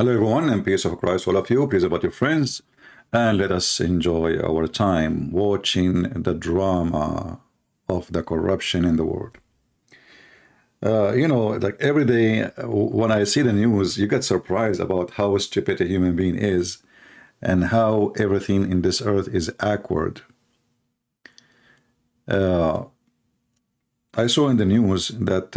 Hello, everyone, and peace of Christ, all of you. Please about your friends, and let us enjoy our time watching the drama of the corruption in the world. Like every day when I see the news, you get surprised about how stupid a human being is and how everything in this earth is awkward. I saw in the news that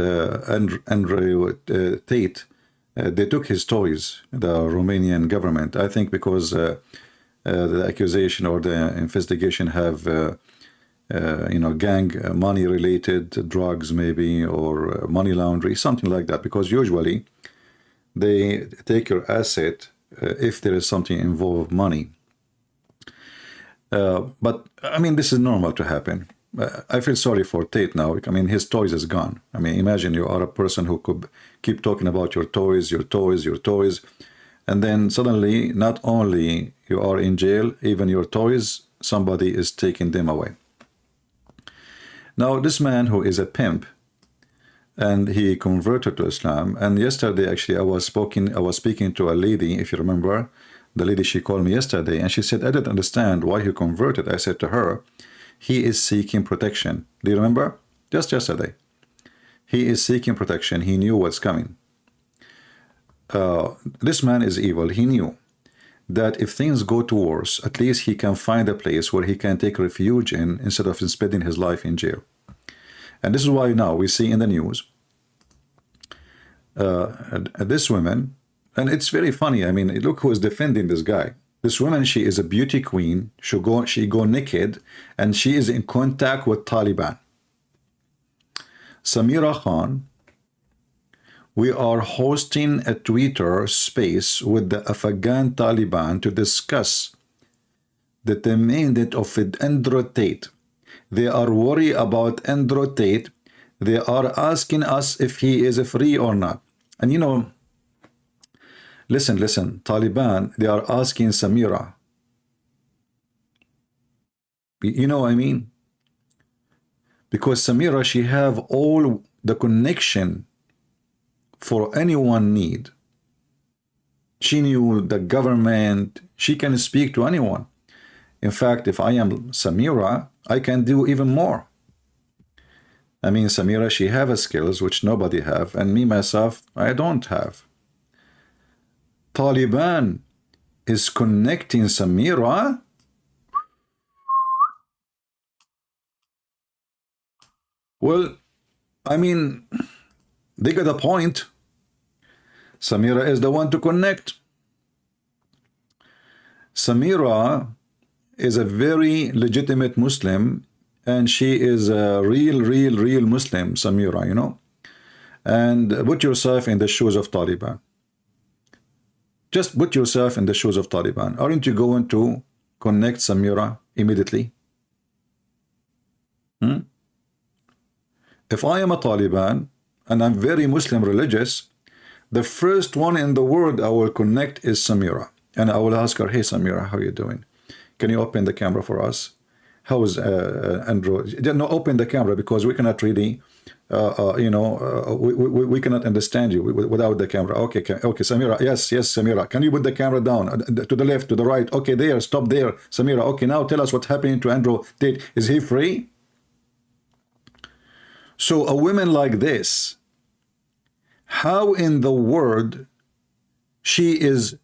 Andrew Tate, they took his toys, the Romanian government, I think because the accusation or the investigation have, gang money related drugs maybe, or money laundering, something like that, because usually they take your asset if there is something involved money. But I mean, this is normal to happen. I feel sorry for Tate now. I mean, his toys is gone. I mean, imagine you are a person who could keep talking about your toys, your toys, your toys, and then suddenly, not only you are in jail, even your toys, somebody is taking them away. Now, this man who is a pimp, and he converted to Islam, and yesterday, actually, I was speaking to a lady, if you remember, the lady, she called me yesterday, and she said, I didn't understand why he converted. I said to her, he is seeking protection. Do you remember? Just yesterday. He is seeking protection. He knew what's coming. This man is evil. He knew that if things go to worse, at least he can find a place where he can take refuge in instead of spending his life in jail. And this is why now we see in the news this woman, and it's very funny. I mean, look who is defending this guy. This woman, she is a beauty queen. She go naked, and she is in contact with Taliban. Samira Khan, we are hosting a Twitter space with the Afghan Taliban to discuss the mandate of Andrew Tate. They are worried about Andrew Tate. They are asking us if he is free or not. And you know, listen, Taliban, they are asking Samira. You know what I mean? Because Samira, she have all the connection for anyone need. She knew the government. She can speak to anyone. In fact, if I am Samira, I can do even more. I mean, Samira, she have skills which nobody have, and me, myself, I don't have. Taliban is connecting Samira. Well, I mean, they got a point. Samira is the one to connect. Samira is a very legitimate Muslim, and she is a real Muslim, Samira, you know. And put yourself in the shoes of Taliban. Just put yourself in the shoes of Taliban. Aren't you going to connect Samira immediately? If I am a Taliban, and I'm very Muslim religious, the first one in the world I will connect is Samira. And I will ask her, hey Samira, how are you doing? Can you open the camera for us? How is Andrew? No, open the camera, because we cannot really, we cannot understand you without the camera. Okay, Samira, yes, Samira. Can you put the camera down to the left, to the right? Okay, there, stop there, Samira. Okay, now tell us what's happening to Andrew Tate. Is he free? So a woman like this, how in the world she is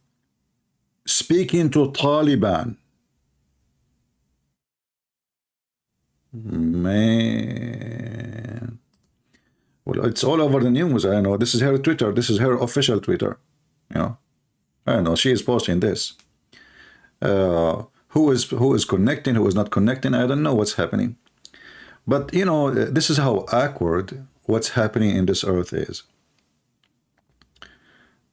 speaking to Taliban? Man, well, it's all over the news. I know this is her Twitter. This is her official Twitter. You know, I know she is posting this. Who is connecting? Who is not connecting? I don't know what's happening. But you know, this is how awkward what's happening in this earth is.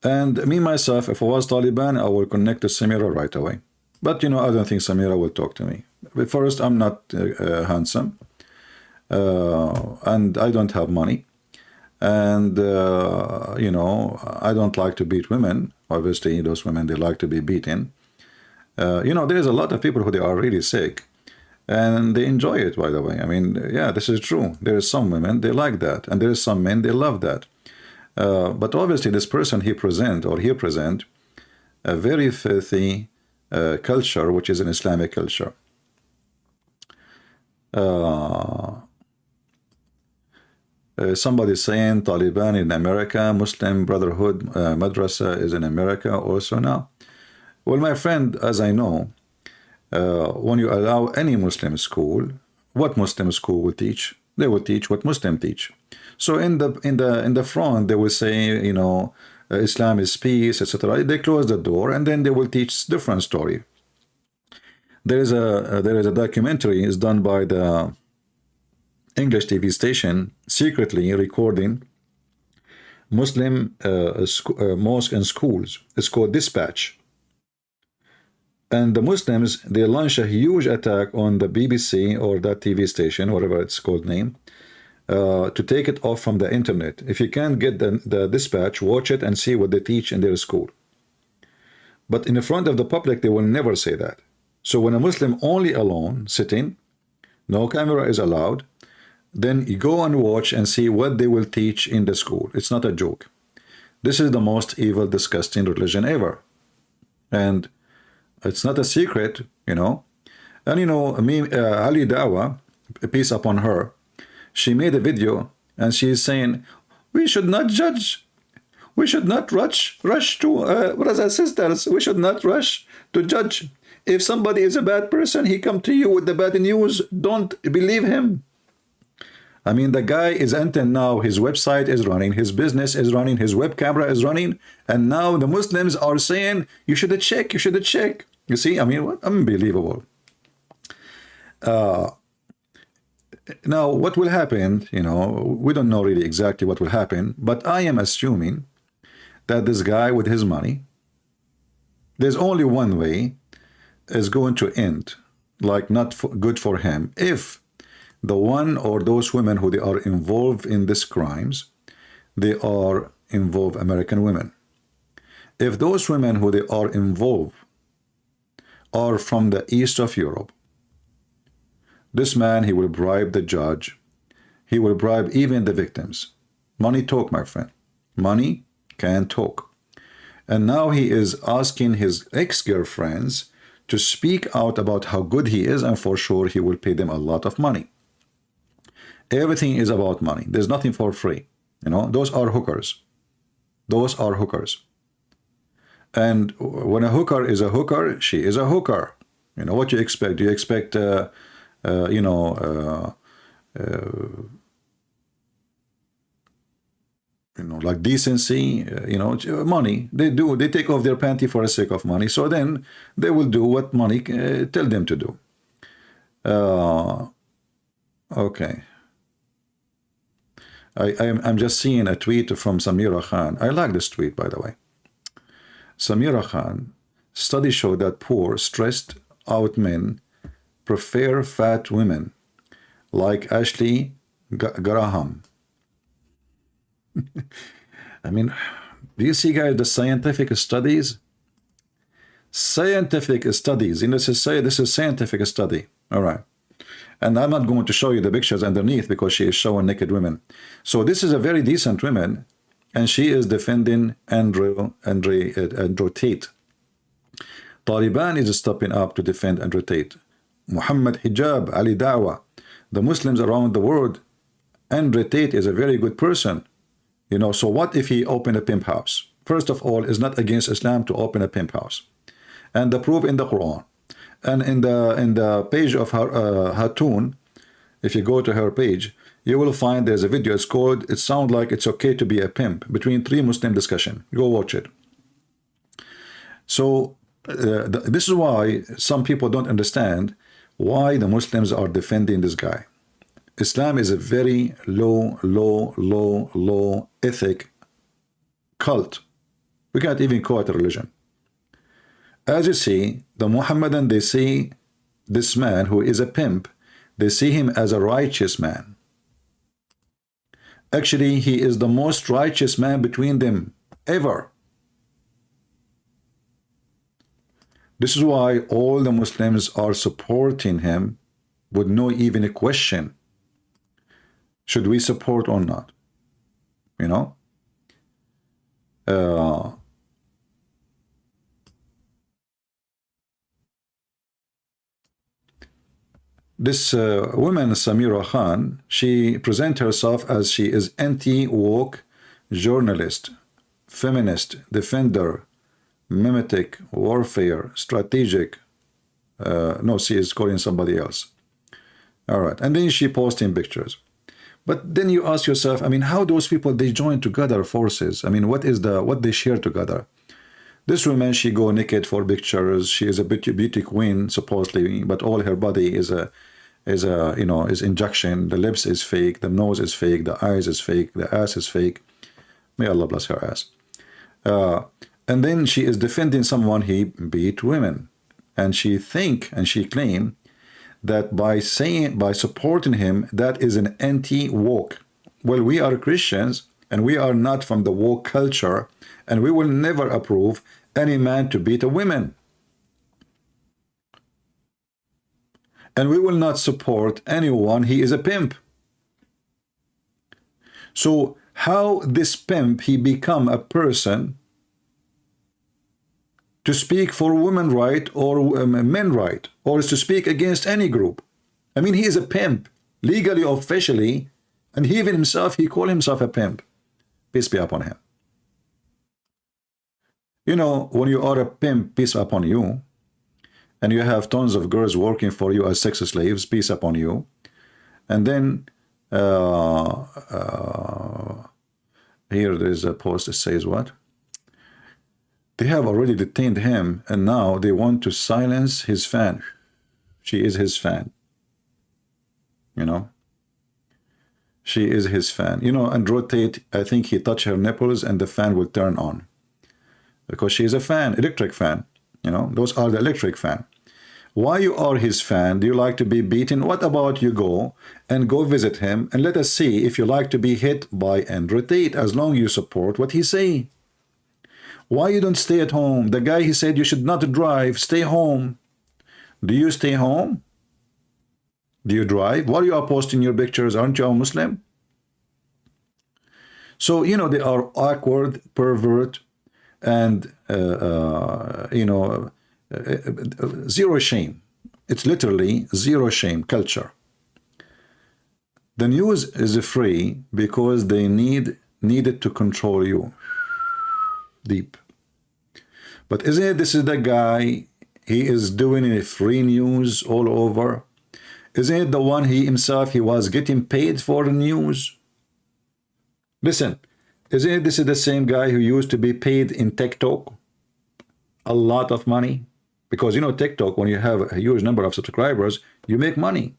And me myself, if I was Taliban, I will connect to Samira right away. But you know, I don't think Samira will talk to me. But first, I'm not handsome, and I don't have money, and you know, I don't like to beat women. Obviously, those women, they like to be beaten. You know, there's a lot of people who they are really sick, and they enjoy it, by the way. I mean, yeah, this is true. There is some women, they like that, and there is some men, they love that. But obviously, this person he present, a very filthy culture, which is an Islamic culture. Somebody saying Taliban in America, Muslim Brotherhood Madrasa is in America also now. Well, my friend, as I know, when you allow any Muslim school, what Muslim school will teach? They will teach what Muslim teach. So in the front, they will say, you know, Islam is peace, etc. They close the door, and then they will teach different story. There is a documentary is done by the English TV station secretly recording Muslim mosque and schools. It's called Dispatch. And the Muslims, they launch a huge attack on the BBC or that TV station, whatever it's called name, to take it off from the internet. If you can't get the Dispatch, watch it and see what they teach in their school. But in the front of the public, they will never say that. So when a Muslim only alone, sitting, no camera is allowed, then you go and watch and see what they will teach in the school. It's not a joke. This is the most evil, disgusting religion ever. And it's not a secret, you know. And you know, Ali Dawa, peace upon her, she made a video and she is saying, we should not judge. We should not rush to, brothers and sisters, we should not rush to judge. If somebody is a bad person, he come to you with the bad news, don't believe him. I mean, the guy is entered now, his website is running, his business is running, his web camera is running, and now the Muslims are saying, you should check, you should check. You see, I mean, what? Unbelievable. Now, what will happen, you know, we don't know really exactly what will happen, but I am assuming that this guy with his money, there's only one way, is going to end, like not good for him, if the one or those women who they are involved in these crimes, they are involved American women. If those women who they are involved are from the east of Europe, this man, he will bribe the judge. He will bribe even the victims. Money talk, my friend. Money can talk. And now he is asking his ex-girlfriends to speak out about how good he is, and for sure he will pay them a lot of money. Everything is about money. There's nothing for free. You know, those are hookers. Those are hookers. And when a hooker is a hooker, she is a hooker. You know, what do you expect? Do you expect, you know, like decency, you know, money. They take off their panty for the sake of money. So then they will do what money tell them to do. Okay. I'm just seeing a tweet from Samira Khan. I like this tweet, by the way. Samira Khan, studies show that poor, stressed out men prefer fat women like Ashley Graham. I mean, do you see, guys, the scientific studies? Scientific studies. You know, this is scientific study. All right. And I'm not going to show you the pictures underneath because she is showing naked women. So this is a very decent woman, and she is defending Andrew Tate. Taliban is stepping up to defend Andrew Tate. Muhammad Hijab, Ali Dawa, the Muslims around the world. Andrew Tate is a very good person. You know, so what if he opened a pimp house? First of all, it's not against Islam to open a pimp house. And the proof in the Quran. And in the page of her, Hatun, if you go to her page, you will find there's a video. It's called, it sounds like it's okay to be a pimp, between three Muslim discussion. Go watch it. So this is why some people don't understand why the Muslims are defending this guy. Islam is a very low ethic cult. We can't even call it a religion. As you see, the Muhammadan, they see this man who is a pimp, they see him as a righteous man. Actually, he is the most righteous man between them ever. This is why all the Muslims are supporting him with no even a question. Should we support or not? You know? This woman, Samira Khan, she presents herself as she is anti-woke journalist, feminist, defender, mimetic, warfare, strategic. No, she is calling somebody else. All right, and then she posting pictures. But then you ask yourself, I mean, how those people, they join together forces? I mean, what they share together? This woman, she go naked for pictures. She is a beauty queen, supposedly, but all her body is is injection. The lips is fake, the nose is fake, the eyes is fake, the ass is fake. May Allah bless her ass. And then she is defending someone he beat women, and she claim that by supporting him, that is an anti-woke. Well, we are Christians, and we are not from the woke culture, and we will never approve any man to beat a woman. And we will not support anyone, he is a pimp. So how this pimp, he become a person to speak for women right or men right, or is to speak against any group? I mean, he is a pimp, legally, officially, and he even himself, he called himself a pimp. Peace be upon him. You know, when you are a pimp, peace upon you, and you have tons of girls working for you as sex slaves, peace upon you, and then here there's a post that says what? They have already detained him, and now they want to silence his fan. She is his fan. You know? She is his fan. You know, and Tate, I think he touched her nipples and the fan will turn on. Because she is a fan, electric fan. You know, those are the electric fan. Why you are his fan? Do you like to be beaten? What about you go visit him and let us see if you like to be hit by Tate, as long as you support what he say. Why you don't stay at home? The guy, he said you should not drive, stay home. Do you stay home? Do you drive? Why you are posting your pictures? Aren't you a Muslim? So, you know, they are awkward, pervert, and, zero shame. It's literally zero shame culture. The news is free because they needed to control you. Deep. But isn't it, this is the guy, he is doing a free news all over? Isn't it the one he himself, he was getting paid for the news? Listen, isn't it this is the same guy who used to be paid in TikTok a lot of money? Because, you know, TikTok, when you have a huge number of subscribers, you make money.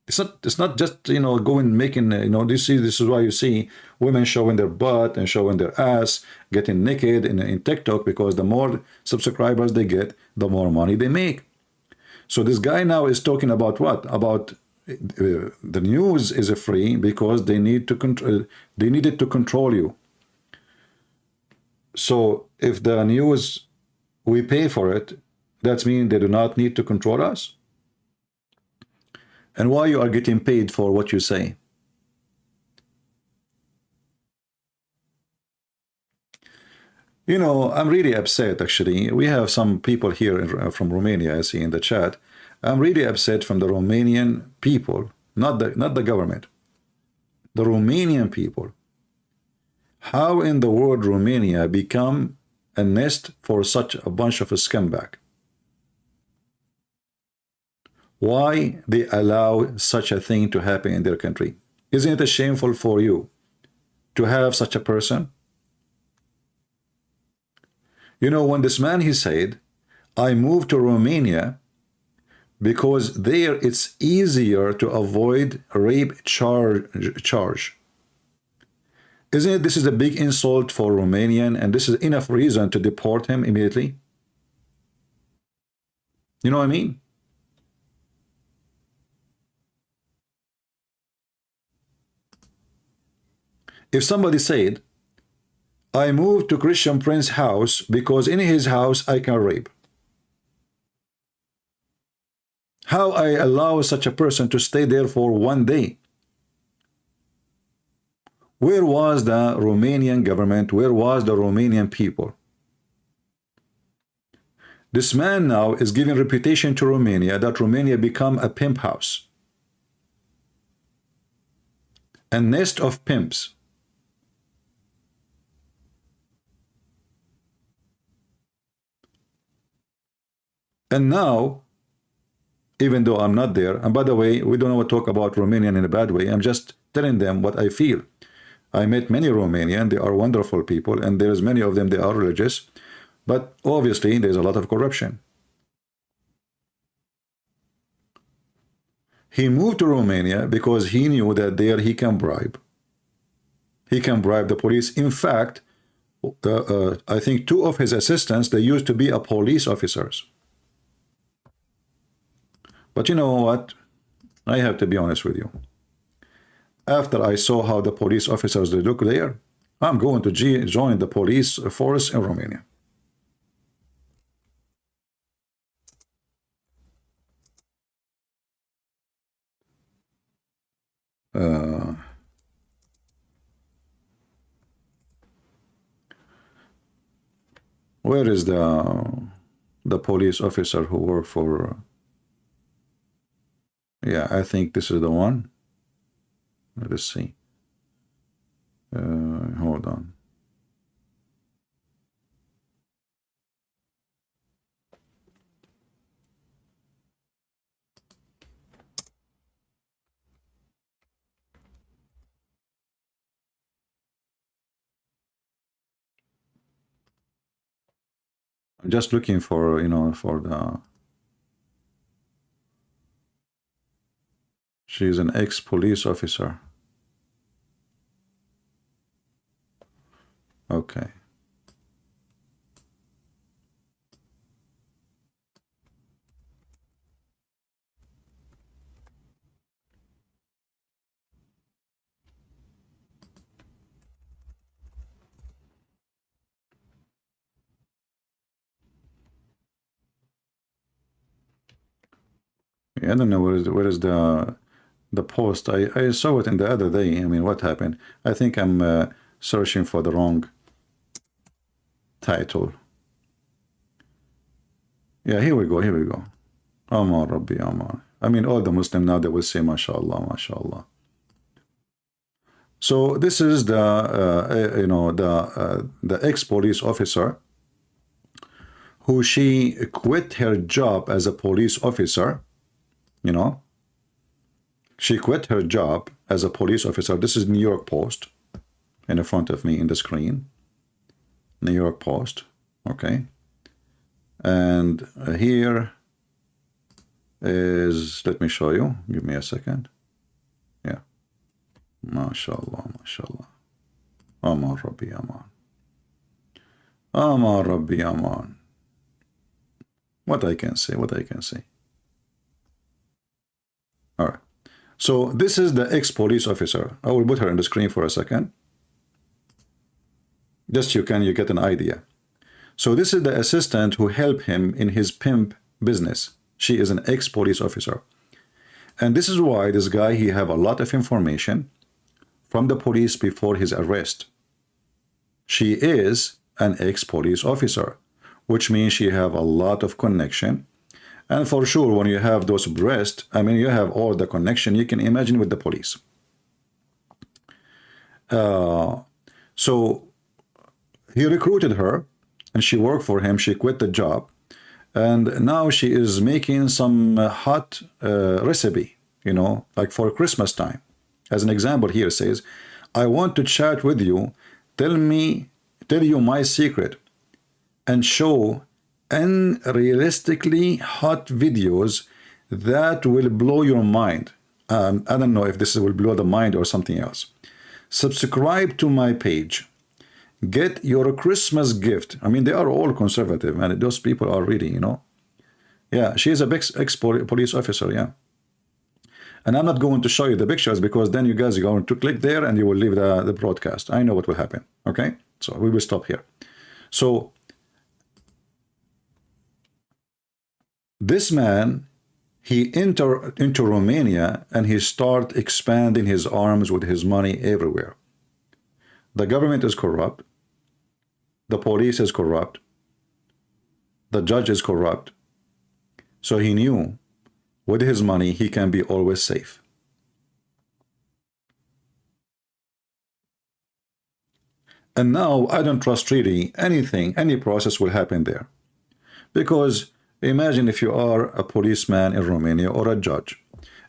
It's not just, you know, going making, you know, this is why you see women showing their butt and showing their ass, getting naked in TikTok, because the more subscribers they get, the more money they make. So this guy now is talking about what? About the news is free because they needed to control you. So if the news, we pay for it, that means they do not need to control us. And why you are getting paid for what you say? You know, I'm really upset, actually. We have some people here from Romania, I see in the chat. I'm really upset from the Romanian people, not the government. The Romanian people. How in the world Romania become a nest for such a bunch of a scumbag? Why they allow such a thing to happen in their country? Isn't it shameful for you to have such a person? You know, when this man, he said, I moved to Romania because there it's easier to avoid rape charge. Isn't it this is a big insult for Romanian, and this is enough reason to deport him immediately? You know what I mean? If somebody said, I moved to Christian Prince's house because in his house I can rape. How I allow such a person to stay there for 1 day? Where was the Romanian government? Where was the Romanian people? This man now is giving reputation to Romania that Romania become a pimp house, a nest of pimps. And now, even though I'm not there, and by the way, we don't want to talk about Romanian in a bad way, I'm just telling them what I feel. I met many Romanian, they are wonderful people, and there's many of them, they are religious, but obviously there's a lot of corruption. He moved to Romania because he knew that there he can bribe. He can bribe the police. In fact, I think 2 of his assistants, they used to be a police officers. But you know what? I have to be honest with you. After I saw how the police officers they look there, I'm going to join the police force in Romania. Where is the police officer who worked for? Yeah, I think this is the one. Let's see. Hold on. I'm just looking for, you know, for the... She's an ex-police officer. Okay. I don't know where is the post. I saw it in the other day. I mean, what happened? I think I'm searching for the wrong title. Yeah, here we go. Here we go. Aman Rabbi Aman. I mean, all the Muslim now, they will say, MashaAllah, MashaAllah. So this is the, you know, the ex-police officer who she quit her job as a police officer, you know. She quit her job as a police officer. This is New York Post in front of me in the screen. New York Post, okay. And here is, let me show you. Give me a second. Yeah. MashaAllah, MashaAllah. Aman Rabbi Aman. Aman Rabbi Aman. What I can say, what I can say. All right. So this is the ex-police officer. I will put her on the screen for a second. Just you get an idea. So this is the assistant who helped him in his pimp business. She is an ex-police officer. And this is why this guy, he have a lot of information from the police before his arrest. She is an ex-police officer, which means she have a lot of connection. And for sure, when you have those breasts, I mean, you have all the connection you can imagine with the police. So he recruited her, and she worked for him. She quit the job, and now she is making some hot recipe, you know, like for Christmas time. As an example here says, I want to chat with you, tell you my secret, and show unrealistically hot videos that will blow your mind. I don't know if this will blow the mind or something else. Subscribe to my page. Get your Christmas gift. I mean, they are all conservative, and those people are really, you know. Yeah, she is a ex-police officer, yeah. And I'm not going to show you the pictures because then you guys are going to click there and you will leave the broadcast. I know what will happen, okay? So we will stop here. So this man, he entered into Romania and he started expanding his arms with his money everywhere. The government is corrupt. The police is corrupt. The judge is corrupt. So he knew with his money he can be always safe. And now I don't trust really anything, any process will happen there. Because imagine if you are a policeman in Romania or a judge,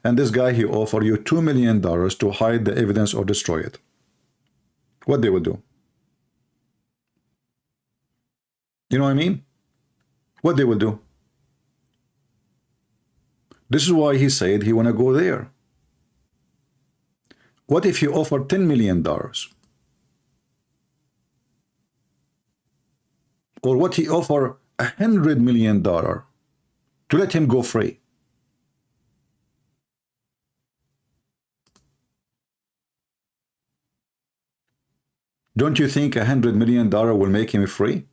and this guy, he offer you $2 million to hide the evidence or destroy it. What they will do? You know what I mean? What they will do? This is why he said he want to go there. What if you offer $10 million? Or what he offer $100 million to let him go free? Don't you think $100 million will make him free?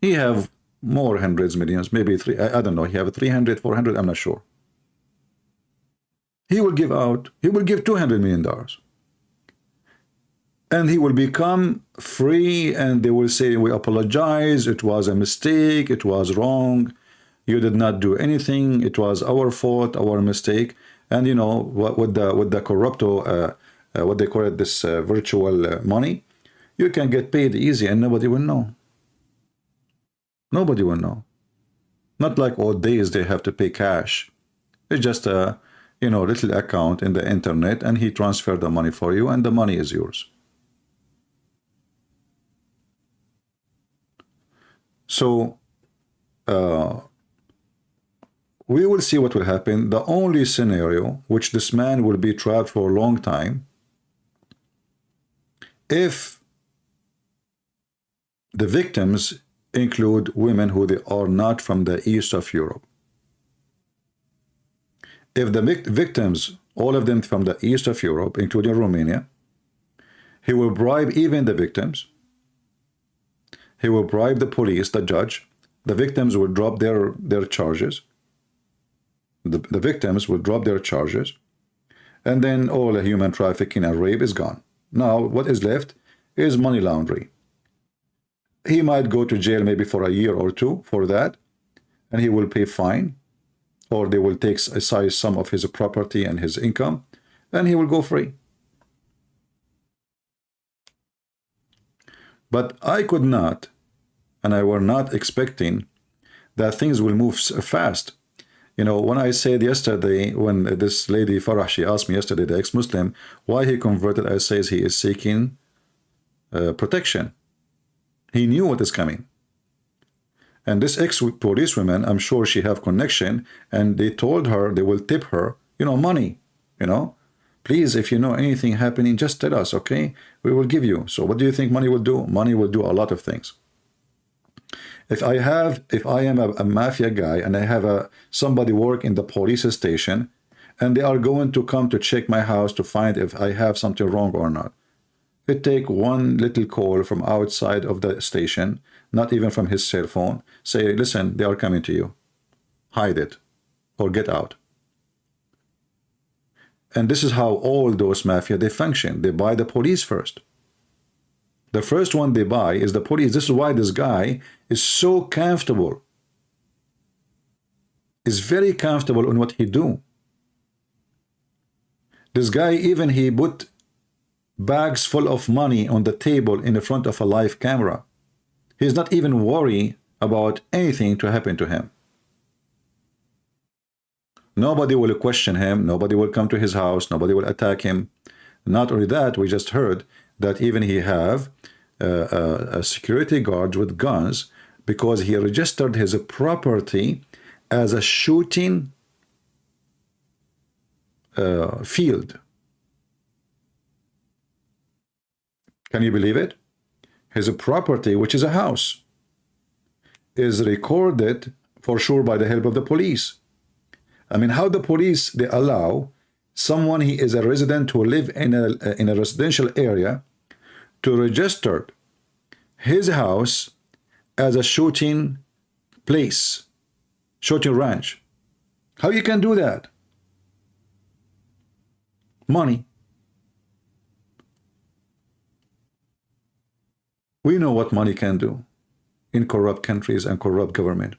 He have more hundreds millions, maybe three, I don't know, he have 300, 400, I'm not sure. He will give $200 million. And he will become free, and they will say, we apologize, it was a mistake, it was wrong, you did not do anything, it was our fault, our mistake. And you know, with the corrupto, what they call it, this virtual money, you can get paid easy and nobody will know. Nobody will know. Not like old days they have to pay cash. It's just a, you know, little account in the internet, and he transferred the money for you and the money is yours. So we will see what will happen. The only scenario which this man will be trapped for a long time, if the victims include women who they are not from the east of Europe. If the victims, all of them from the east of Europe, including Romania, he will bribe even the victims. He will bribe the police, the judge. The victims will drop their charges. The victims will drop their charges. And then all the human trafficking and rape is gone. Now, what is left is money laundering. He might go to jail maybe for a year or two for that, and he will pay fine, or they will take aside some of his property and his income, and he will go free. But I could not, and I were not expecting that things will move fast. You know, when I said yesterday, when this lady Farah, she asked me yesterday, the ex-Muslim, why he converted, I says he is seeking protection. He knew what is coming. And this ex-policewoman, I'm sure she have connection, and they told her they will tip her, you know, money, you know. Please, if you know anything happening, just tell us, okay? We will give you. So what do you think money will do? Money will do a lot of things. If I am a mafia guy and I have somebody work in the police station, and they are going to come to check my house to find if I have something wrong or not, it take one little call from outside of the station, not even from his cell phone, say, listen, they are coming to you. Hide it or get out. And this is how all those mafia, they function. They buy the police first. The first one they buy is the police. This is why this guy is so comfortable. Is very comfortable in what he do. This guy, even he put bags full of money on the table in the front of a live camera. He's not even worried about anything to happen to him. Nobody will question him. Nobody will come to his house. Nobody will attack him. Not only that, we just heard that even he have a security guard with guns because he registered his property as a shooting field. Can you believe it? His property, which is a house, is recorded for sure by the help of the police. I mean, how the police, they allow someone, he is a resident who live in a residential area, to register his house as a shooting place, shooting range. How you can do that? Money. We know what money can do. in corrupt countries and corrupt government.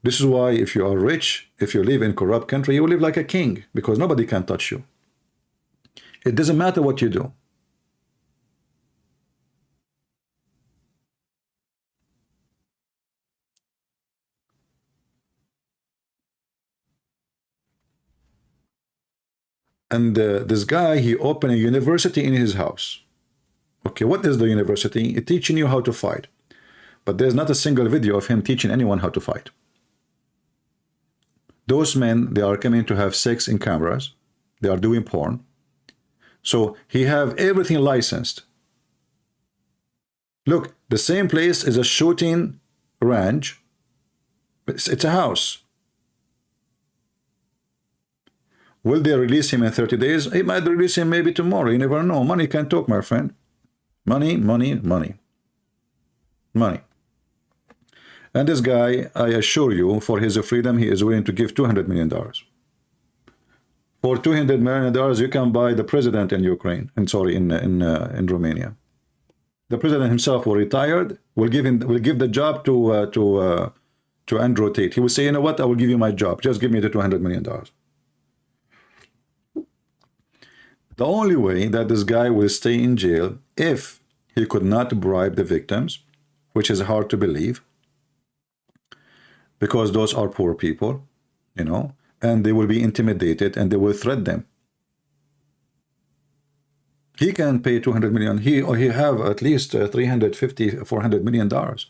This is why if you are rich, if you live in corrupt country, you live like a king because nobody can touch you. It doesn't matter what you do. And this guy, he opened a university in his house. Okay, what is the university? It's teaching you how to fight. But there's not a single video of him teaching anyone how to fight. Those men, they are coming to have sex in cameras. They are doing porn. So he have everything licensed. Look, the same place is a shooting range. It's a house. Will they release him in 30 days? He might release him maybe tomorrow. You never know. Money can talk, my friend. Money, money, money. Money. And this guy, I assure you, for his freedom, he is willing to give $200 million. For $200 million, you can buy the president in Ukraine, and sorry, in Romania. The president himself will retire, will give the job to Andrew Tate. He will say, you know what, I will give you my job. Just give me the $200 million. The only way that this guy will stay in jail, if he could not bribe the victims, which is hard to believe, because those are poor people, you know, and they will be intimidated and they will threat them. He can pay 200 million. He have at least 350, 400 million dollars.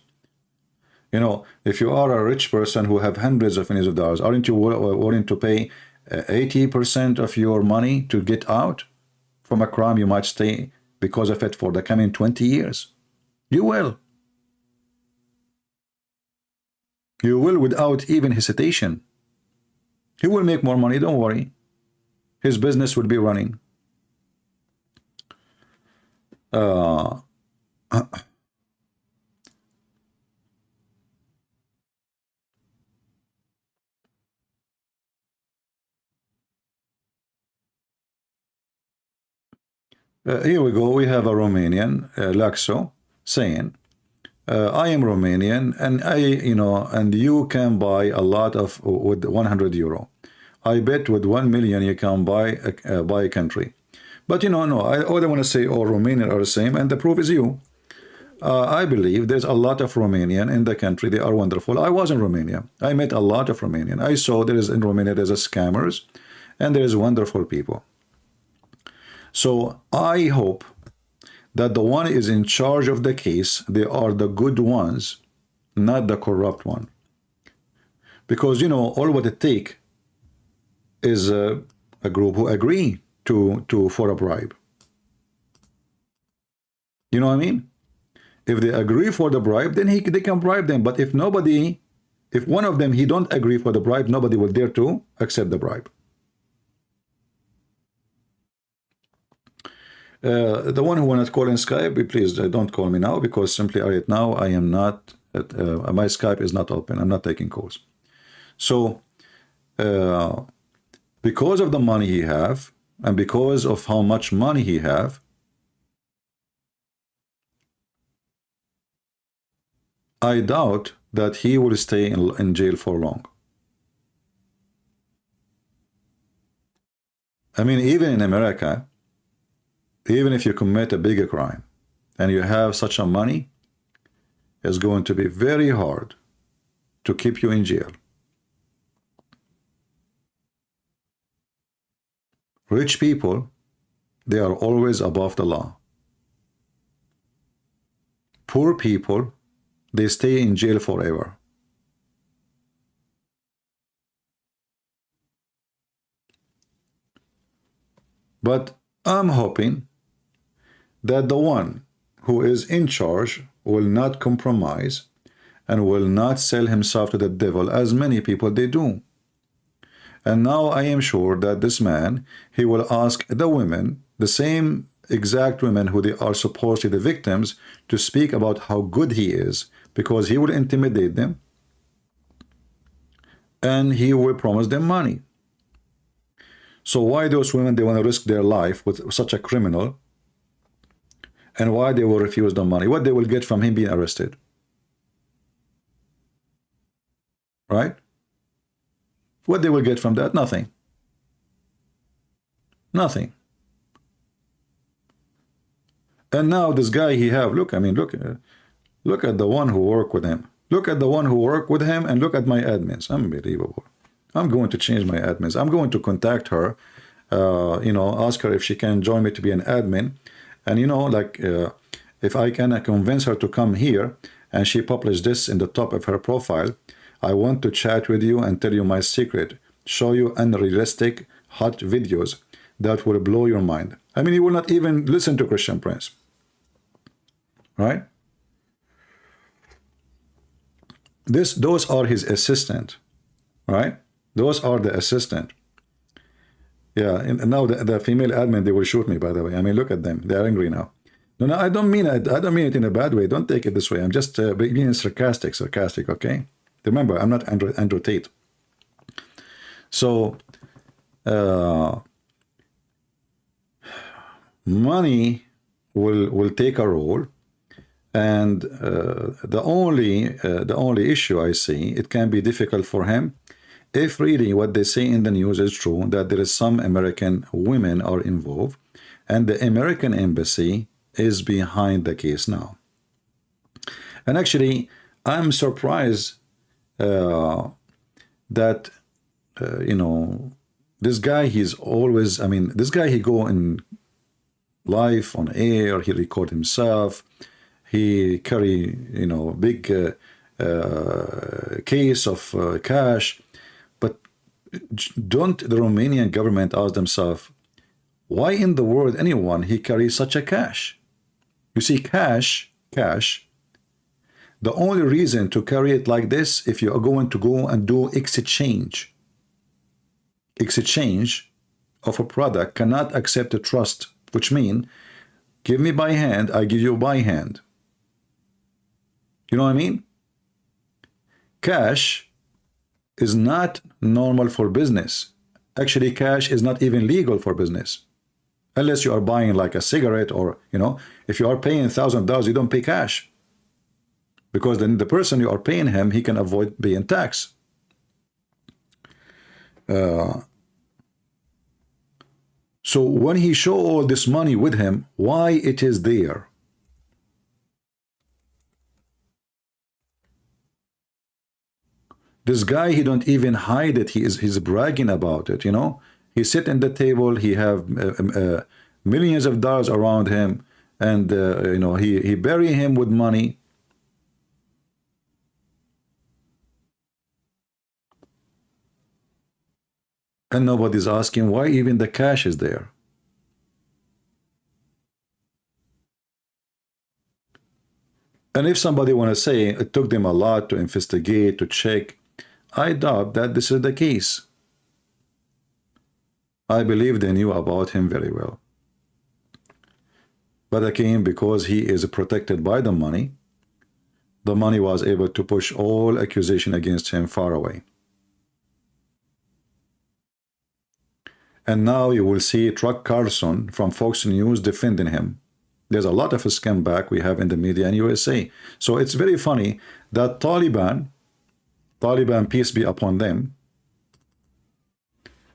You know, if you are a rich person who have hundreds of millions of dollars, aren't you willing to pay 80% of your money to get out from a crime you might stay because of it for the coming 20 years? You will. You will without even hesitation. He will make more money, don't worry. His business will be running. Here we go. We have a Romanian, Laxo, saying, I am Romanian, and and you can buy a lot of with 100 euro. I bet with 1 million you can buy a country. But no, I don't want to say all Romanians are the same, and the proof is you. I believe there's a lot of Romanian in the country. They are wonderful. I was in Romania. I met a lot of Romanian. I saw in Romania there's a scammers, and there's wonderful people. So I hope that the one is in charge of the case, they are the good ones, not the corrupt one. Because, all what it takes is a group who agree for a bribe. You know what I mean? If they agree for the bribe, then they can bribe them. But if one of them, he don't agree for the bribe, nobody will dare to accept the bribe. The one who want to call in Skype, please don't call me now, because simply right now I am not, my Skype is not open. I'm not taking calls. So, because of the money he have, and because of how much money he have, I doubt that he will stay in jail for long. I mean, even in America, even if you commit a bigger crime and you have such a money, it's going to be very hard to keep you in jail. Rich people, they are always above the law. Poor people, they stay in jail forever. But I'm hoping that the one who is in charge will not compromise and will not sell himself to the devil, as many people they do. And now I am sure that this man, he will ask the women, the same exact women who they are supposed to be the victims, to speak about how good he is, because he will intimidate them and he will promise them money. So why those women, they want to risk their life with such a criminal, And why they will refuse the money? What they will get from him being arrested? Right? What they will get from that? Nothing. Nothing. And now this guy he have, look, I mean, look at the one who work with him. Look at the one who work with him and look at my admins. Unbelievable. I'm going to change my admins. I'm going to contact her, you know, ask her if she can join me to be an admin. And, you know, like, if I can convince her to come here and she published this in the top of her profile, I want to chat with you and tell you my secret, show you unrealistic, hot videos that will blow your mind. I mean, you will not even listen to Christian Prince. Right? Those are his assistant. Right? Those are the assistant. Yeah, and now the female admin, they will shoot me, by the way. I mean, look at them. They are angry now. No, I don't mean it. I don't mean it in a bad way. Don't take it this way. I'm just being sarcastic, okay? Remember, I'm not Andrew Tate. So, money will take a role, and the only issue I see, it can be difficult for him if really what they say in the news is true, that there is some American women are involved, and the American embassy is behind the case now. And actually, I'm surprised that you know, this guy, he's always, I mean, this guy, he go in live on air, he record himself, he carry, you know, big case of cash. But don't the Romanian government ask themselves, why in the world anyone he carries such a cash? You see, cash, the only reason to carry it like this, if you are going to go and do exchange of a product, cannot accept a trust, which means give me by hand, I give you by hand. You know what I mean? Cash is not normal for business. Actually, cash is not even legal for business. Unless you are buying like a cigarette, or, you know, if you are paying $1,000, you don't pay cash. Because then the person you are paying him, he can avoid paying tax. So when he show all this money with him, why it is there? This guy, he don't even hide it. He's bragging about it, you know. He sit in the table, he have millions of dollars around him, and you know, he bury him with money. And nobody's asking why even the cash is there. And if somebody want to say it took them a lot to investigate, to check, I doubt that this is the case. I believe they knew about him very well. But again, because he is protected by the money was able to push all accusation against him far away. And now you will see Tucker Carlson from Fox News defending him. There's a lot of scam back we have in the media in USA. So it's very funny that Taliban, peace be upon them,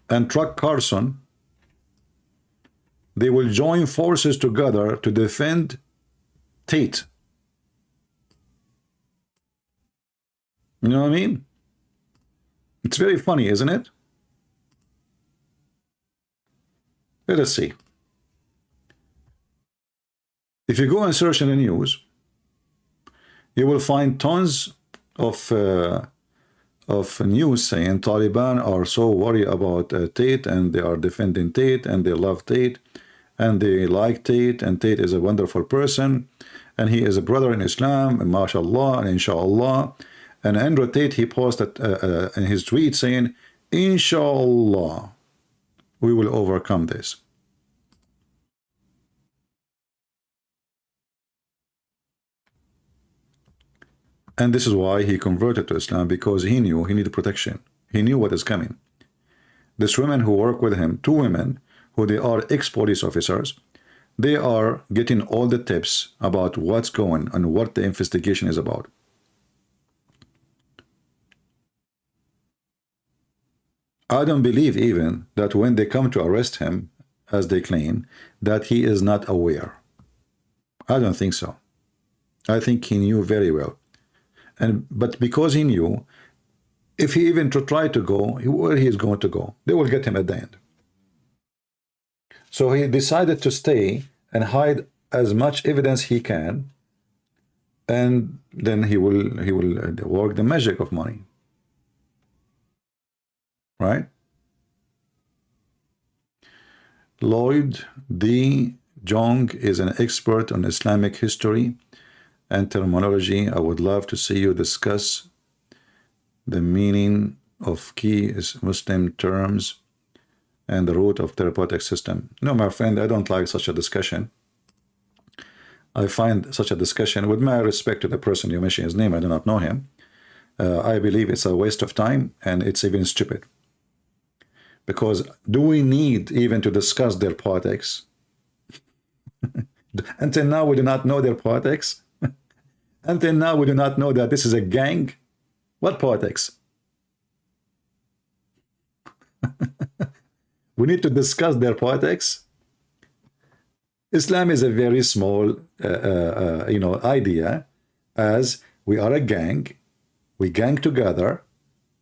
and Tucker Carlson, they will join forces together to defend Tate. You know what I mean? It's very funny, isn't it? Let us see. If you go and search in the news, you will find tons of news saying Taliban are so worried about Tate, and they are defending Tate, and they love Tate, and they like Tate, and Tate is a wonderful person, and he is a brother in Islam, and mashallah, and inshallah. And Andrew Tate, he posted in his tweet saying, inshallah, we will overcome this. And this is why he converted to Islam, because he knew he needed protection. He knew what is coming. These women who work with him, two women, who they are ex-police officers, they are getting all the tips about what's going and what the investigation is about. I don't believe even that when they come to arrest him, as they claim, that he is not aware. I don't think so. I think he knew very well. But because he knew, if he even to try to go, where he is going to go, they will get him at the end. So he decided to stay and hide as much evidence he can, and then he will work the magic of money. Right? Lloyd D. Jong is an expert on Islamic history and terminology. I would love to see you discuss the meaning of key Muslim terms and the root of therapeutic system. No, my friend, I don't like such a discussion. I find such a discussion, with my respect to the person you mentioned his name, I do not know him. I believe it's a waste of time, and it's even stupid. Because do we need even to discuss their politics? Until now, we do not know their politics. Until now, we do not know that this is a gang. What politics? We need to discuss their politics. Islam is a very small, idea, as we are a gang. We gang together.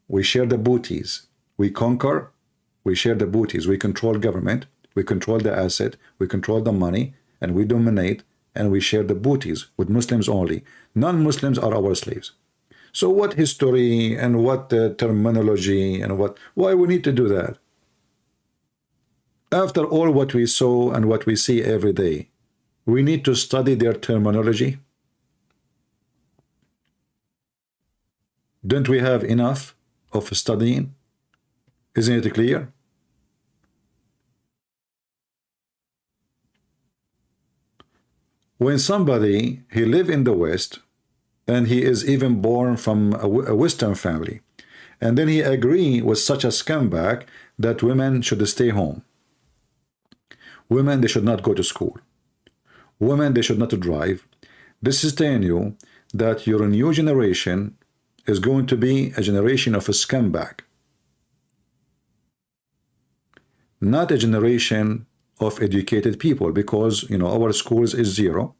We share the booties. We conquer. We share the booties. We control government. We control the asset. We control the money, and we dominate. And we share the booties with Muslims only. Non-Muslims are our slaves. So what history and what terminology and why we need to do that? After all what we saw and what we see every day, we need to study their terminology. Don't we have enough of studying? Isn't it clear? When somebody, he live in the West, and he is even born from a Western family, and then he agree with such a scumbag that women should stay home. Women, they should not go to school. Women, they should not drive. This is telling you that your new generation is going to be a generation of a scumbag. Not a generation of educated people, because our schools is zero.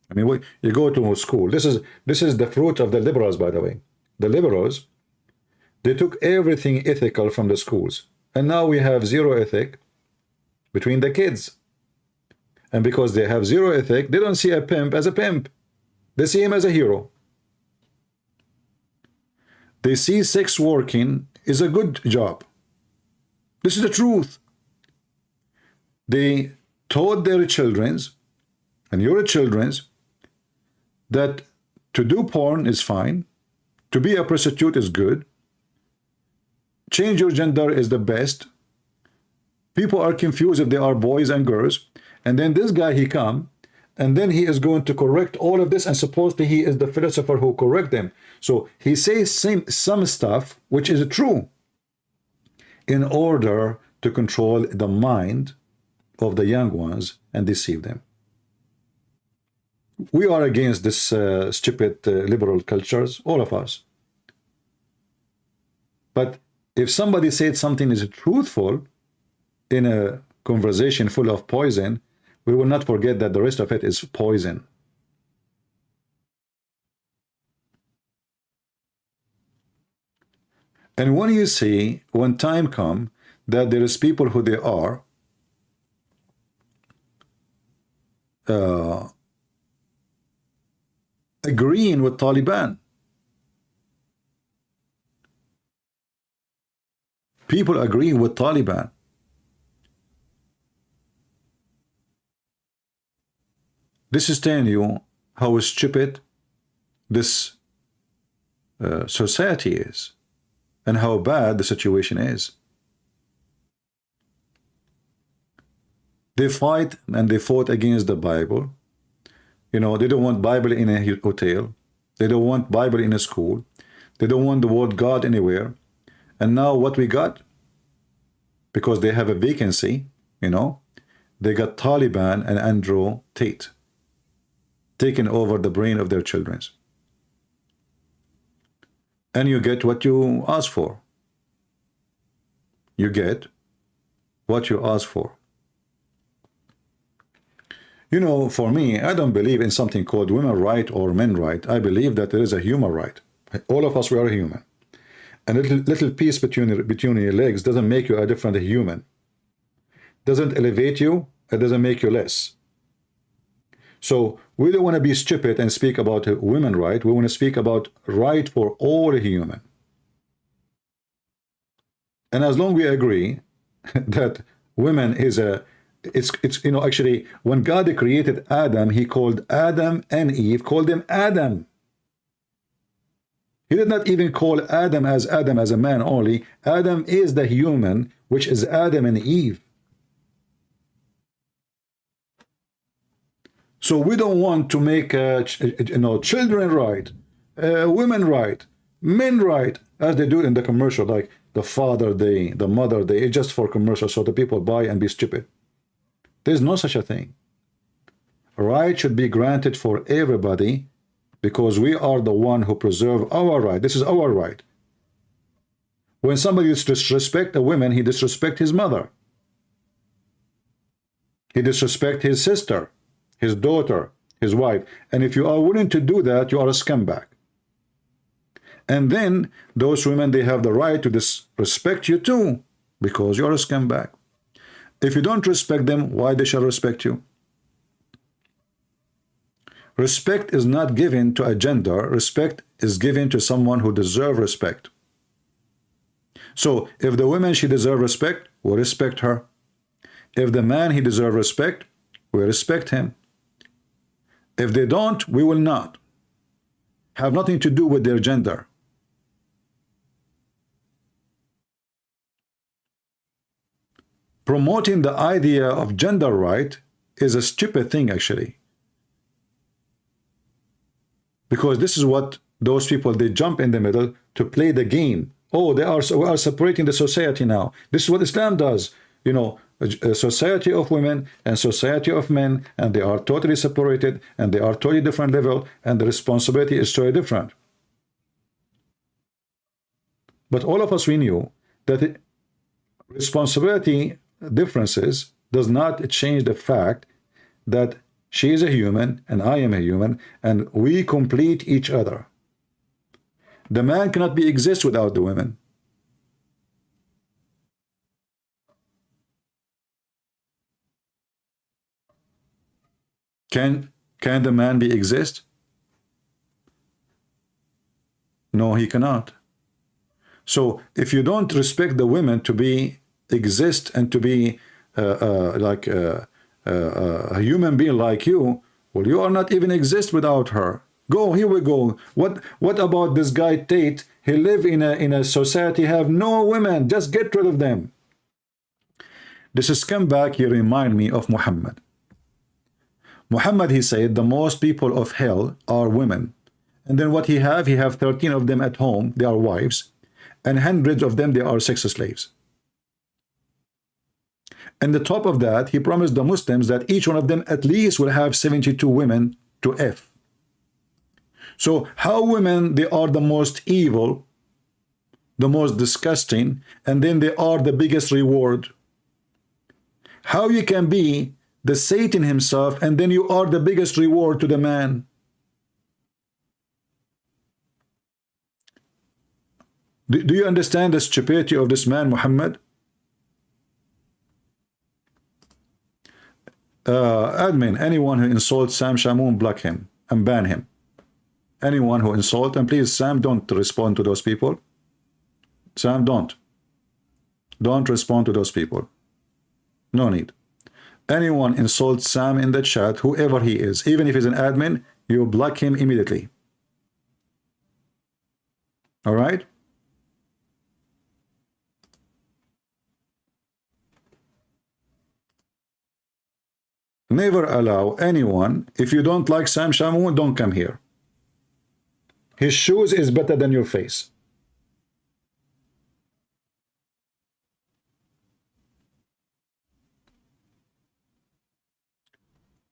I mean, you go to school. This is the fruit of the liberals, by the way. The liberals, they took everything ethical from the schools, and now we have zero ethic between the kids. And because they have zero ethic, they don't see a pimp as a pimp. They see him as a hero. They see sex working is a good job. This is the truth. They taught their children's and your children's that to do porn is fine, to be a prostitute is good, change your gender is the best. People are confused if they are boys and girls, and then this guy, he come, and then he is going to correct all of this, and supposedly he is the philosopher who correct them. So he says some stuff which is true in order to control the mind of the young ones and deceive them. We are against this stupid liberal cultures, all of us. But if somebody said something is truthful in a conversation full of poison, we will not forget that the rest of it is poison. And when you see, when time comes, that there is people who they are agreeing with Taliban. People agreeing with Taliban. This is telling you how stupid this society is and how bad the situation is. They fight and they fought against the Bible. They don't want Bible in a hotel. They don't want Bible in a school. They don't want the word God anywhere. And now what we got? Because they have a vacancy, they got Taliban and Andrew Tate taking over the brain of their children. And you get what you ask for. You get what you ask for. You know, for me, I don't believe in something called women right or men right. I believe that there is a human right. All of us, we are human. And a little piece between your legs doesn't make you a different human. Doesn't elevate you, it doesn't make you less. So we don't want to be stupid and speak about women right. We want to speak about right for all human. And as long as we agree that women is a, it's you know, actually when God created Adam, he called Adam and Eve, called them Adam. He did not even call Adam as a man only. Adam is the human, which is Adam and Eve. So we don't want to make you know, children right, women right, men right, as they do in the commercial, like the Father Day, the Mother Day. It's just for commercial, so the people buy and be stupid. There's no such a thing. Right should be granted for everybody, because we are the one who preserve our right. This is our right. When somebody disrespect a woman, he disrespect his mother. He disrespect his sister, his daughter, his wife. And if you are willing to do that, you are a scumbag. And then those women, they have the right to disrespect you too, because you are a scumbag. If you don't respect them, why they shall respect you? Respect is not given to a gender. Respect is given to someone who deserves respect. So if the woman, she deserves respect, we respect her. If the man, he deserves respect, we respect him. If they don't, we will not. Have nothing to do with their gender. Promoting the idea of gender right is a stupid thing, actually. Because this is what those people, they jump in the middle to play the game. Oh, we are separating the society now. This is what Islam does. You know, a society of women and society of men, and they are totally separated, and they are totally different level, and the responsibility is totally different. But all of us, we knew that responsibility differences does not change the fact that she is a human and I am a human, and we complete each other. The man cannot exist without the women. Can the man exist? No, he cannot. So if you don't respect the women to exist and to be like a human being like you, well, you are not even exist without her. Go, here we go. What about this guy Tate? He live in a society have no women. Just get rid of them. This is scumbag. He remind me of Muhammad. Muhammad, he said, the most people of hell are women. And then what he have 13 of them at home, they are wives, and hundreds of them, they are sex slaves. And the top of that, he promised the Muslims that each one of them at least will have 72 women to F. So how women, they are the most evil, the most disgusting, and then they are the biggest reward. How you can be the Satan himself, and then you are the biggest reward to the man? Do you understand the stupidity of this man, Muhammad? Admin, anyone who insults Sam Shamoun, block him and ban him. Anyone who insults, and please, Sam, don't respond to those people. Sam, don't respond to those people. No need. Anyone insults Sam in the chat, whoever he is, even if he's an admin, you block him immediately. All right? Never allow anyone, if you don't like Sam Shamoun, don't come here. His shoes is better than your face.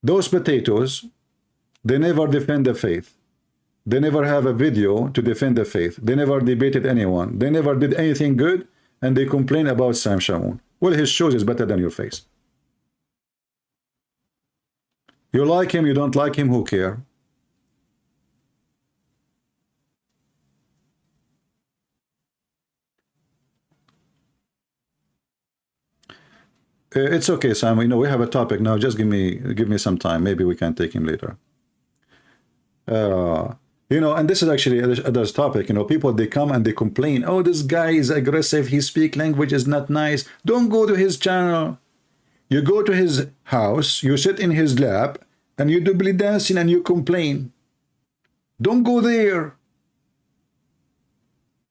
Those potatoes, they never defend the faith. They never have a video to defend the faith. They never debated anyone. They never did anything good, and they complain about Sam Shamoun. Well, his shoes is better than your face. You like him, you don't like him, who care? It's okay, Sam. You know, we have a topic now. Just give me some time. Maybe we can take him later. You know, and this is actually a topic. You know, people, they come and they complain. Oh, this guy is aggressive. He speak language is not nice. Don't go to his channel. You go to his house. You sit in his lap, and you do belly dancing and you complain. Don't go there.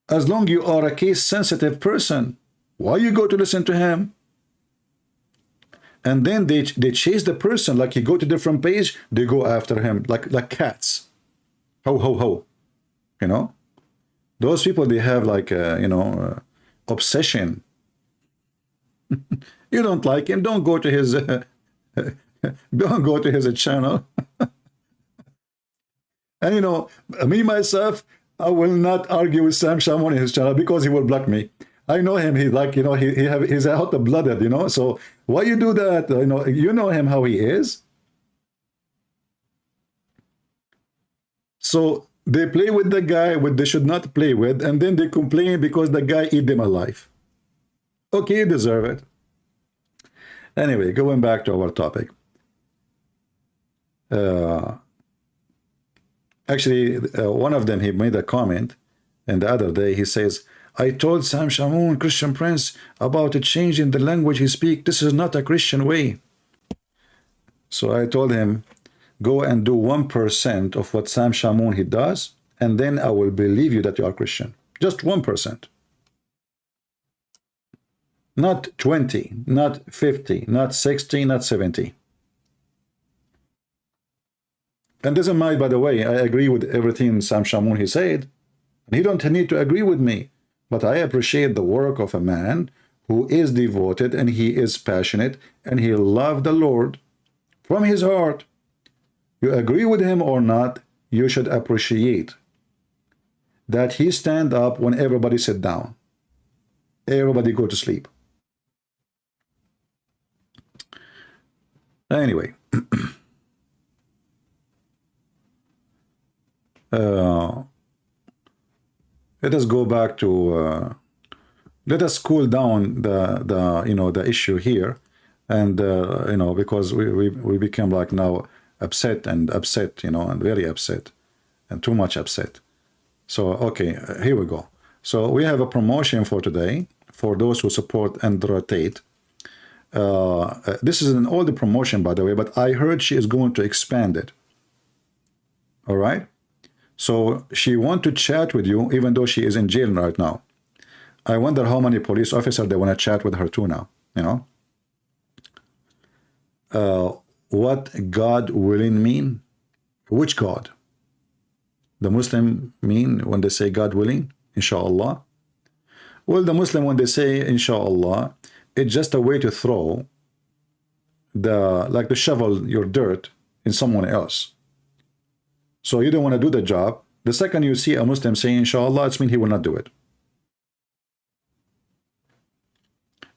As long you are a case-sensitive person, why you go to listen to him? And then they chase the person, like you go to different page, they go after him like cats. Ho, ho, ho. You know? Those people, they have like, you know, obsession. You don't like him, don't go to his, don't go to his channel. And you know, me, myself, I will not argue with Sam Shamoun in his channel because he will block me. I know him. He's like, you know, he's hot-blooded, you know. So why you do that? You know him how he is. So they play with the guy what they should not play with, and then they complain because the guy eat them alive. Okay, you deserve it. Anyway, going back to our topic. Actually, one of them, he made a comment, and the other day he says, I told Sam Shamoun, Christian Prince, about a change in the language he speaks. This is not a Christian way. So I told him, go and do 1% of what Sam Shamoun he does, and then I will believe you that you are Christian. Just 1%. Not 20, not 50, not 60, not 70. And doesn't mind, by the way, I agree with everything Sam Shamoun he said. And he don't need to agree with me. But I appreciate the work of a man who is devoted and he is passionate and he loves the Lord from his heart. You agree with him or not, you should appreciate that he stand up when everybody sit down. Everybody go to sleep. Anyway. Let us go back to let us cool down the issue here, and you know, because we become like now upset, you know, and very upset and too much upset. So okay, here we go. So we have a promotion for today for those who support Andrea Tate. This is an older promotion, by the way, but I heard she is going to expand it. All right. So she wants to chat with you, even though she is in jail right now. I wonder how many police officers they want to chat with her too now, you know. What God willing mean? Which God? The Muslim mean when they say God willing, inshallah? Well, the Muslim, when they say inshallah, it's just a way to throw like to shovel your dirt in someone else. So you don't want to do the job. The second you see a Muslim saying inshallah, it means he will not do it.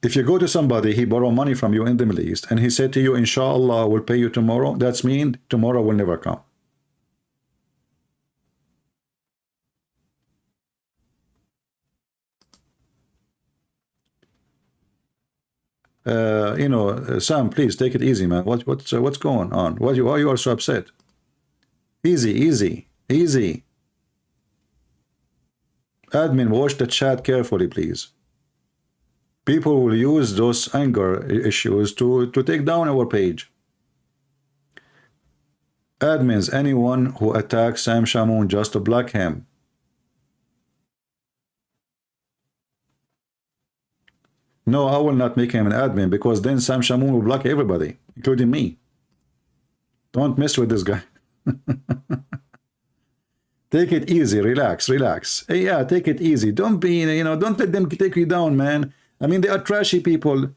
If you go to somebody, he borrow money from you in the Middle East, and he said to you, inshallah, will pay you tomorrow, that means tomorrow will never come. You know, Sam, please take it easy, man. What's going on? Why you are so upset? Easy, easy, easy. Admin, watch the chat carefully, please. People will use those anger issues to take down our page. Admins, anyone who attacks Sam Shamoun, just to block him. No, I will not make him an admin, because then Sam Shamoun will block everybody, including me. Don't mess with this guy. Take it easy, relax, relax. Hey, yeah, take it easy. Don't be, you know, don't let them take you down, man. I mean, they are trashy people.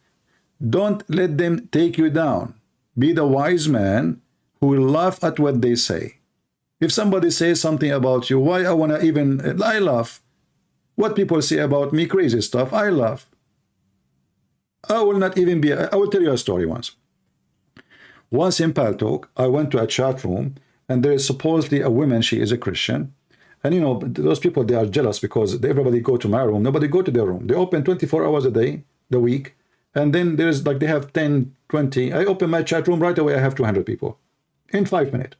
Don't let them take you down. Be the wise man who laugh at what they say. If somebody says something about you, why I wanna even, I laugh. What people say about me, crazy stuff, I laugh. I will not even be, I will tell you a story once. Once in Paltalk, I went to a chat room, and there is supposedly a woman, she is a Christian. And you know, those people, they are jealous because everybody go to my room, nobody go to their room. They open 24 hours a day, the week. And then there's like, they have 10, 20. I open my chat room right away, I have 200 people in 5 minutes.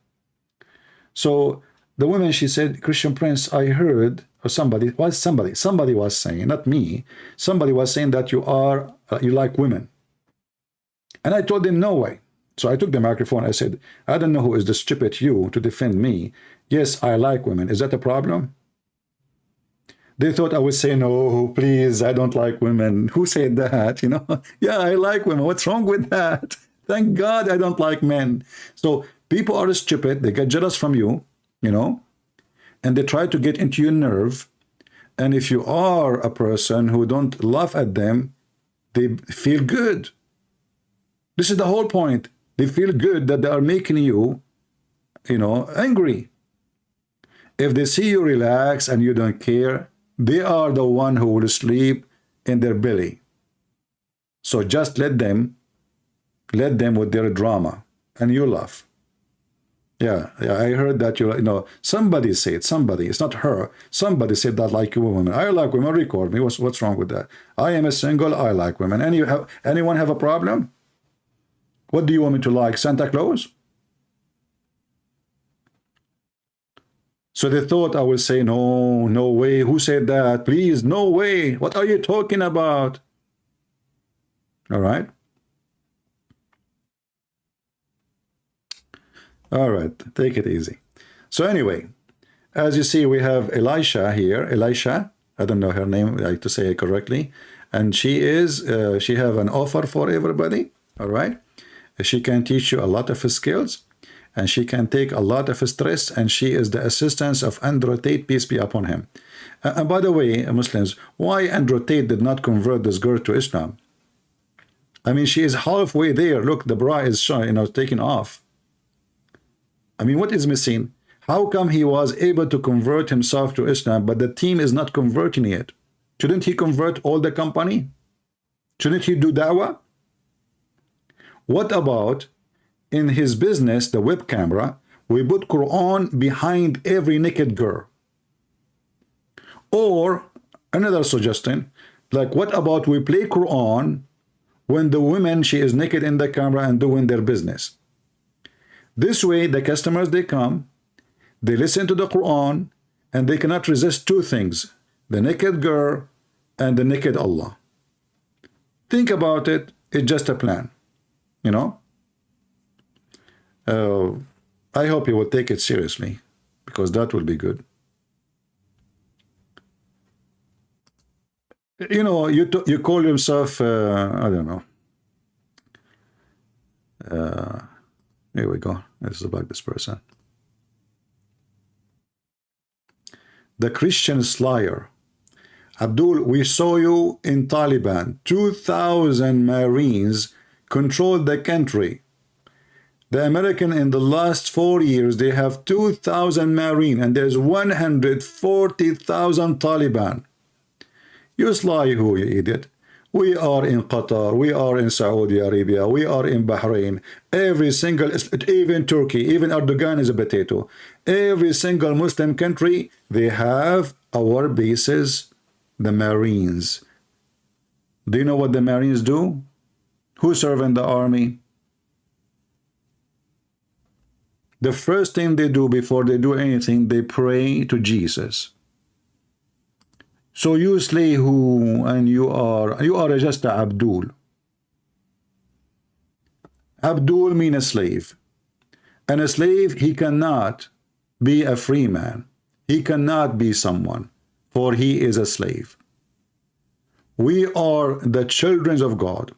So the woman, she said, Christian Prince, I heard, or somebody was saying, not me, somebody was saying that you are, you like women. And I told them, no way. So I took the microphone, I said, I don't know who is the stupid you to defend me. Yes, I like women. Is that a problem? They thought I would say, no, please, I don't like women. Who said that? You know, yeah, I like women. What's wrong with that? Thank God I don't like men. So people are stupid. They get jealous from you, you know, and they try to get into your nerve. And if you are a person who don't laugh at them, they feel good. This is the whole point. They feel good that they are making you, you know, angry. If they see you relax and you don't care, they are the one who will sleep in their belly. So just let them with their drama, and you laugh. Yeah, I heard that you know, somebody said, somebody, it's not her, somebody said that like women. I like women, record me. What's wrong with that? I am a single, I like women. Anyone have a problem? What do you want me to like, Santa Claus? So they thought I would say, no, no way. Who said that? Please, no way. What are you talking about? All right. All right, take it easy. So anyway, as you see, we have Elisha here. Elisha, I don't know her name, I like to say it correctly. And she is, she have an offer for everybody. All right. She can teach you a lot of skills, and she can take a lot of stress, and she is the assistant of Andrew Tate, peace be upon him. And by the way, Muslims, why Andrew Tate did not convert this girl to Islam? I mean, she is halfway there. Look, the bra is showing, you know, taken off. I mean, what is missing? How come he was able to convert himself to Islam, but the team is not converting yet? Shouldn't he convert all the company? Shouldn't he do da'wah? What about in his business, the web camera, we put Quran behind every naked girl? Or another suggestion, like what about we play Quran when the woman, she is naked in the camera and doing their business? This way, the customers, they come, they listen to the Quran, and they cannot resist two things, the naked girl and the naked Allah. Think about it, it's just a plan. You know, I hope you will take it seriously, because that will be good. You know, you call yourself, I don't know. Here we go. This is about this person. The Christian Slayer. Abdul, we saw you in Taliban. 2,000 Marines controlled the country. The American in the last 4 years, they have 2,000 Marine, and there's 140,000 Taliban. You sly who, you idiot. We are in Qatar, we are in Saudi Arabia, we are in Bahrain. Every single, even Turkey, even Erdogan is a potato. Every single Muslim country, they have our bases, the Marines. Do you know what the Marines do? Who serve in the army? The first thing they do before they do anything, they pray to Jesus. So you slay who, and you are just a Abdul. Abdul means a slave. And a slave, he cannot be a free man. He cannot be someone, for he is a slave. We are the children of God.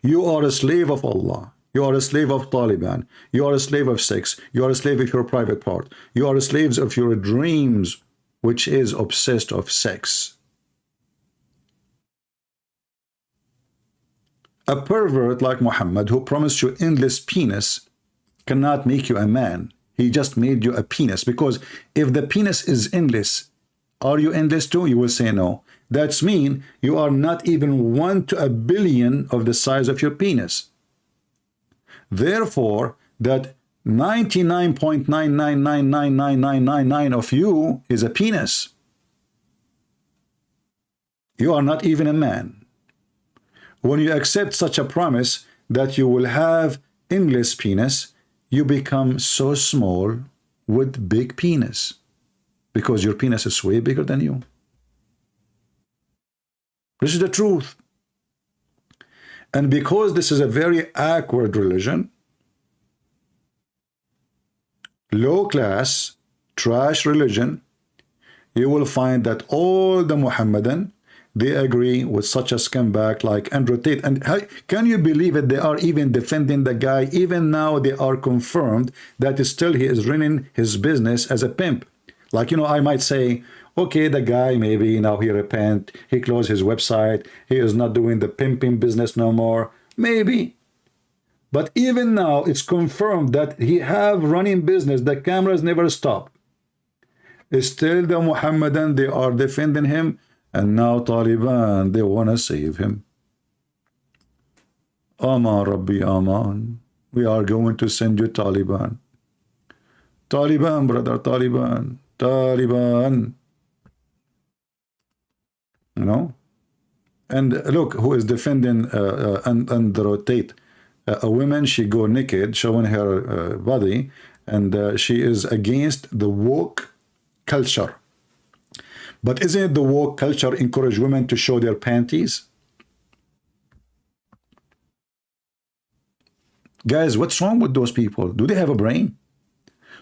You are a slave of Allah. You are a slave of Taliban. You are a slave of sex. You are a slave of your private part. You are a slave of your dreams, which is obsessed of sex. A pervert like Muhammad, who promised you endless penis, cannot make you a man. He just made you a penis. Because if the penis is endless, are you endless too? You will say no. That's mean you are not even 1 to a billion of the size of your penis. Therefore, that 99.9999999 of you is a penis. You are not even a man. When you accept such a promise that you will have endless penis, you become so small with big penis because your penis is way bigger than you. This is the truth. And because this is a very awkward religion, low class, trash religion, you will find that all the Muhammadan, they agree with such a scumbag like Andrew Tate. And can you believe it? They are even defending the guy. Even now, they are confirmed that still he is running his business as a pimp. Like, you know, I might say, okay, the guy, maybe now he repent, he closed his website, he is not doing the pimping business no more. Maybe. But even now, it's confirmed that he have running business. The cameras never stop. Still, the Muhammadan, they are defending him. And now Taliban, they want to save him. Aman Rabbi Aman. We are going to send you Taliban. Taliban, brother, Taliban. Taliban. You know? And look, who is defending Andrew Tate. A woman, she go naked, showing her body, and she is against the woke culture. But isn't the woke culture encourage women to show their panties? Guys, what's wrong with those people? Do they have a brain?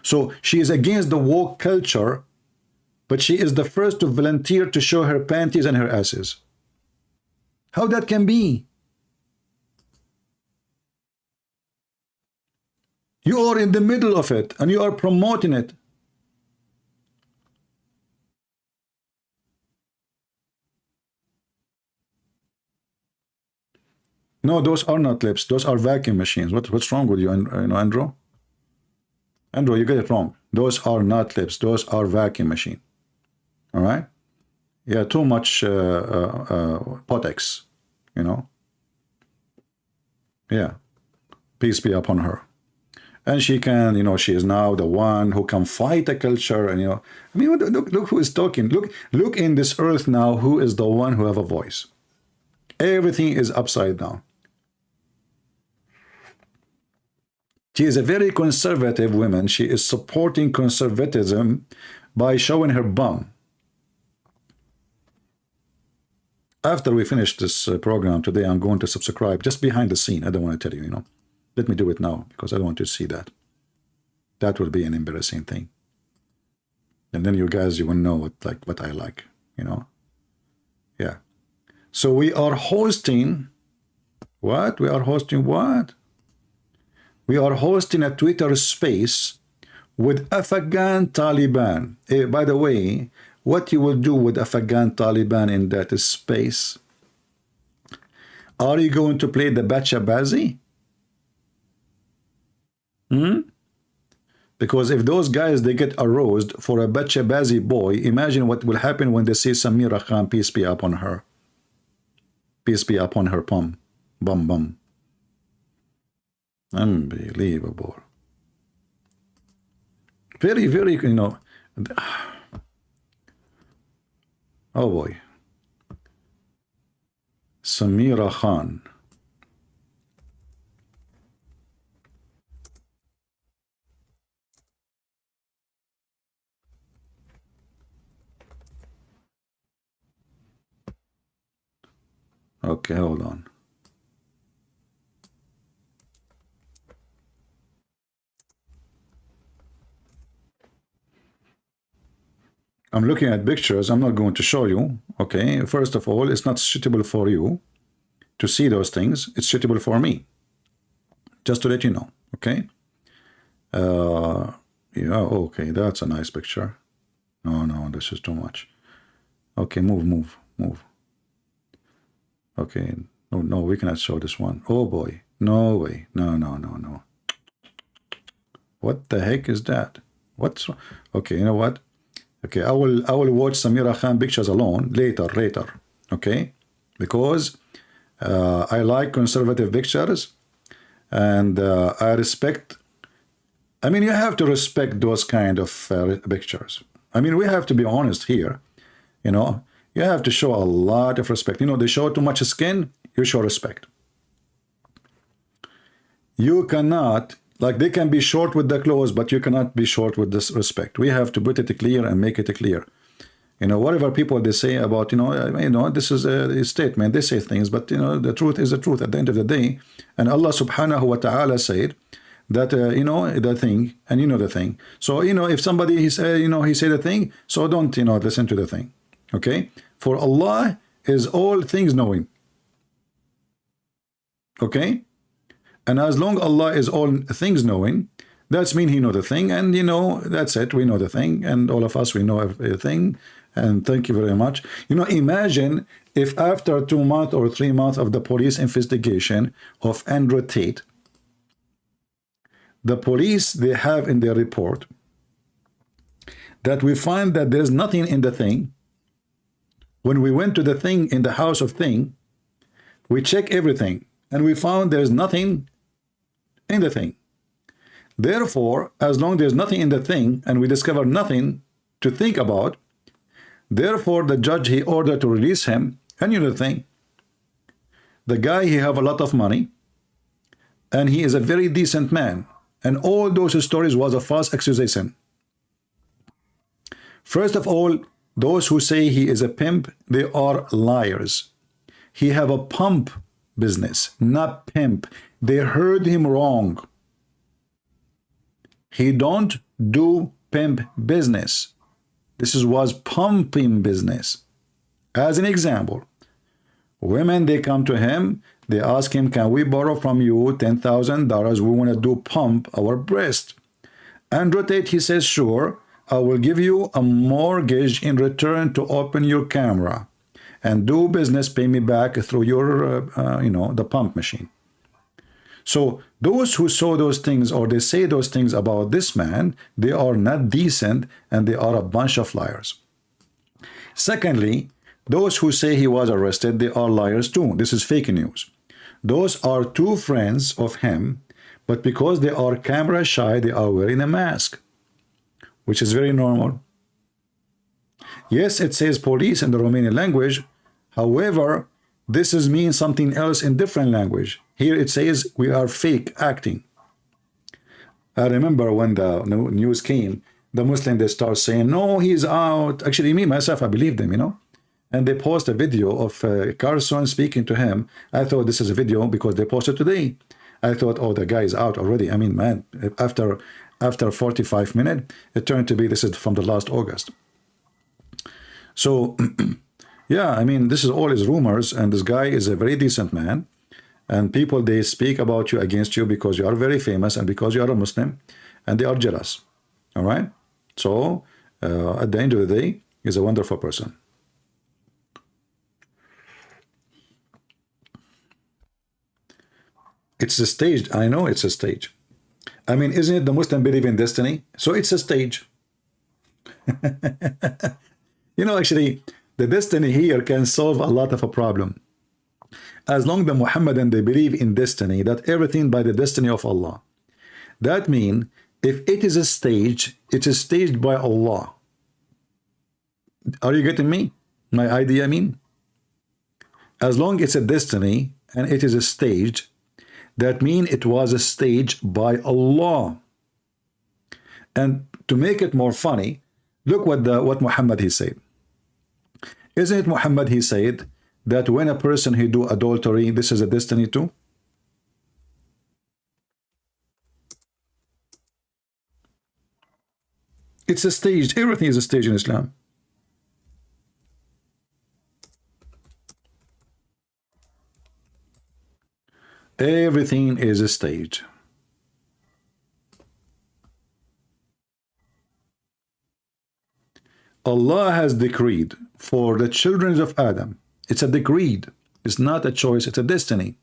So she is against the woke culture, but she is the first to volunteer to show her panties and her asses. How that can be? You are in the middle of it, and you are promoting it. No, those are not lips. Those are vacuum machines. What's wrong with you, Andrew? Andrew, you get it wrong. Those are not lips. Those are vacuum machine. All right? Yeah, too much potex, you know? Yeah. Peace be upon her. And she can, you know, she is now the one who can fight the culture. And, you know, I mean, look who is talking. Look in this earth now, who is the one who have a voice. Everything is upside down. She is a very conservative woman. She is supporting conservatism by showing her bum. After we finish this program today, I'm going to subscribe just behind the scene. I don't want to tell you, you know. Let me do it now because I don't want to see that. That will be an embarrassing thing. And then you guys, you will know what I like, you know. Yeah. So we are hosting what? We are hosting what? We are hosting a Twitter space with Afghan Taliban. By the way, what you will do with Afghan Taliban in that space? Are you going to play the Bachabazi? Because if those guys, they get aroused for a Bachabazi boy, imagine what will happen when they see Samira Khan, peace be upon her. Peace be upon her bum. Bum. Unbelievable. Very, very, you know. Oh boy. Samira Khan. Okay, hold on. I'm looking at pictures. I'm not going to show you. Okay, first of all, it's not suitable for you to see those things. It's suitable for me. Just to let you know. Okay. Yeah. Okay, that's a nice picture. No, this is too much. Okay, move. Okay. No, we cannot show this one. Oh boy. No way. No. What the heck is that? What's okay? You know what? Okay, I will watch Samira Khan pictures alone later. Okay, because I like conservative pictures, and I respect. I mean, you have to respect those kind of pictures. I mean, we have to be honest here. You know, you have to show a lot of respect. You know, they show too much skin, you show respect. You cannot, like, they can be short with the clothes, but you cannot be short with this respect. We have to put it clear and make it clear. You know, whatever people they say about, this is a statement, they say things, but, the truth is the truth at the end of the day. And Allah subhanahu wa ta'ala said that, the thing, and you know the thing. So, if somebody, he said the thing, so don't, listen to the thing. Okay? For Allah is all things knowing. Okay? And as long Allah is all things knowing, that's mean he know the thing, and that's it, we know the thing, and all of us, we know everything. And thank you very much. Imagine if after 2 months or 3 months of the police investigation of Andrew Tate, the police, they have in their report that we find that there's nothing in the thing. When we went to the thing in the house of thing, we check everything, and we found there's nothing in the thing. Therefore, as long there's nothing in the thing, and we discover nothing to think about, therefore the judge, he ordered to release him. And the thing, the guy, he have a lot of money, and he is a very decent man, and all those stories was a false accusation. First of all, those who say he is a pimp, they are liars. He have a pump business, not pimp. They heard him wrong. He don't do pimp business. This was pumping business. As an example, women, they come to him, they ask him, can we borrow from you $10,000? We want to do pump our breast. Andrew Tate, he says, sure, I will give you a mortgage in return to open your camera and do business, pay me back through your, the pump machine. So those who saw those things, or they say those things about this man, they are not decent, and they are a bunch of liars. Secondly, those who say he was arrested, they are liars too. This is fake news. Those are two friends of him, but because they are camera shy, they are wearing a mask, which is very normal. Yes, it says police in the Romanian language. However, this means something else in different language. Here it says we are fake acting. I remember when the news came, the Muslim, they start saying, no, he's out. Actually, me, myself, I believe them, And they post a video of Carson speaking to him. I thought this is a video because they posted today. I thought, oh, the guy is out already. I mean, man, after 45 minutes, it turned to be this is from the last August. So, yeah, I mean, this is all his rumors, and this guy is a very decent man. And people, they speak about you against you because you are very famous and because you are a Muslim, and they are jealous. All right? So, at the end of the day, he's a wonderful person. It's a stage. I know it's a stage. I mean, isn't it the Muslim believe in destiny? So it's a stage. Actually, the destiny here can solve a lot of a problem. As long as the Muhammadan, they believe in destiny, that everything by the destiny of Allah. That means if it is a stage, it is staged by Allah. Are you getting me? My idea, I mean? As long as it's a destiny and it is a stage, that means it was a stage by Allah. And to make it more funny, look what Muhammad he said. Isn't it Muhammad he said that when a person he do adultery, this is a destiny too? It's a stage. Everything is a stage in Islam. Everything is a stage. Allah has decreed for the children of Adam. It's a decreed. It's not a choice. It's a destiny.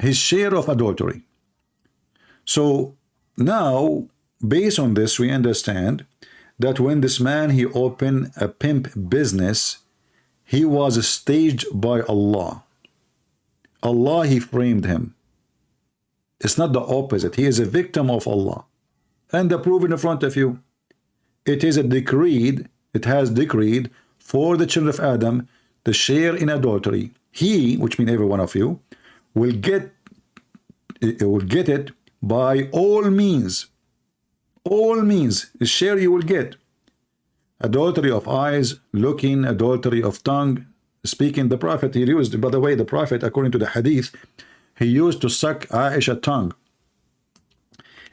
his share of adultery. So now, based on this, we understand that when this man, he opened a pimp business, he was staged by Allah. Allah, he framed him. It's not the opposite. He is a victim of Allah. And the proof in front of you. It is a decreed, it has decreed for the children of Adam to share in adultery. He, which means every one of you, will get it by all means. All means. The share you will get. Adultery of eyes, looking, adultery of tongue, speaking. The Prophet, he used, by the way, the Prophet, according to the hadith, he used to suck Aisha's tongue.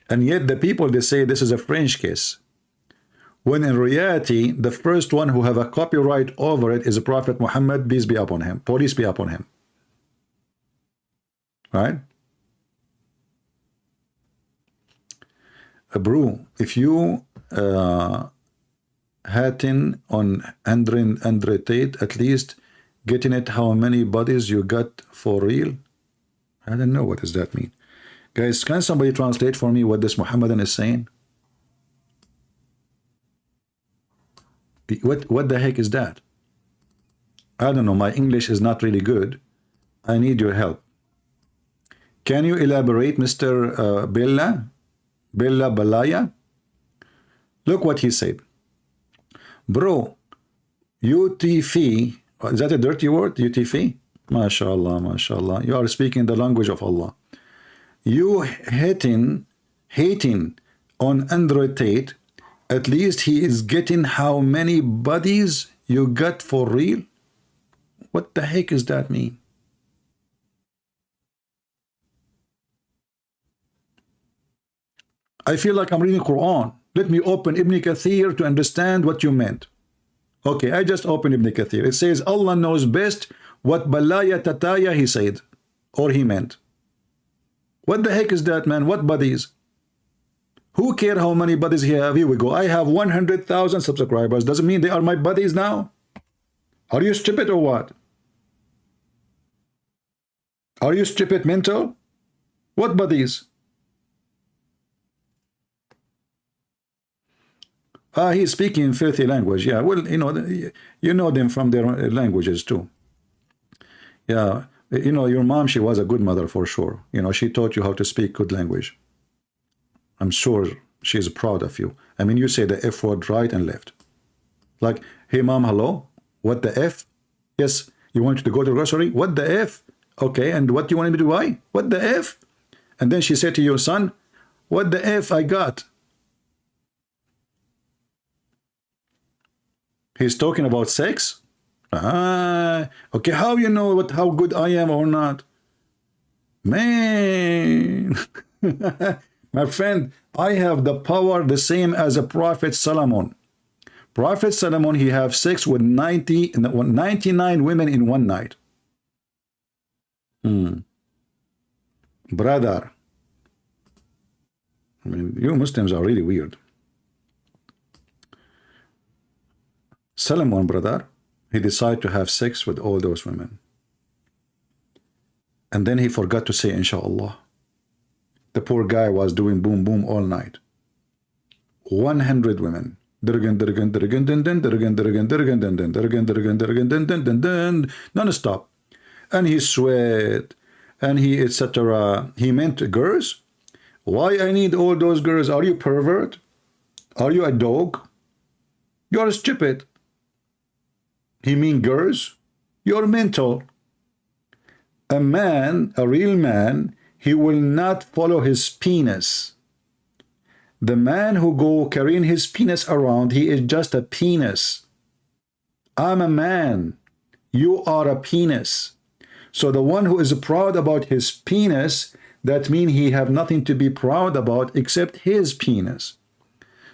And yet the people, they say this is a French kiss. When in reality, the first one who have a copyright over it is the Prophet Muhammad, peace be upon him, peace be upon him. Right? Bro, if you hatting on Andre Tate, at least getting it how many bodies you got for real? I don't know what does that mean. Guys, can somebody translate for me what this Muhammadan is saying? What the heck is that? I don't know. My English is not really good. I need your help. Can you elaborate, Mr. Bella Balaya? Look what he said. Bro, UTF, is that a dirty word? UTF? MashaAllah, MashaAllah. You are speaking the language of Allah. You hating on Android Tate, at least he is getting how many bodies you got for real? What the heck does that mean? I feel like I'm reading Quran. Let me open Ibn Kathir to understand what you meant. Okay, I just opened Ibn Kathir. It says Allah knows best what balaya tataya he said, or he meant. What the heck is that, man? What bodies? Who care how many buddies he have? Here we go. I have 100,000 subscribers. Doesn't mean they are my buddies now. Are you stupid or what? Are you stupid mental? What buddies? He's speaking filthy language. Yeah, well, you know them from their languages too. Yeah, your mom, she was a good mother for sure. She taught you how to speak good language. I'm sure she's proud of you. I mean, you say the F word right and left. Like, hey, mom, hello? What the F? Yes, you want to go to the grocery? What the F? Okay, and what do you want me to buy? What the F? And then she said to your son, what the F I got? He's talking about sex? Okay, how you know how good I am or not? Man. My friend, I have the power the same as a Prophet Solomon. Prophet Solomon, he have sex with 99 women in one night. Brother. I mean, you Muslims are really weird. Solomon, brother, he decided to have sex with all those women. And then he forgot to say, inshallah. The poor guy was doing boom, boom all night. 100 women. Non-stop. And he sweat. And he, etc. He meant girls. Why I need all those girls? Are you pervert? Are you a dog? You're stupid. He mean girls? You're mental. A man, a real man, he will not follow his penis. The man who go carrying his penis around, he is just a penis. I'm a man. You are a penis. So the one who is proud about his penis, that means he have nothing to be proud about except his penis.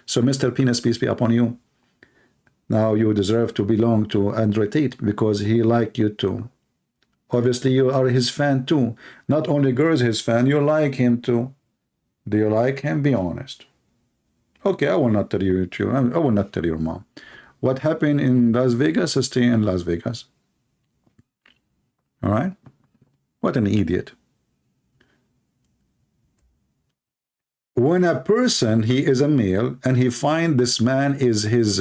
So Mr. Penis, peace be upon you. Now you deserve to belong to Andre Tate because he like you too. Obviously, you are his fan too. Not only girls his fan, you like him too. Do you like him? Be honest. Okay, I will not tell you. I will not tell your mom. What happened in Las Vegas, stay in Las Vegas. All right? What an idiot. when a person, he is a male, and he find this man is his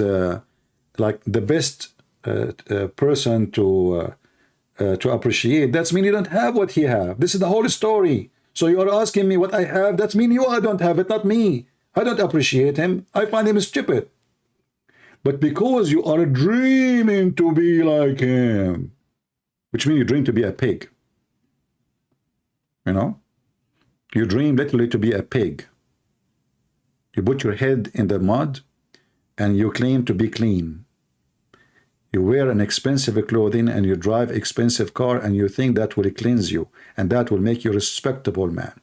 like the best person to appreciate, that's mean you don't have what he have. This is the whole story. So you are asking me what I have, that's mean you don't have it, not me. I don't appreciate him, I find him stupid. But because you are dreaming to be like him, which means you dream to be a pig, you know, you dream literally to be a pig. You put your head in the mud and you claim to be clean. You wear an expensive clothing and you drive expensive car and you think that will cleanse you and that will make you a respectable man.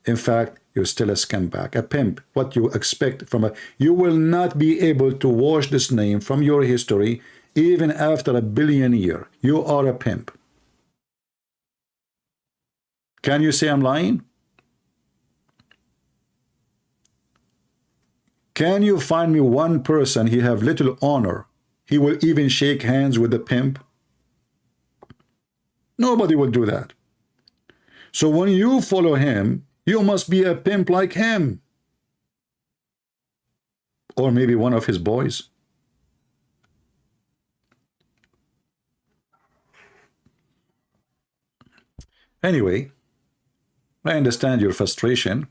In fact, you're still a scumbag, a pimp. What you expect from a... You will not be able to wash this name from your history even after 1 billion years. You are a pimp. Can you say I'm lying? Can you find me one person he have little honor? He will even shake hands with the pimp? Nobody will do that. So when you follow him, you must be a pimp like him. Or maybe one of his boys. Anyway, I understand your frustration.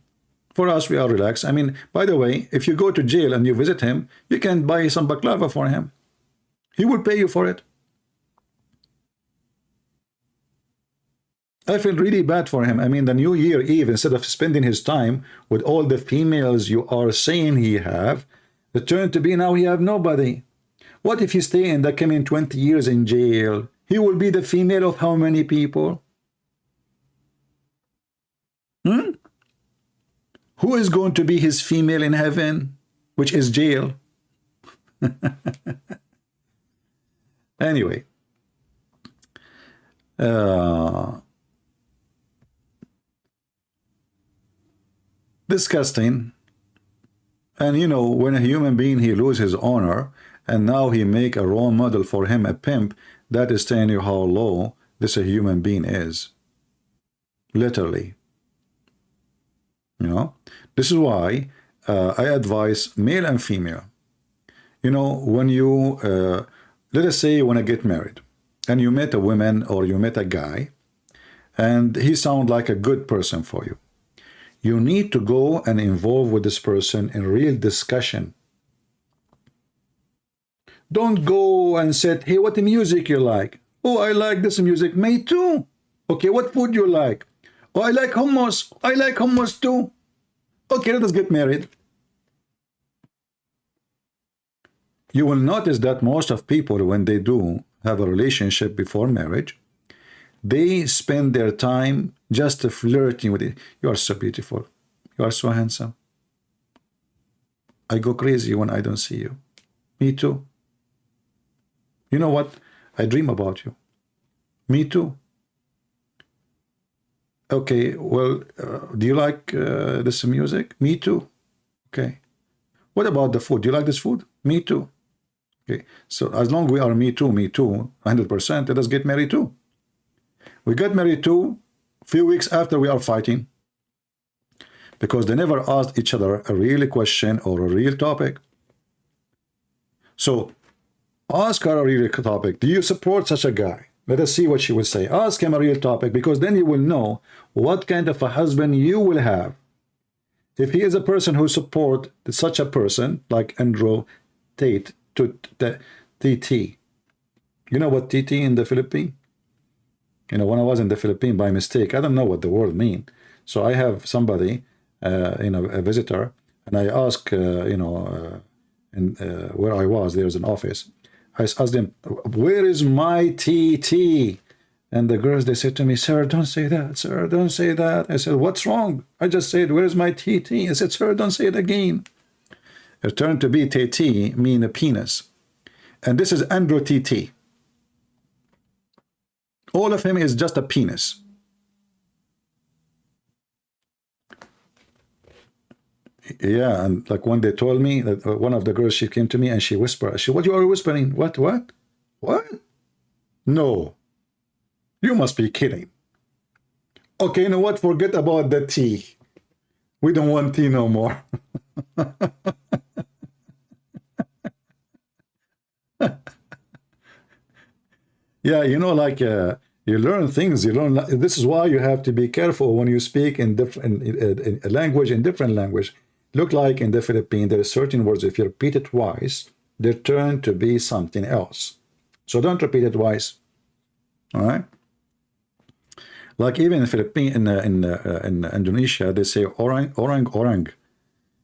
For us, we are relaxed. I mean, by the way, if you go to jail and you visit him, you can buy some baklava for him. He will pay you for it. I feel really bad for him. I mean, the New Year Eve, instead of spending his time with all the females you are saying he have, it turned to be now he have nobody. What if he stay in the coming 20 years in jail? He will be the female of how many people? Who is going to be his female in heaven, which is jail? Anyway, disgusting. And you know, when a human being, he loses his honor, and now he make a role model for him, a pimp, that is telling you how low this a human being is. Literally. You know, this is why I advise male and female. You know, when you, let us say you want to get married, and you met a woman or you met a guy, and he sounds like a good person for you. You need to go and involve with this person in real discussion. Don't go and say, hey, what music you like? Oh, I like this music. Me too. Okay, what food you like? Oh, I like hummus. I like hummus too. Okay, let us get married. You will notice that most of people, when they do have a relationship before marriage, they spend their time just flirting with it. You are so beautiful. You are so handsome. I go crazy when I don't see you. Me too. You know what? I dream about you. Me too. Okay, well, do you like this music? Me too. Okay. What about the food? Do you like this food? Me too. Okay. So as long as we are me too, 100%, let us get married too. We got married too, a few weeks after we are fighting. Because they never asked each other a real question or a real topic. So, ask her a real topic. Do you support such a guy? Let us see what she will say. Ask him a real topic, because then you will know what kind of a husband you will have. If he is a person who support such a person, like Andrew Tate, TT. You know what TT in the Philippines? You know, when I was in the Philippines by mistake, I don't know what the word mean. So I have somebody, you know, a visitor, and I ask, you know, where I was, there's an office. I asked them, where is my TT? And the girls, they said to me, sir, don't say that, sir, don't say that. I said, what's wrong? I just said, where is my TT? I said, sir, don't say it again. It turned to be TT, mean a penis. And this is Andrew TT. All of him is just a penis. Yeah, and like when they told me that one of the girls, she came to me and she whispered, she, what you are whispering? What? What? No. You must be kidding. Okay, you know what? Forget about the T. We don't want tea no more. Yeah, you know, like you learn things. You learn. This is why you have to be careful when you speak in different in a language, in different language. Look like in the Philippines, there are certain words. If you repeat it twice, they turn to be something else. So don't repeat it twice. All right. Like even in Philippines, in Indonesia, they say orang, orang, orang.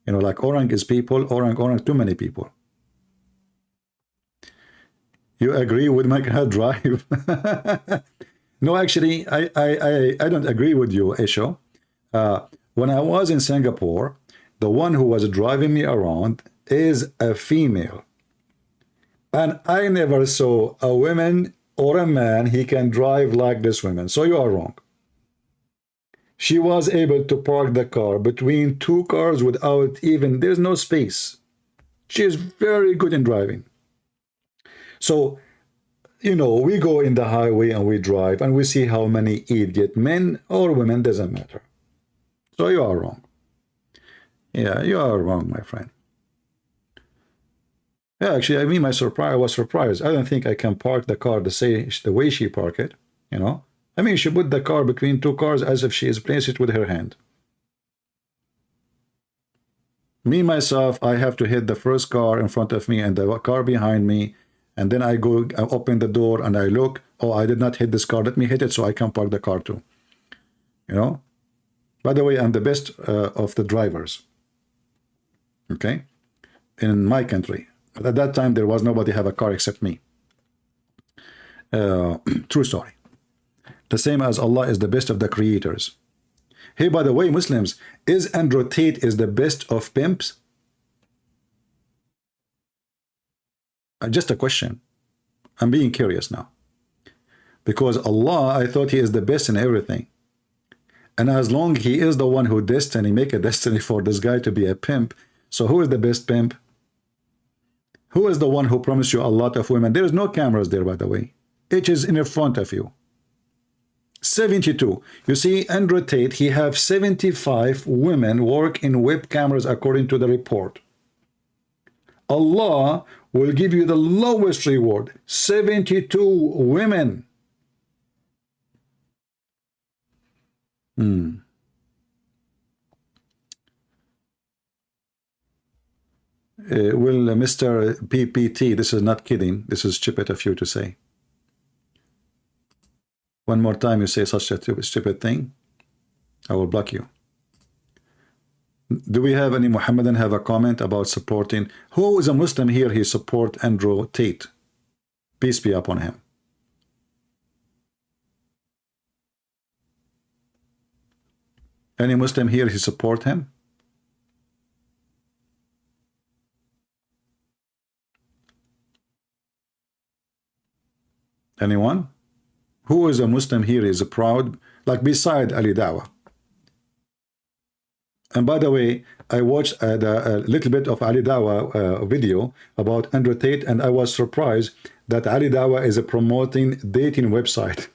You know, like orang is people, orang, orang, too many people. You agree with my hard drive? No, actually, I don't agree with you, Esho. When I was in Singapore, the one who was driving me around is a female. And I never saw a woman or a man he can drive like this woman. So you are wrong. She was able to park the car between two cars without even, there's no space. She is very good in driving. So, you know, we go in the highway and we drive and we see how many idiot men or women, doesn't matter. So you are wrong. Yeah, you are wrong, my friend. Yeah, actually, I mean, I was surprised. I don't think I can park the car the way she parked it, you know. I mean, she put the car between two cars as if she is placed it with her hand. Me, myself, I have to hit the first car in front of me and the car behind me. And then I open the door and I look, oh, I did not hit this car. Let me hit it so I can park the car too. You know? By the way, I'm the best of the drivers. Okay? In my country. But at that time, there was nobody have a car except me. True story. The same as Allah is the best of the creators. Hey, by the way, Muslims, is Andrew Tate is the best of pimps? Just a question. I'm being curious now. Because Allah, I thought he is the best in everything. And as long he is the one who make a destiny for this guy to be a pimp, so who is the best pimp? Who is the one who promised you a lot of women? There is no cameras there, by the way. It is in front of you. 72. You see, Andrew Tate, he have 75 women work in web cameras according to the report. Allah will give you the lowest reward, 72 women. Will Mr. PPT, this is not kidding, this is stupid of you to say. One more time you say such a stupid thing, I will block you. Do we have any Muhammadan have a comment about supporting? Who is a Muslim here? He support Andrew Tate. Peace be upon him. Any Muslim here? He support him. Anyone? Who is a Muslim here? Is proud, like beside Ali Dawah. And by the way, I watched a little bit of Ali Dawah video about Andrew Tate, and I was surprised that Ali Dawah is promoting dating website.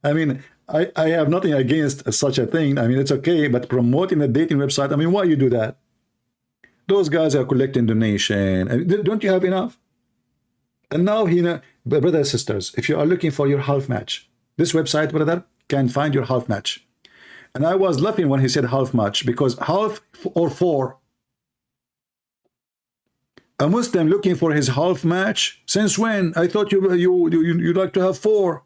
I mean, I have nothing against such a thing. I mean, it's okay, but promoting a dating website, I mean, why you do that? Those guys are collecting donation. Don't you have enough? And now, brothers and sisters, if you are looking for your half match, this website, brother, can find your half match. And I was laughing when he said half match, because half or four. A Muslim looking for his half match? Since when? I thought you like to have four.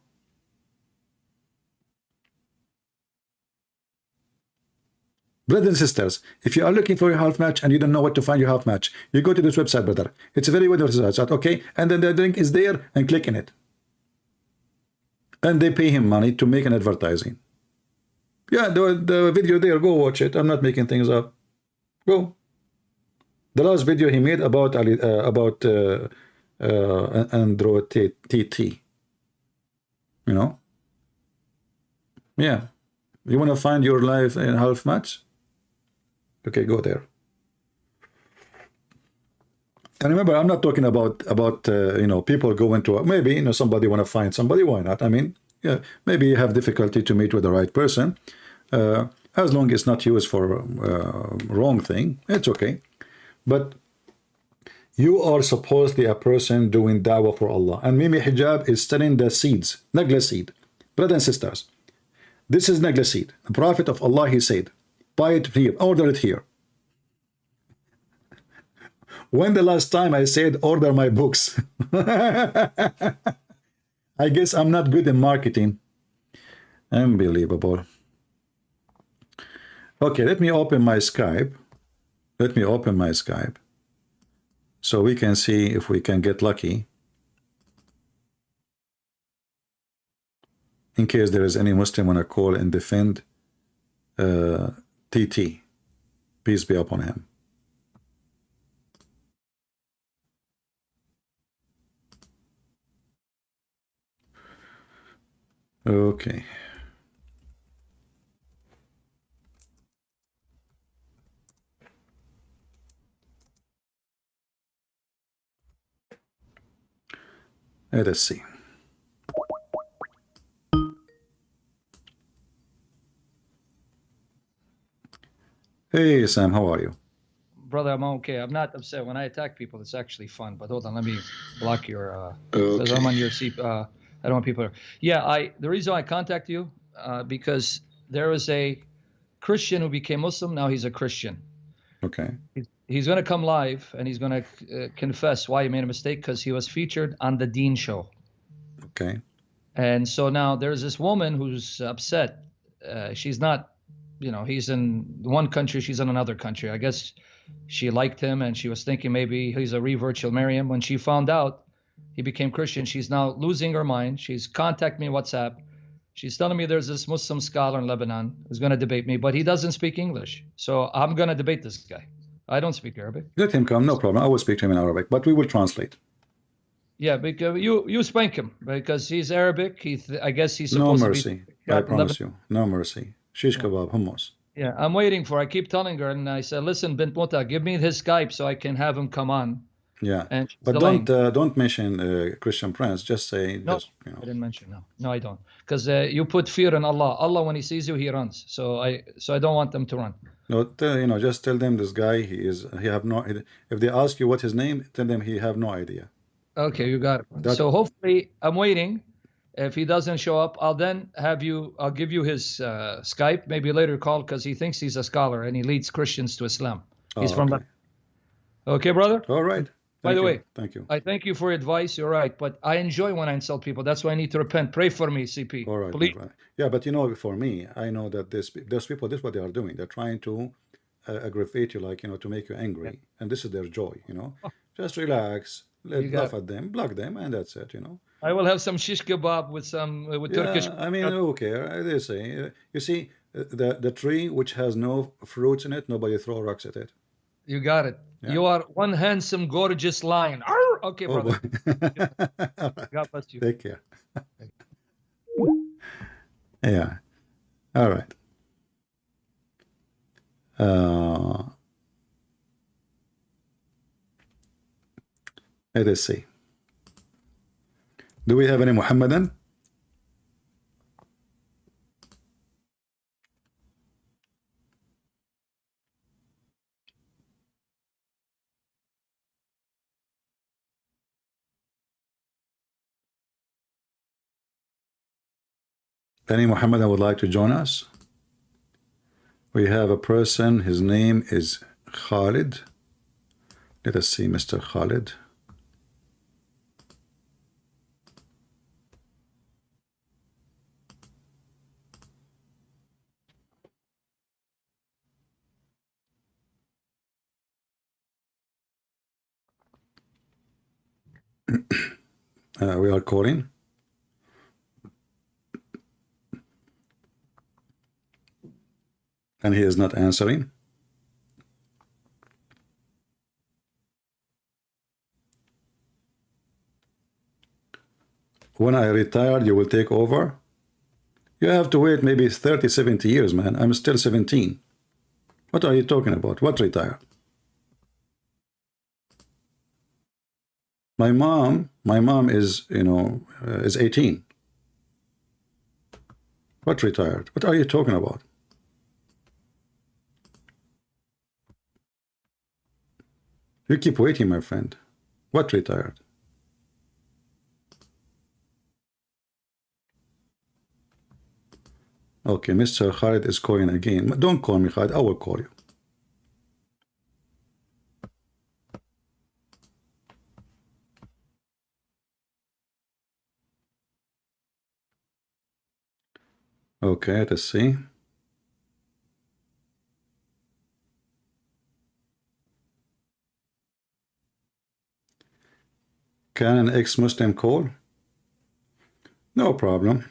Brothers and sisters, if you are looking for your half match and you don't know what to find your half match, you go to this website, brother. It's a very good website, okay? And then the link is there, and click in it. And they pay him money to make an advertising. Yeah, the video there, go watch it. I'm not making things up. Go. The last video he made about Andrew Tate. You know? Yeah. You want to find your life in half match? Okay, go there. And remember, I'm not talking about you know, people go into maybe, you know, somebody want to find somebody. Why not? I mean, yeah, maybe you have difficulty to meet with the right person, As long as it's not used for wrong thing, it's okay. But you are supposedly a person doing da'wah for Allah, and Mimi Hijab is selling the seeds, nagla seed. Brothers and sisters, this is nagla seed. The Prophet of Allah, he said, buy it here, order it here. When the last time I said order my books? I guess I'm not good in marketing. Unbelievable. Okay, let me open my Skype. Let me open my Skype so we can see if we can get lucky. In case there is any Muslim want to call and defend Tate. Peace be upon him. Okay. Let us see. Hey Sam, how are you? Brother, I'm okay. I'm not upset. When I attack people, it's actually fun. But hold on, let me block your because I'm on your seat. I don't want people. Yeah, the reason I contact you because there is a Christian who became Muslim. Now he's a Christian. Okay. He's going to come live and he's going to confess why he made a mistake because he was featured on the Dean show. Okay. And so now there's this woman who's upset. She's not, you know, he's in one country, she's in another country. I guess she liked him and she was thinking maybe he's a revert, she'll marry him. When she found out he became Christian, she's now losing her mind. She's contacted me on WhatsApp. She's telling me there's this Muslim scholar in Lebanon who's going to debate me, but he doesn't speak English. So I'm going to debate this guy. I don't speak Arabic. Let him come, no problem. I will speak to him in Arabic, but we will translate. Yeah, because you spank him because he's Arabic. I guess he's supposed to be. No mercy. I promise you. No mercy. Shish kebab, hummus. Yeah, I'm waiting for. I keep telling her, and I said, "Listen, Bint Muta, give me his Skype so I can have him come on." Yeah, but don't mention Christian Prince. Just say. No, just, you know. I didn't mention. No, I don't, because you put fear in Allah. Allah, when He sees you, He runs. So I don't want them to run. No, you know, just tell them this guy. He have no. If they ask you what his name, tell them he have no idea. Okay, you got it. So hopefully, I'm waiting. If he doesn't show up, I'll give you his Skype, maybe later call, because he thinks he's a scholar and he leads Christians to Islam. He's from that. Okay, brother? All right. By the way, thank you. I thank you for your advice. You're right. But I enjoy when I insult people. That's why I need to repent. Pray for me, CP. All right. Please. Right. Yeah, but you know, for me, I know that those people, this is what they are doing. They're trying to aggravate you, like, you know, to make you angry. Yeah. And this is their joy, you know. Just relax, laugh at them, block them, and that's it, you know. I will have some shish kebab with Turkish. I mean, who cares? They say, you see, the tree which has no fruits in it, nobody throw rocks at it. You got it. Yeah. You are one handsome, gorgeous lion. Arr! Okay, brother. God bless you. Take care. Yeah. All right. Let us see. Do we have any Muhammadan? Any Muhammadan would like to join us? We have a person, his name is Khalid. Let us see, Mr. Khalid. We are calling. And he is not answering. When I retire, you will take over. You have to wait maybe 30, 70 years, man. I'm still 17. What are you talking about? What retire? My mom is, you know, is 18. What retired? What are you talking about? You keep waiting, my friend. What retired? Okay, Mr. Khalid is calling again. Don't call me, Khalid. I will call you. Okay, let's see. Can an ex-Muslim call? No problem.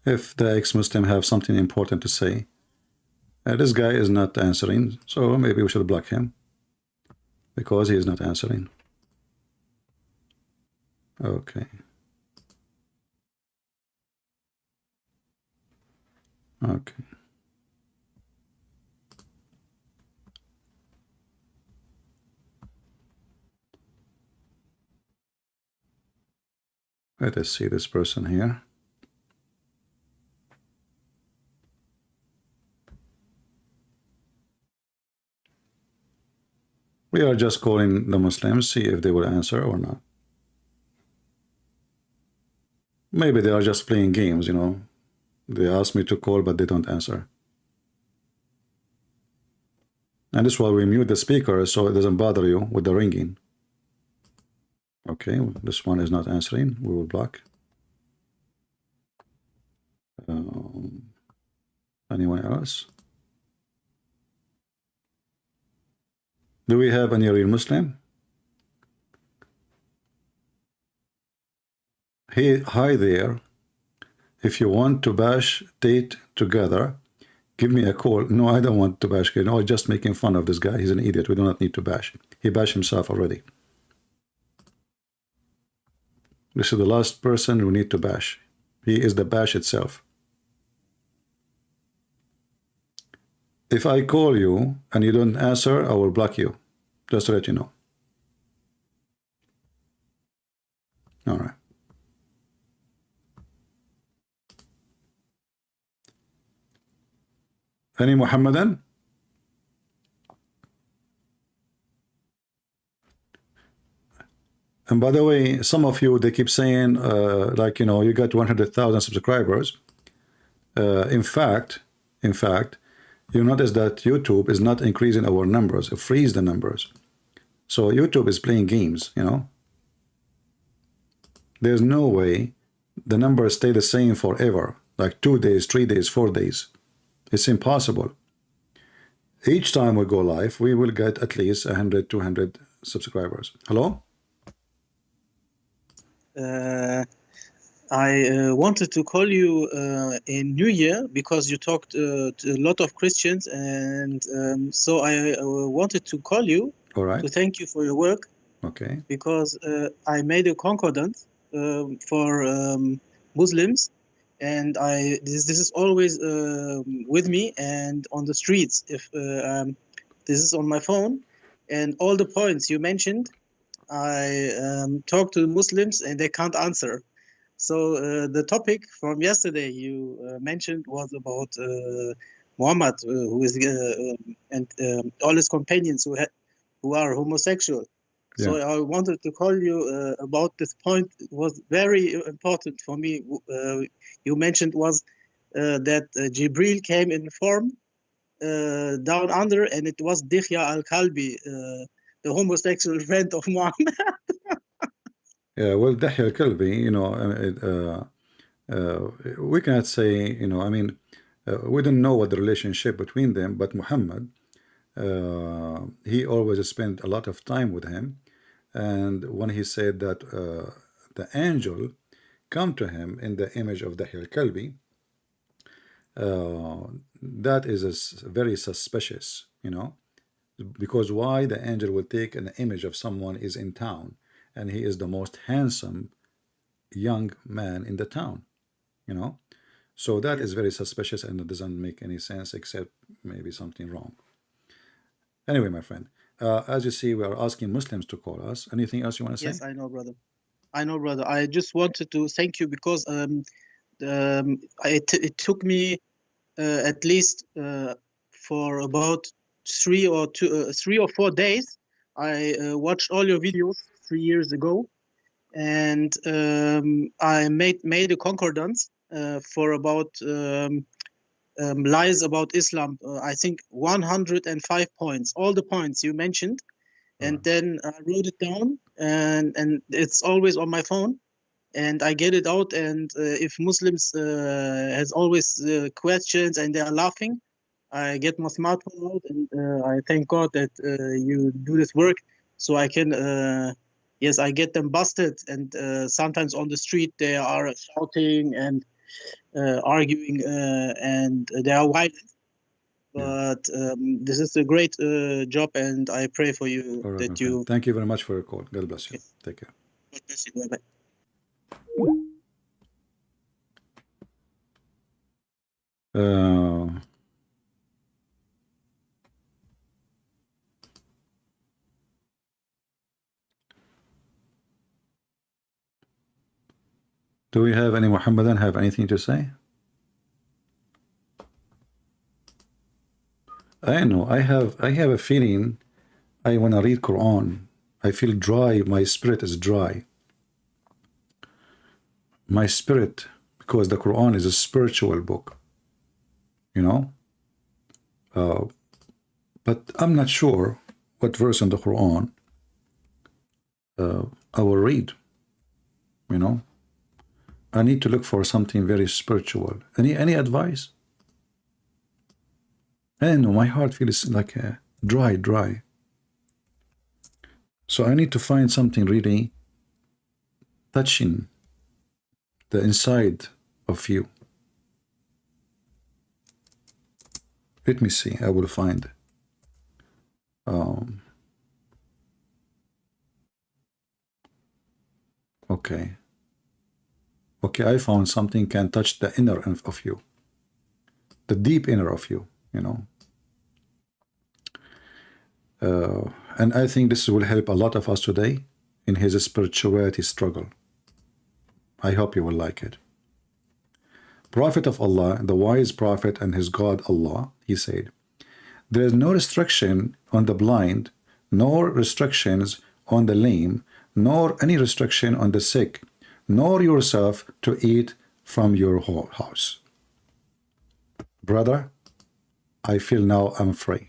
If the ex-Muslim have something important to say, this guy is not answering, so maybe we should block him because he is not answering. Okay. Okay. Let us see this person here. We are just calling the Muslims, see if they will answer or not. Maybe they are just playing games, you know. They ask me to call, but they don't answer. And this is why we mute the speaker so it doesn't bother you with the ringing. Okay, this one is not answering. We will block. Anyone else? Do we have any real Muslim? Hey, hi there. If you want to bash Tate together, give me a call. No, I don't want to bash. No, I'm just making fun of this guy. He's an idiot. We do not need to bash. He bashed himself already. This is the last person we need to bash. He is the bash itself. If I call you and you don't answer, I will block you. Just to let you know. All right. Any Muhammadan? And by the way, some of you, they keep saying, like, you know, you got 100,000 subscribers. In fact, you notice that YouTube is not increasing our numbers. It frees the numbers. So YouTube is playing games, you know. There's no way the numbers stay the same forever, like 2 days, 3 days, 4 days. It's impossible. Each time we go live, we will get at least 100, 200 subscribers. Hello? I wanted to call you in New Year because you talked to a lot of Christians, and so I wanted to call you All to thank you for your work. Okay. Because I made a concordance for Muslims, and this is always with me and on the streets. If this is on my phone, and all the points you mentioned, I talk to Muslims and they can't answer. So the topic from yesterday you mentioned was about Muhammad, who is and all his companions who are homosexual. So I wanted to call you about this point. It was very important for me. You mentioned was that Jibril came in form down under, and it was Dihya al-Kalbi, the homosexual friend of Muhammad. Yeah, well, Dahya al-Kalbi, you know, we cannot say, you know, I mean, we don't know what the relationship between them, but Muhammad, he always spent a lot of time with him. And when he said that the angel come to him in the image of Dahya al-Kalbi, that is very suspicious, you know, because why the angel will take an image of someone is in town, and he is the most handsome young man in the town, you know. So that is very suspicious, and it doesn't make any sense except maybe something wrong. Anyway, my friend, as you see, we are asking Muslims to call us. Anything else you want to say? Yes, I know, brother. I know, brother. I just wanted to thank you because it took me at least for about 3 or 4 days. I watched all your videos 3 years ago, and I made a concordance for about lies about Islam. I think 105 points, all the points you mentioned, and then I wrote it down, and it's always on my phone, and I get it out. And if Muslims has always questions and they are laughing, I get my smartphone out, and I thank God that you do this work, so I can. Yes, I get them busted, and sometimes on the street they are shouting and arguing, and they are violent. But this is a great job, and I pray for you All right, that you. thank you very much for your call. God bless you. Okay. Take care. God bless you. Bye-bye. Do we have any Muhammadan have anything to say? I know I have a feeling I want to read Quran. I feel dry. My spirit is dry. My spirit, because the Quran is a spiritual book, you know. But I'm not sure what verse in the Quran I will read. You know, I need to look for something very spiritual. Any advice? I don't know. My heart feels like dry. So I need to find something really touching the inside of you. Let me see. I will find. Okay. Okay, I found something can touch the inner of you, the deep inner of you, you know. And I think this will help a lot of us today in his spirituality struggle. I hope you will like it. Prophet of Allah, the wise prophet and his God Allah, he said, there is no restriction on the blind, nor restrictions on the lame, nor any restriction on the sick, nor yourself to eat from your house. Brother, I feel now I'm free.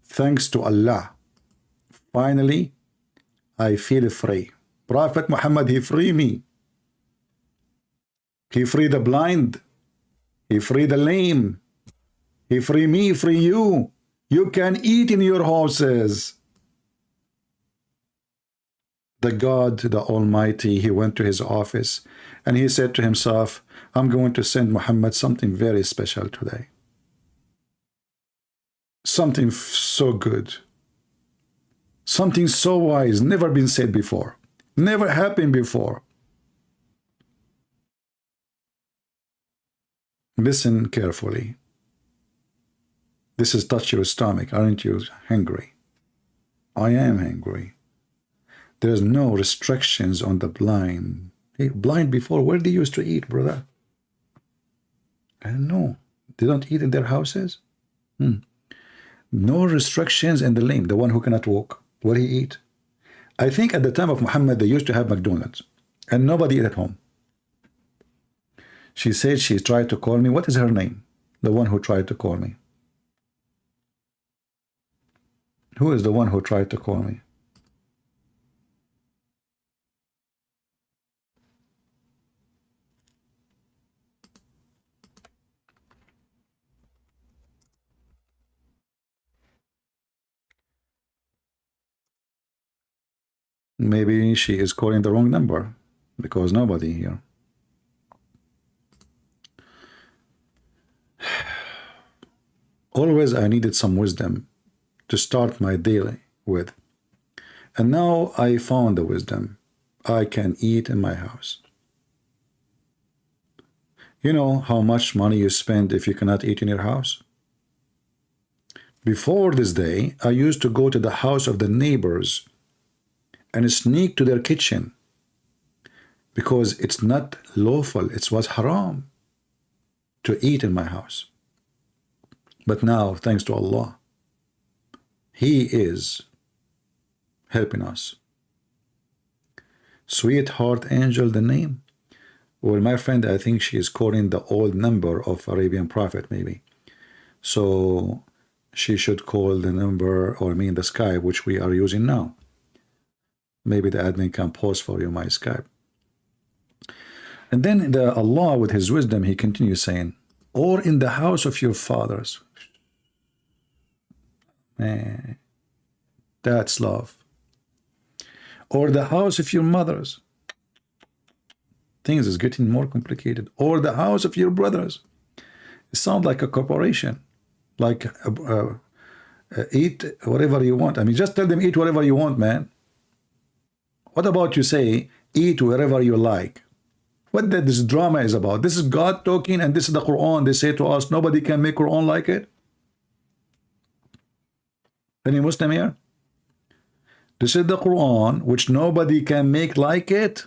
Thanks to Allah, finally, I feel free. Prophet Muhammad, he free me. He free the blind. He free the lame. He free me, free you. You can eat in your houses. The God, the Almighty, he went to his office and he said to himself, I'm going to send Muhammad something very special today. Something so good. Something so wise, never been said before. Never happened before. Listen carefully. This is touch your stomach. Aren't you hungry? I am hungry. There's no restrictions on the blind. Hey, blind before, where they used to eat, brother? I don't know. They don't eat in their houses? No restrictions in the lame, the one who cannot walk. Where he eat? I think at the time of Muhammad, they used to have McDonald's, and nobody ate at home. She said she tried to call me. What is her name? The one who tried to call me. Who is the one who tried to call me? Maybe she is calling the wrong number because nobody here. Always I needed some wisdom to start my day with. And now I found the wisdom. I can eat in my house. You know how much money you spend if you cannot eat in your house? Before this day, I used to go to the house of the neighbors and sneak to their kitchen because it's not lawful. It was haram to eat in my house. But now, thanks to Allah, He is helping us. Sweetheart Angel, the name? Well, my friend, I think she is quoting the old number of Arabian Prophet, maybe. So she should call the number, or I mean the Skype, which we are using now. Maybe the admin can post for you my Skype. And then Allah, with His wisdom, He continues saying, or in the house of your fathers. Man, that's love. Or the house of your mothers. Things is getting more complicated. Or the house of your brothers. It sounds like a corporation. Like eat whatever you want. I mean, just tell them eat whatever you want, man. What about you say eat wherever you like? What that this drama is about? This is God talking, and this is the Quran. They say to us, nobody can make Quran like it. Any Muslim here? This is the Quran, which nobody can make like it.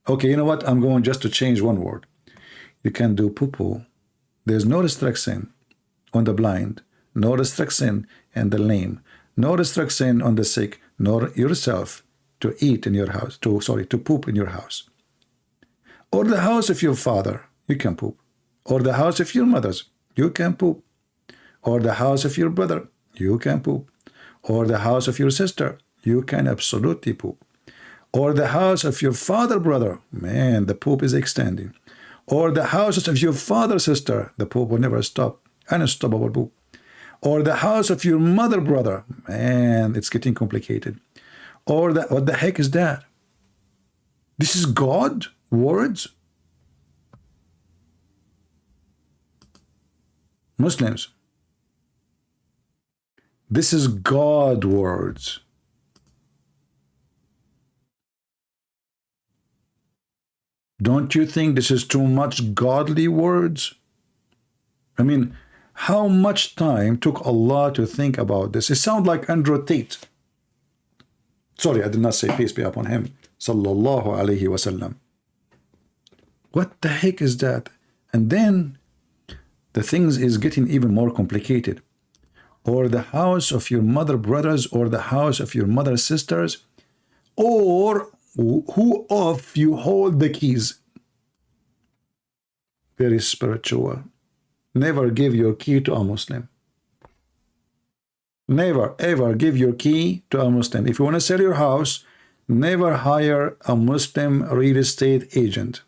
Okay, you know what? I'm going just to change one word. You can do poo-poo. There's no restriction on the blind, no restriction in the lame, no restriction on the sick, nor yourself to eat in your house, to poop in your house. Or the house of your father, you can poop. Or the house of your mothers, you can poop. Or the house of your brother, you can poop. Or the house of your sister, you can absolutely poop. Or the house of your father, brother, man, the poop is extending. Or the houses of your father, sister, the poop will never stop. Unstoppable poop. Or the house of your mother, brother, man, it's getting complicated. Or what the heck is that? This is God words? Muslims, this is God words. Don't you think this is too much godly words? I mean, how much time took Allah to think about this? It sounds like Andrew Tate. Sorry, I did not say peace be upon him. Sallallahu alayhi wasallam. What the heck is that? And then the things is getting even more complicated. Or the house of your mother brothers, or the house of your mother sisters, or who of you hold the keys? Very spiritual. Never give your key to a Muslim. Never ever give your key to a Muslim. If you want to sell your house, never hire a Muslim real estate agent.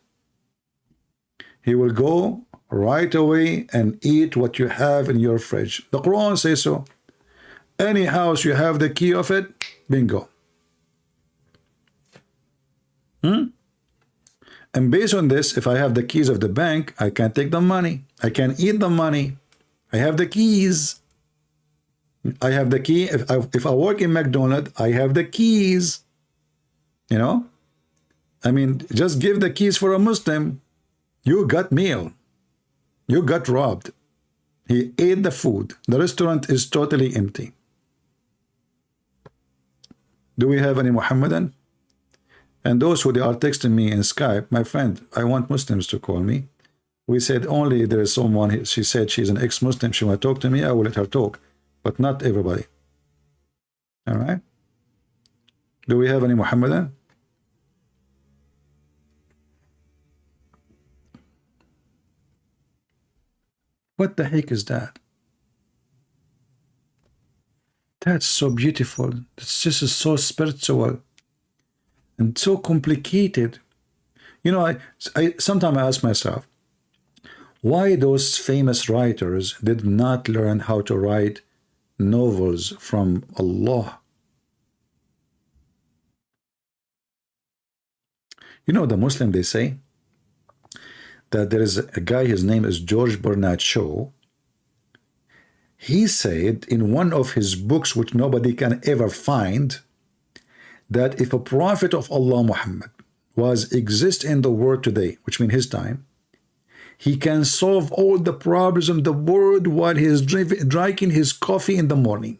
He will go right away and eat what you have in your fridge. The Quran says so. Any house you have the key of it, bingo. And based on this, if I have the keys of the bank, I can take the money. I can eat the money. I have the keys. I have the key. If I work in McDonald's, I have the keys. You know? I mean, just give the keys for a Muslim. You got meal. You got robbed. He ate the food. The restaurant is totally empty. Do we have any Muhammadan? And those who they are texting me in Skype, my friend, I want Muslims to call me. We said only there is someone, she said she's an ex-Muslim, she want to talk to me, I will let her talk. But not everybody. All right? Do we have any Muhammadan? What the heck is that? That's so beautiful. This is so spiritual and so complicated. You know, I sometimes ask myself, why those famous writers did not learn how to write novels from Allah? You know, the Muslim, they say that there is a guy, his name is George Bernard Shaw. He said in one of his books, which nobody can ever find, that if a prophet of Allah, Muhammad, was exist in the world today, which means his time, he can solve all the problems of the world while he is drinking his coffee in the morning.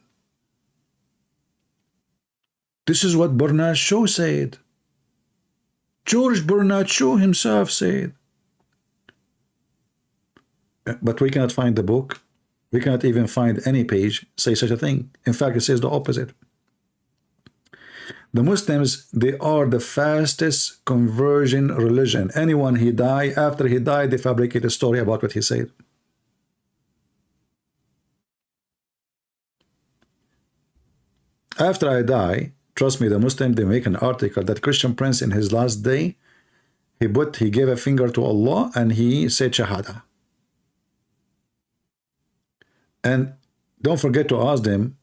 This is what Bernard Shaw said. George Bernard Shaw himself said. But we cannot find the book. We cannot even find any page say such a thing. In fact, it says the opposite. The Muslims, they are the fastest conversion religion. Anyone he died, after he died, they fabricate a story about what he said. After I die, trust me, the Muslim, they make an article that Christian Prince in his last day, he gave a finger to Allah and he said Shahada. And don't forget to ask them,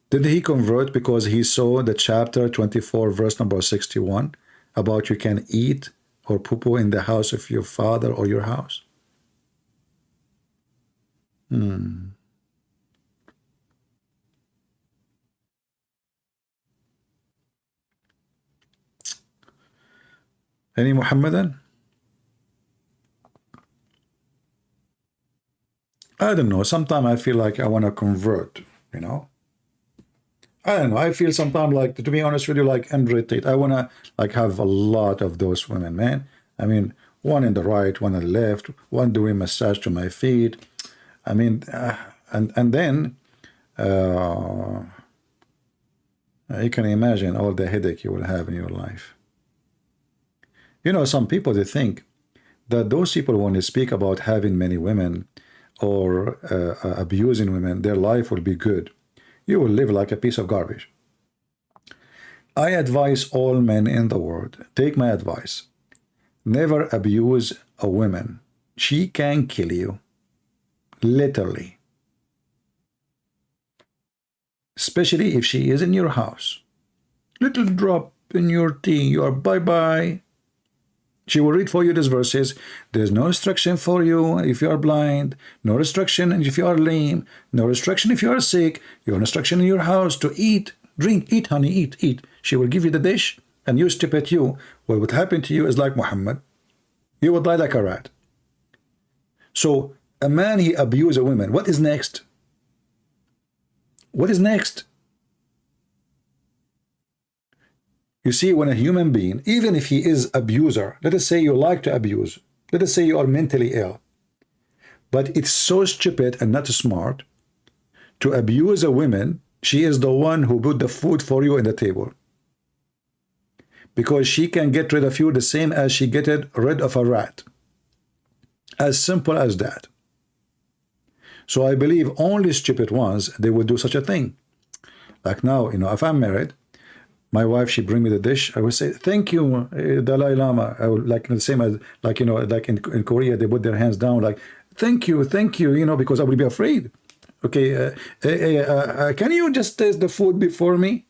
did he convert because he saw the chapter 24, verse number 61, about you can eat or poo-poo in the house of your father or your house? Any Muhammadan? I don't know. Sometimes I feel like I want to convert, you know. I don't know. I feel sometimes like, to be honest with you, like Andrew Tate. I want to like have a lot of those women, man. I mean, one in the right, one on the left, one doing massage to my feet. I mean, and then you can imagine all the headache you will have in your life. You know, some people, they think that those people, when they speak about having many women or abusing women, their life will be good. You will live like a piece of garbage. I advise all men in the world, take my advice. Never abuse a woman. She can kill you. Literally. Especially if she is in your house. Little drop in your tea, you are bye-bye. She will read for you these verses. There's no restriction for you if you are blind, no restriction if you are lame, no restriction if you are sick, no restriction in your house to eat, drink, eat, honey, eat. She will give you the dish and you step at you. What would happen to you is like Muhammad. You would die like a rat. So a man, he abused a woman. What is next? What is next? You see, when a human being, even if he is abuser, let us say you like to abuse, let us say you are mentally ill, but it's so stupid and not smart to abuse a woman. She is the one who put the food for you on the table, because she can get rid of you the same as she get rid of a rat. As simple as that. So I believe only stupid ones, they would do such a thing. Like now, you know, if I'm married, my wife, she bring me the dish, I would say, thank you, Dalai Lama. I would like the same as, like, you know, like in Korea, they put their hands down, like, thank you, you know, because I would be afraid. Okay, can you just taste the food before me?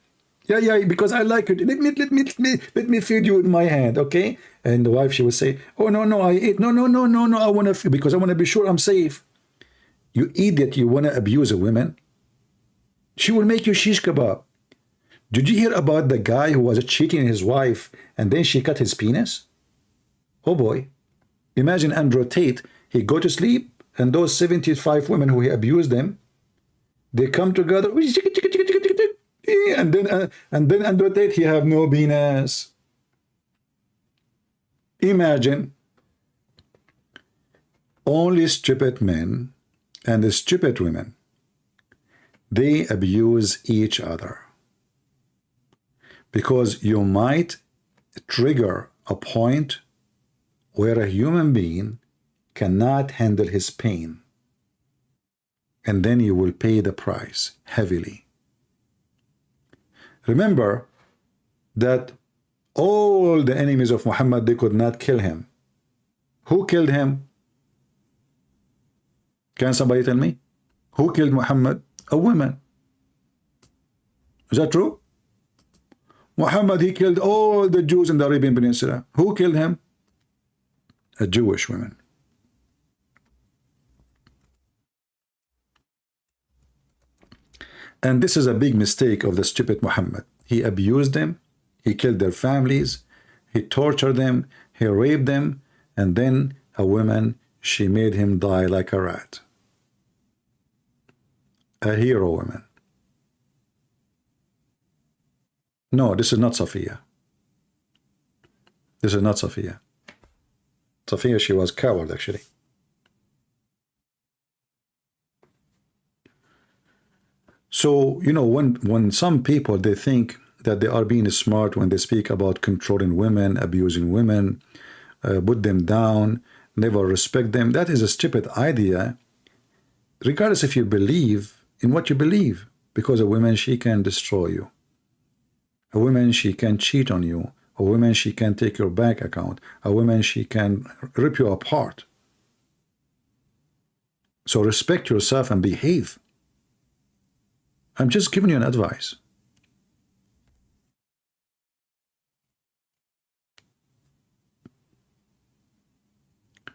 Yeah, because I like it. Let me feed you with my hand, okay? And the wife, she would say, oh, no, I ate. No, I want to, because I want to be sure I'm safe. You idiot, you want to abuse a woman? She will make you shish kebab. Did you hear about the guy who was cheating his wife and then she cut his penis? Oh boy. Imagine Andrew Tate, he go to sleep and those 75 women who he abused them, they come together and then Andrew Tate, he have no penis. Imagine. Only stupid men and the stupid women, they abuse each other. Because you might trigger a point where a human being cannot handle his pain. And then you will pay the price heavily. Remember that all the enemies of Muhammad, they could not kill him. Who killed him? Can somebody tell me? Who killed Muhammad? A woman. Is that true? Muhammad, he killed all the Jews in the Arabian Peninsula. Who killed him? A Jewish woman. And this is a big mistake of the stupid Muhammad. He abused them, he killed their families, he tortured them, he raped them, and then a woman, she made him die like a rat. A hero woman. No, this is not Safiya. This is not Safiya. Safiya, she was coward, actually. So, you know, when some people, they think that they are being smart when they speak about controlling women, abusing women, put them down, never respect them, that is a stupid idea, regardless if you believe in what you believe. Because a woman, she can destroy you. A woman, she can cheat on you. A woman, she can take your bank account. A woman, she can rip you apart. So respect yourself and behave. I'm just giving you an advice.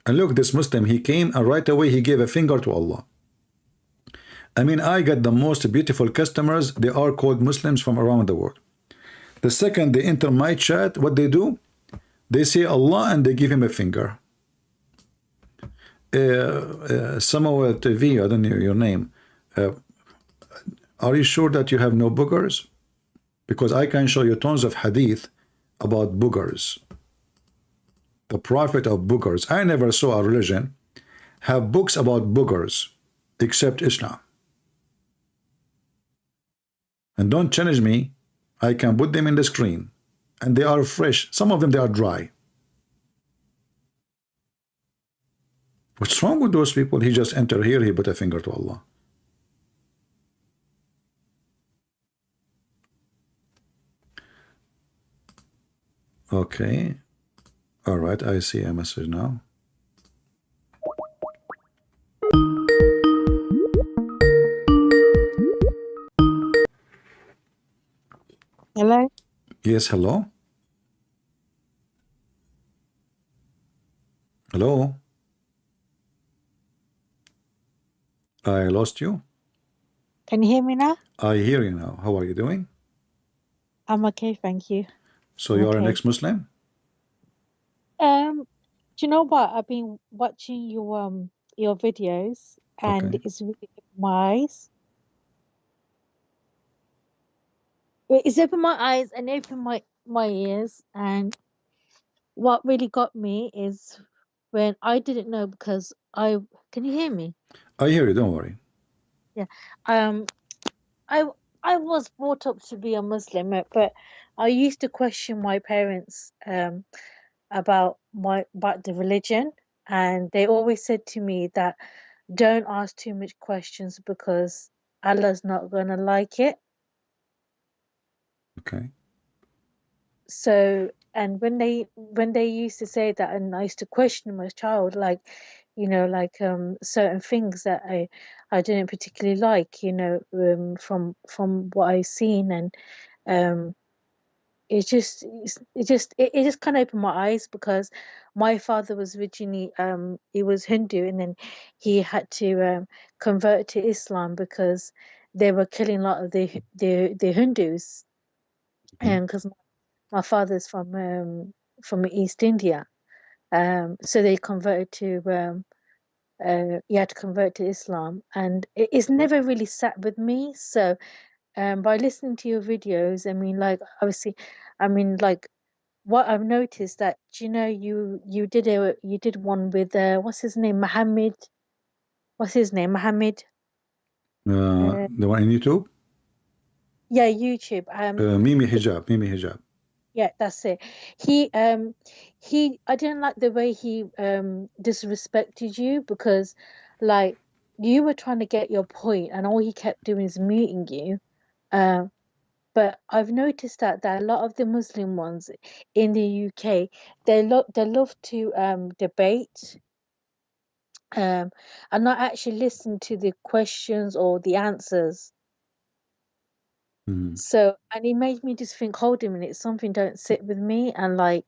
And look, this Muslim, he came and right away he gave a finger to Allah. I mean, I got the most beautiful customers. They are called Muslims from around the world. The second they enter my chat, what they do? They say Allah and they give him a finger. Samuel TV, I don't know your name. Are you sure that you have no boogers? Because I can show you tons of hadith about boogers. The prophet of boogers. I never saw a religion have books about boogers except Islam. And don't challenge me. I can put them in the screen. And they are fresh. Some of them, they are dry. What's wrong with those people? He just entered here, he put a finger to Allah. Okay. All right, I see a message now. Hello? Yes, hello? Hello? I lost you. Can you hear me now? I hear you now. How are you doing? I'm okay, thank you. So you are an Okay. ex-Muslim? Do you know what? I've been watching your videos and Okay. it's really opened my eyes. It's opened my eyes and opened my ears, and what really got me is when I didn't know, because can you hear me? I hear you, don't worry. Yeah. I I was brought up to be a Muslim, but I used to question my parents about the religion, and they always said to me that don't ask too much questions because Allah's not gonna like it. Okay. So, and when they used to say that, and I used to question them as a child, like, like certain things that I didn't particularly like, from what I've seen, and um it just kind of opened my eyes, because my father was originally he was Hindu, and then he had to convert to Islam because they were killing a lot of the Hindus, Mhm. and because my father's from East India, so they converted to he had to convert to Islam, and it's never really sat with me. So by listening to your videos, I mean, like, obviously, I mean, like, what I've noticed that, you did one with what's his name, Mohammed, Mohammed, The one in YouTube? yeah, YouTube, Mimi Hijab, Mimi Hijab. yeah, that's it. I didn't like the way he disrespected you, because, like, you were trying to get your point and all he kept doing is muting you. But I've noticed that a lot of the Muslim ones in the UK, they love to debate, and not actually listen to the questions or the answers. Mhm. So, and it made me just think, hold a minute, something don't sit with me, and like,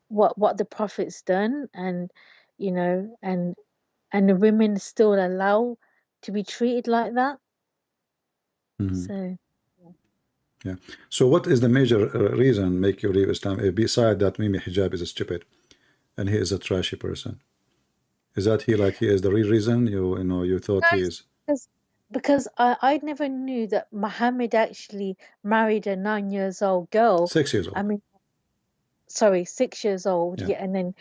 what the Prophet's done, and and the women still allow to be treated like that. Mhm. So, Yeah. So what is the major reason make you leave Islam, beside that Mimi Hijab is stupid and he is a trashy person? Is that he is the real reason you thought he guys, is because I never knew that Muhammad actually married a 9 years old girl. 6 years I old? mean, sorry, 6 years old. Yeah. Yeah, and then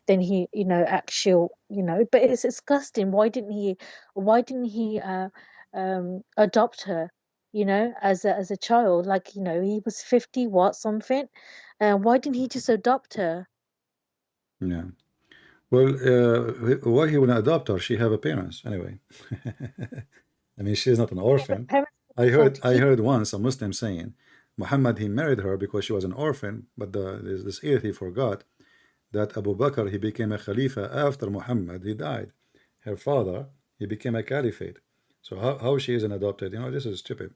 then he but it's disgusting. Why didn't he adopt her, you know, as a child. Like, you know, he was 50 what something. Why didn't he just adopt her? Yeah. Well, why he wouldn't adopt her? She have a parents anyway. I mean, she's not an Yeah, but orphan. parents can I afford heard to I keep. heard once a Muslim saying, Muhammad he married her because she was an orphan, but this idiot he forgot that Abu Bakr he became a Khalifa after Muhammad he died. Her father he became a caliphate. So how she is an adopted? You know, this is stupid.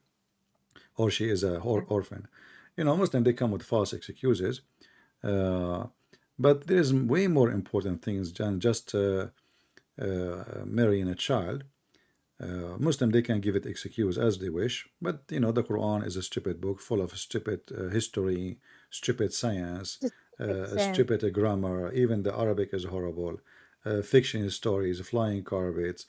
Or she is a orphan. You know, Muslim they come with false excuses. Uh, but there is way more important things than just marrying a child. Muslim they can give it excuse as they wish, but you know the Quran is a stupid book full of stupid history, stupid science, Just keep it saying. stupid grammar. Even the Arabic is horrible. Fiction stories, flying carpets.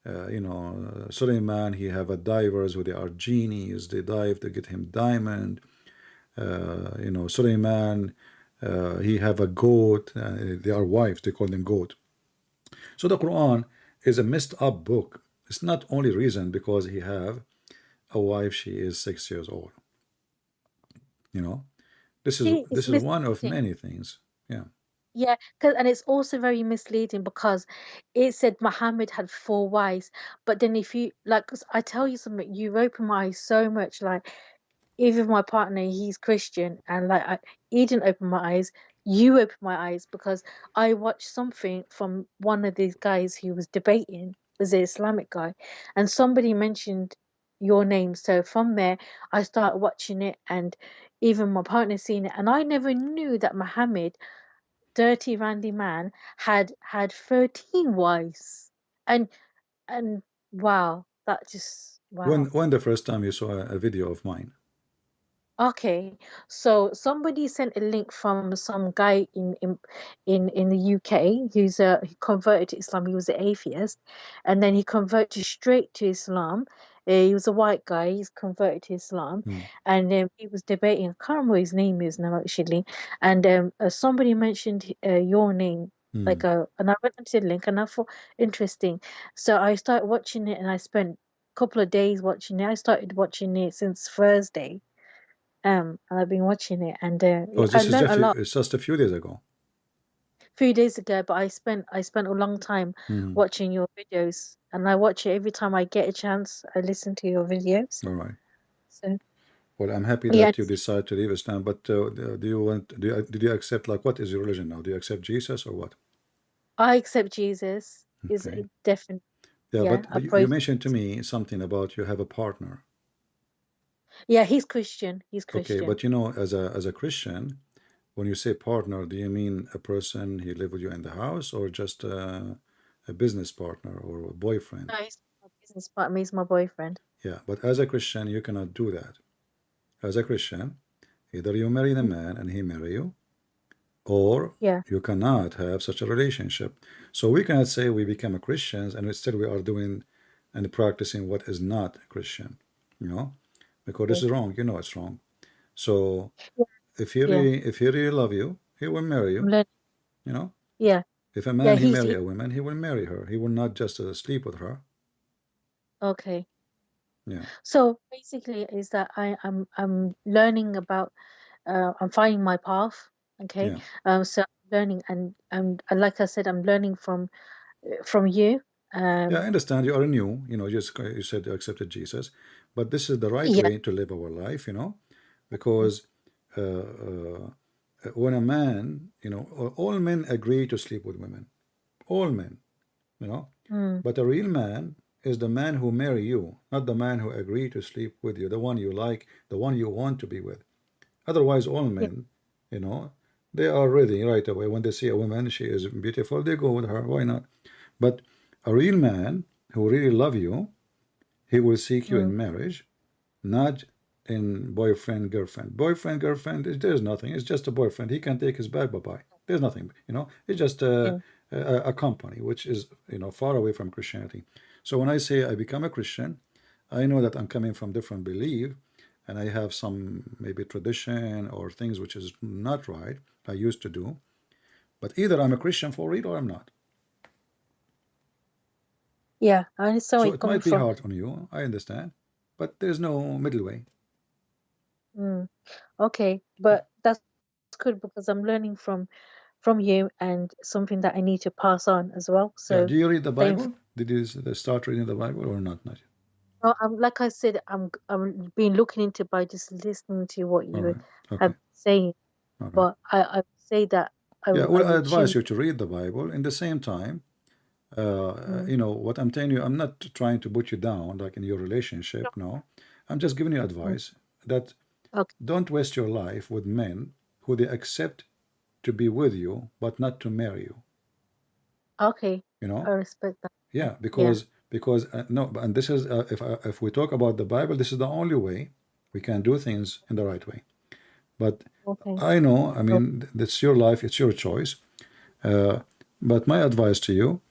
You know, Suleiman he have a divers who they are genies. They dive to get him diamond. You know, Suleiman he have a goat. They are wives. They call them goat. So the Quran is a messed up book. It's not only reason because he have a wife, she is 6 years old. You know, See, it's this is one of misleading. many things. Yeah. Yeah, and it's also very misleading because it said Muhammad had 4 wives, but then if you like, 'cause I tell you something, you open my eyes so much. Like, even my partner, he's Christian, and like he didn't open my eyes. You opened my eyes because I watched something from one of these guys who was debating, was an Islamic guy, and somebody mentioned your name. So from there, I started watching it, and even my partner seen it, and I never knew that Muhammad, dirty Randy man, had 13 wives, and and wow, that just wow. When the first time you saw a video of mine? Okay, so somebody sent a link from some guy in the UK who's he converted to Islam. He was an atheist, and then he converted straight to Islam. He was a white guy. He's converted to Islam, Hmm. and he was debating. I can't remember what his name is now actually. And somebody mentioned your name, Hmm. like and I went into the link and I thought interesting. So I started watching it, and I spent a couple of days watching it. I started watching it since Thursday, and I've been watching it, and Oh, I this is learned a just lot it's just a few days ago. a few days ago. But I spent a long time Hmm. watching your videos, and I watch it every time I get a chance. I listen to your videos. All right. So Well, I'm happy yeah, that you decide to leave Islam. But do you want? Did you accept like what is your religion now? Do you accept Jesus or what? I accept Jesus. Is Okay. definitely, Yeah, yeah. I but you pray for mentioned to Jesus. me something about you have a partner. Yeah, he's Christian. He's Okay, Christian. but you know, as a Christian, when you say partner, do you mean a person he live with you in the house, or just a business partner or a boyfriend? No, he's my business partner. He's my boyfriend. Yeah, but as a Christian, you cannot do that. As a Christian, either you marry the man and he marry you, or Yeah, you cannot have such a relationship. So we cannot say we become a Christians and instead we are doing and practicing what is not Christian, you know, because this yeah, is wrong. You know it's wrong. So yeah. Yeah. if he really love you, he will marry I'm you. learning. You know, Yeah, if a yeah. man he He's marry a woman, he will marry her. He will not just sleep with her. okay. Yeah, So basically, is that I'm learning about, I'm finding my path. Okay, yeah, so I'm learning, and like I said, I'm learning from you. yeah. I Um, understand you are new. You know, just you said you accepted Jesus, but this is the right yeah, way to live our life. You know, because when a man, you know, all men agree to sleep with women, all men, you know, mm, but a real man is the man who marry you, not the man who agree to sleep with you, the one you like, the one you want to be with. Otherwise, all yeah, men, you know, they are ready right away. When they see a woman, she is beautiful, they go with her. Why not? But a real man who really love you, he will seek you mm, in marriage, not in boyfriend, girlfriend. Boyfriend, girlfriend, there's nothing. It's just a boyfriend. He can take his bag, bye-bye. There's nothing, you know. It's just yeah, a company, which is, you know, far away from Christianity. So when I say I become a Christian, I know that I'm coming from different belief, and I have some maybe tradition or things which is not right. I used to do, but either I'm a Christian for real or I'm not. Yeah, I understand where So you're it coming might be from. hard on you, I understand, but there's no middle way. Okay, but that's good because I'm learning from you and something that I need to pass on as well. Yeah, So do you read the the Bible? Did you start reading the Bible or not? Not yet. I'm like I said, I'm been looking into by just listening to what All you right. Okay. have saying, All right. but I say that Yeah, I well, I would advise choose. you to read the Bible. In the same time, Mm, you know, what I'm telling you, I'm not trying to put you down, like in your relationship. No, I'm just giving you mm, advice that okay, don't waste your life with men who they accept to be with you, but not to marry you. okay, You I know? respect that. Yeah, Yeah, because no, and this is if we talk about the Bible, this is the only way we can do things in the right way. But okay, I know, I no, mean, it's your life, it's your choice. But my advice to you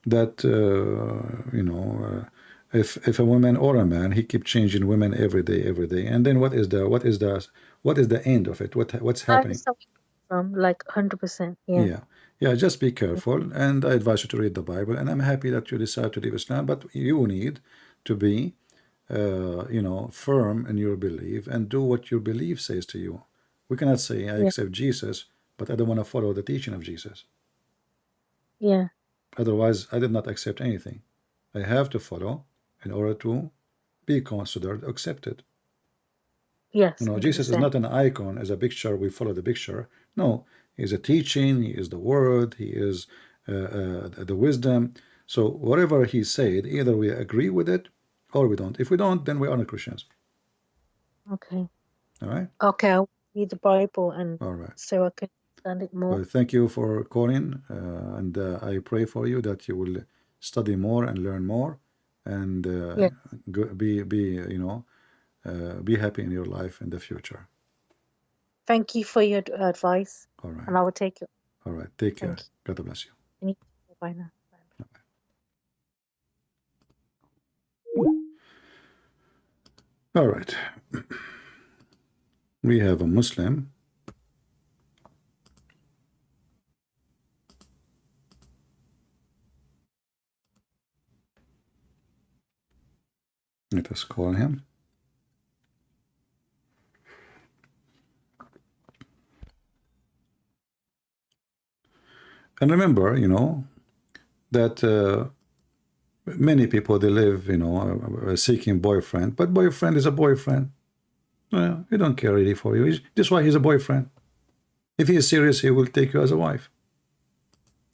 that you know, if a woman or a man he keep changing women every day, and then what is the end of it? What's I happening? understand where you're from, like 100%. Yeah, Yeah, yeah. Just be careful, and I advise you to read the Bible. And I'm happy that you decide to leave Islam, but you need to be, you know, firm in your belief and do what your belief says to you. We cannot say I yeah, accept Jesus, but I don't want to follow the teaching of Jesus. yeah, Otherwise, I did not accept anything. I have to follow in order to be considered accepted. You yes, know, Jesus is 100%. not an icon as a picture. We follow the picture. No, he's a teaching. He is the word. He is the wisdom. So whatever he said, either we agree with it or we don't. If we don't, then we are not Christians. Okay, All right. okay, I'll read the Bible and All right. so I can understand it more. Well, thank you for calling, and I pray for you that you will study more and learn more, and Yeah, be you know, be happy in your life in the future. thank you for your advice, All and right. I will take it. All right. Take Thank care. God bless you. you. Bye now. Bye. All right. We have a Muslim. Let us call him. And remember, you know, that many people they live, you know, seeking boyfriend, but boyfriend is a boyfriend. Well, he don't care really for you. That's why he's a boyfriend. If he is serious, he will take you as a wife.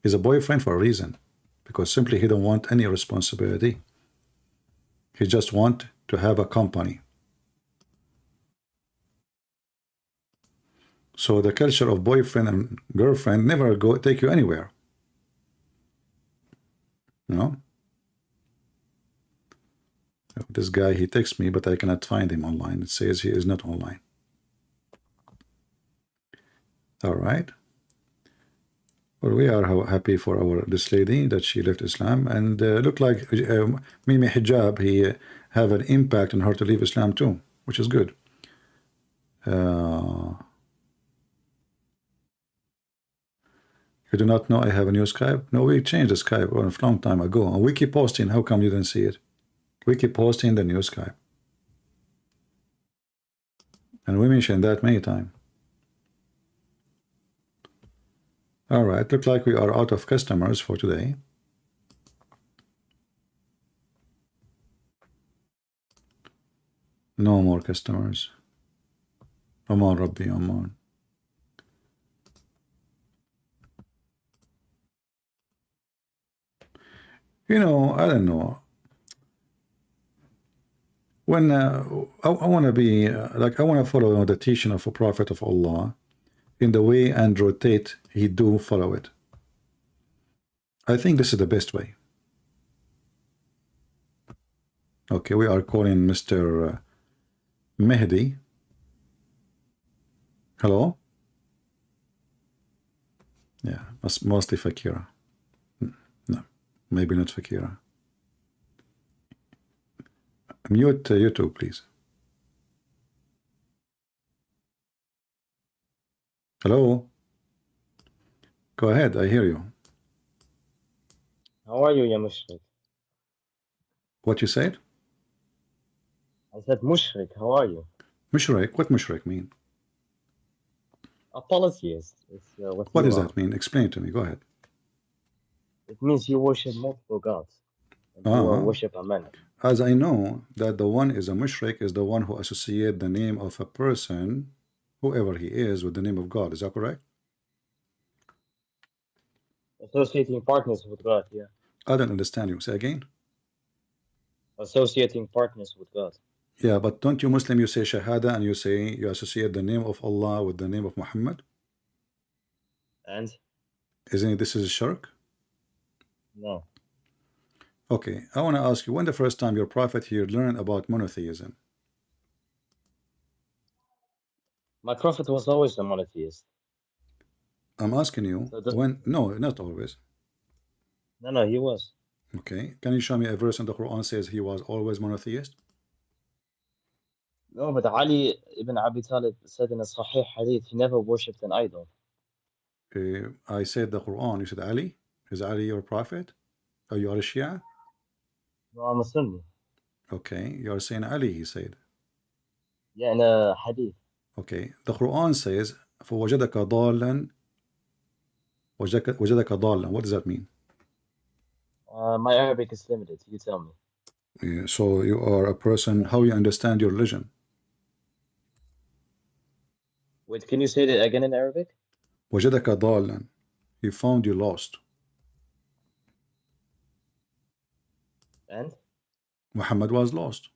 He's a boyfriend for a reason, because simply he don't want any responsibility. He just want to have a company. So the culture of boyfriend and girlfriend never take you anywhere. You know? This guy, he texts me, but I cannot find him online. It says he is not online. All right. Well, we are happy for this lady that she left Islam, and look like Mimi Hijab, he have an impact on her to leave Islam too, which is good. You do not know I have a new Skype? No, we changed the Skype a long time ago, and we keep posting. How come you didn't see it? We keep posting the new Skype, and we mentioned that many times. All right, look like we are out of customers for today. No more customers. Aman Rabbi Aman. You know, I don't know. When I want to be like I want to follow the teaching of a prophet of Allah in the way Andrew Tate he do follow it. I think this is the best way. Okay, we are calling Mr. Mehdi. Hello? Yeah, mostly Fakira. No, maybe not Fakira. Mute YouTube, please. Hello? Go ahead, I hear you. How are you, ya Mushrik? What you said? I said mushrik. How are you? Mushrik. What mushrik mean? A polytheist. It's what What you does are. that mean? Explain to me. Go ahead. It means you worship multiple gods, and you worship a man. As I know that the one is a mushrik is the one who associate the name of a person, whoever he is, with the name of God. Is that correct? Associating partners with God, yeah. I don't understand you. Say again. Associating partners with God. Yeah, but don't you Muslim, you say Shahada and you say you associate the name of Allah with the name of Muhammad? And? Isn't it this is shirk? No. Okay, I want to ask you, when the first time your prophet here learned about monotheism? My prophet was always a monotheist. I'm asking you, So when? No, not always. No, he was. Okay, can you show me a verse in the Quran says he was always monotheist? No, but Ali ibn Abi Talib said in a Sahih hadith, he never worshipped an idol. I said the Quran, you said Ali? Is Ali your prophet? Are you a Shia? No, I'm a Sunni. Okay, you are saying Ali, he said. Yeah, in a hadith. Okay, the Quran says, فَوَجَدَكَ ضَالًا وَجَدَكَ ضَالًا. What does that mean? My Arabic is limited, you tell me. Yeah, so you are a person, how you understand your religion? Wait, can you say that again in Arabic? وَجَدَكَ ضَالًا. He found you lost. And? Muhammad was lost.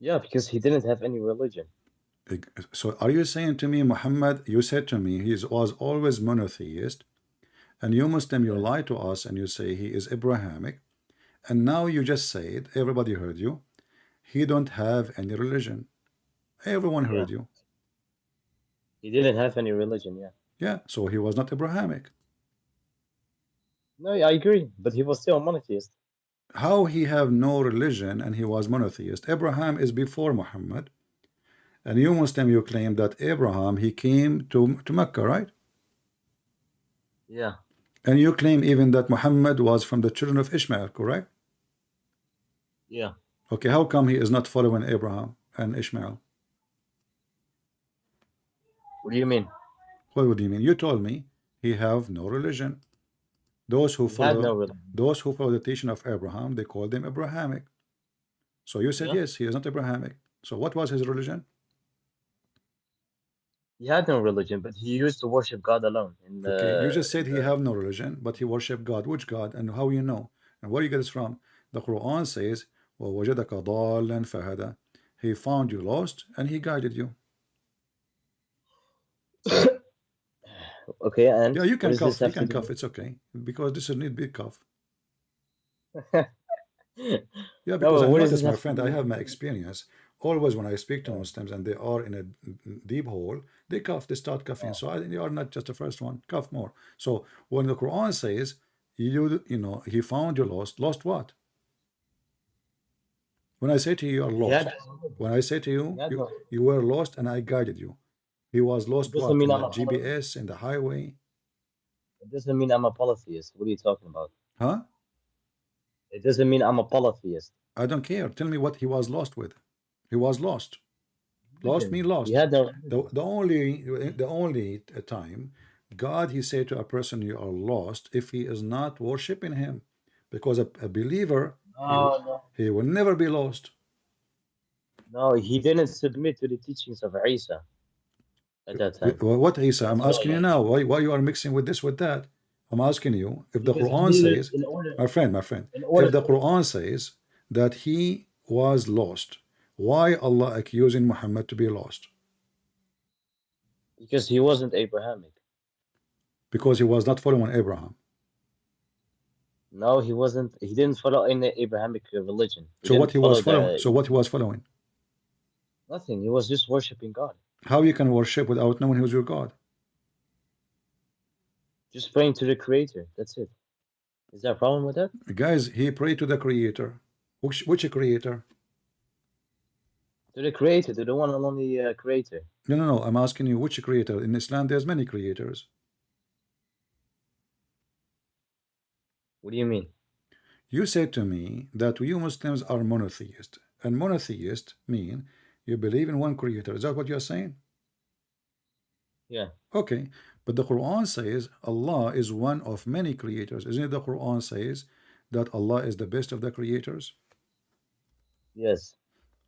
Yeah, because he didn't have any religion. So are you saying to me, Muhammad, you said to me he was always monotheist, and you Muslim, you lie to us and you say he is Abrahamic, and now you just said, everybody heard you, he don't have any religion. Everyone heard you. He didn't have any religion, yeah. Yeah, so he was not Abrahamic. No, I agree, but he was still a monotheist. How he have no religion and he was monotheist? Abraham is before Muhammad, and you Muslim, you claim that Abraham, he came to Mecca, right? Yeah. And you claim even that Muhammad was from the children of Ishmael, correct? Yeah. Okay, how come he is not following Abraham and Ishmael? What do you mean? What do you mean? You told me he have no religion. Those who follow the teaching of Abraham, they call them Abrahamic. So you said yes, he is not Abrahamic. So what was his religion? He had no religion, but he used to worship God alone. Okay, you just said he have no religion, but he worshiped God. Which God? And how you know? And where you get this from? The Quran says, وَوَجَدَكَ ضَالًا فَهَدَى. He found you lost and he guided you. Okay, and yeah, you can cough. You can cough. It's okay because this is need big cough. Yeah, because I noticed, my friend, I have my experience. Always when I speak to Muslims and they are in a deep hole, they cough. They start coughing. So you are not just the first one. Cough more. So when the Quran says you know he found you lost, lost what? When I say to you, you are lost. When I say to you, you were lost and I guided you. He was lost what? In the GPS, in the highway? It doesn't mean I'm a polytheist. What are you talking about? Huh? It doesn't mean I'm a polytheist. I don't care. Tell me what he was lost with. He was lost. Lost means lost. The only time God, he said to a person, you are lost if he is not worshiping him. Because a believer, he will never be lost. No, he didn't submit to the teachings of Isa at that time. What Isa? I'm asking you now. Why you are mixing with this with that? I'm asking you if the Quran says, my friend, if the Quran says that he was lost, why Allah accusing Muhammad to be lost? Because he wasn't Abrahamic. Because he was not following Abraham. No, he wasn't. He didn't follow any Abrahamic religion. So what he was following? So what he was following? Nothing. He was just worshiping God. How you can worship without knowing who's your God? Just praying to the Creator. That's it. Is there a problem with that? Guys, he prayed to the Creator. Which Creator? To the Creator, to the one and only Creator. No. I'm asking you which Creator. In Islam, there's many creators. What do you mean? You said to me that you Muslims are monotheist, and monotheist mean you believe in one creator. Is that what you're saying? Yeah. Okay, but the Quran says Allah is one of many creators. Isn't it the Quran says that Allah is the best of the creators? Yes.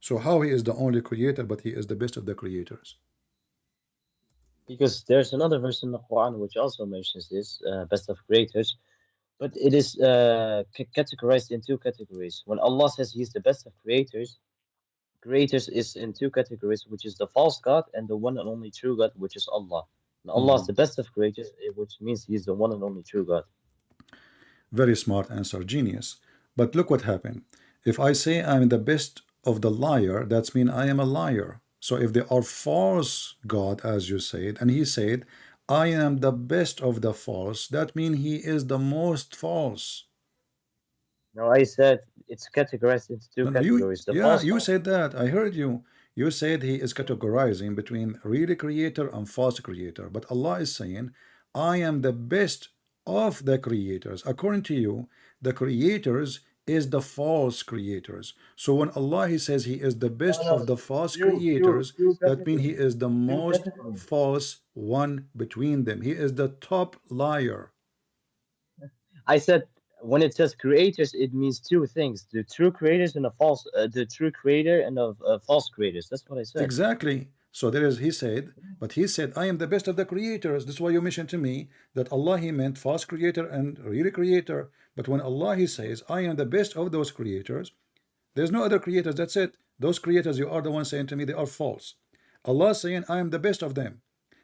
So how he is the only creator, but he is the best of the creators? Because there's another verse in the Quran which also mentions this, best of creators, but it is categorized in two categories. When Allah says He's the best of creators, creators is in two categories, which is the false God and the one and only true God, which is Allah. And Allah is the best of creators, which means He's the one and only true God. Very smart answer, genius. But look what happened. If I say I'm the best of the liar, that's mean I am a liar. So if they are false God, as you said, and he said, I am the best of the false, that mean he is the most false. Now I said it's categorized into two No, no, you, categories. The yeah, false you God. said that. I heard you. You said he is categorizing between real creator and false creator. But Allah is saying, I am the best of the creators. According to you, the creators is the false creators. So when Allah he says he is the No, best of no, the false two creators, that means he categories. is the Two most categories. false one between them. He is the top liar. I said when it says creators, it means two things: the true creators and the true creator and the false creators. That's what I said. Exactly. So there is, he said, but he said, I am the best of the creators. This is why you mentioned to me that Allah, he meant false creator and real creator. But when Allah, he says, I am the best of those creators, there's no other creators. That's it. Those creators, you are the one saying to me, they are false. Allah saying, I am the best of them.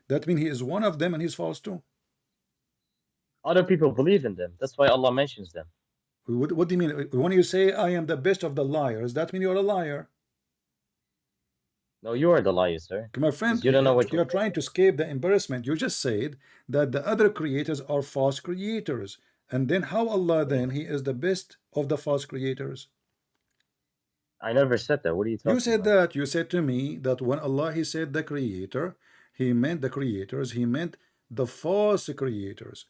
That means he is one of them and he's false too. Other people believe in them. That's why Allah mentions them. What do you mean? When you say, I am the best of the liars, that means you're a liar. No, you are the liar, sir. My friend, Because you don't know what you're trying to escape the embarrassment. You just said that the other creators are false creators. And then how Allah then, he is the best of the false creators? I never said that. What are you You talking said about? that. You said to me that when Allah, he said the creator, he meant the creators, he meant the false creators.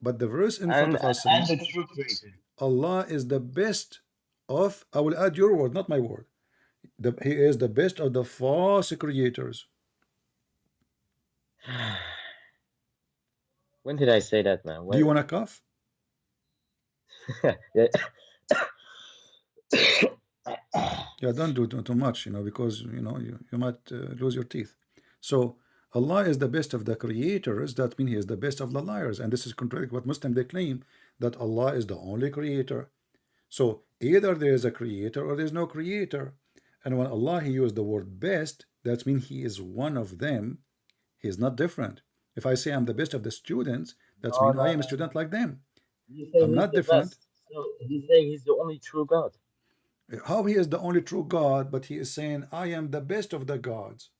But the verse in front And of us and saying, the true creator. Allah is the best of, I will add your word, not my word. He is the best of the false creators. When did I say that, man? Do you want to cough? Yeah. Yeah, don't do too much, because you might lose your teeth. So Allah is the best of the creators. That means he is the best of the liars, and this is contrary to what Muslims they claim, that Allah is the only creator. So either there is a creator or there is no creator. And when Allah he used the word best, that means he is one of them. He is not different. If I say I'm the best of the students, that No, means I no, am a no. student like them. He's saying I'm he's not the different. best. So he's saying he's the only true God. How he is the only true God, but he is saying I am the best of the gods.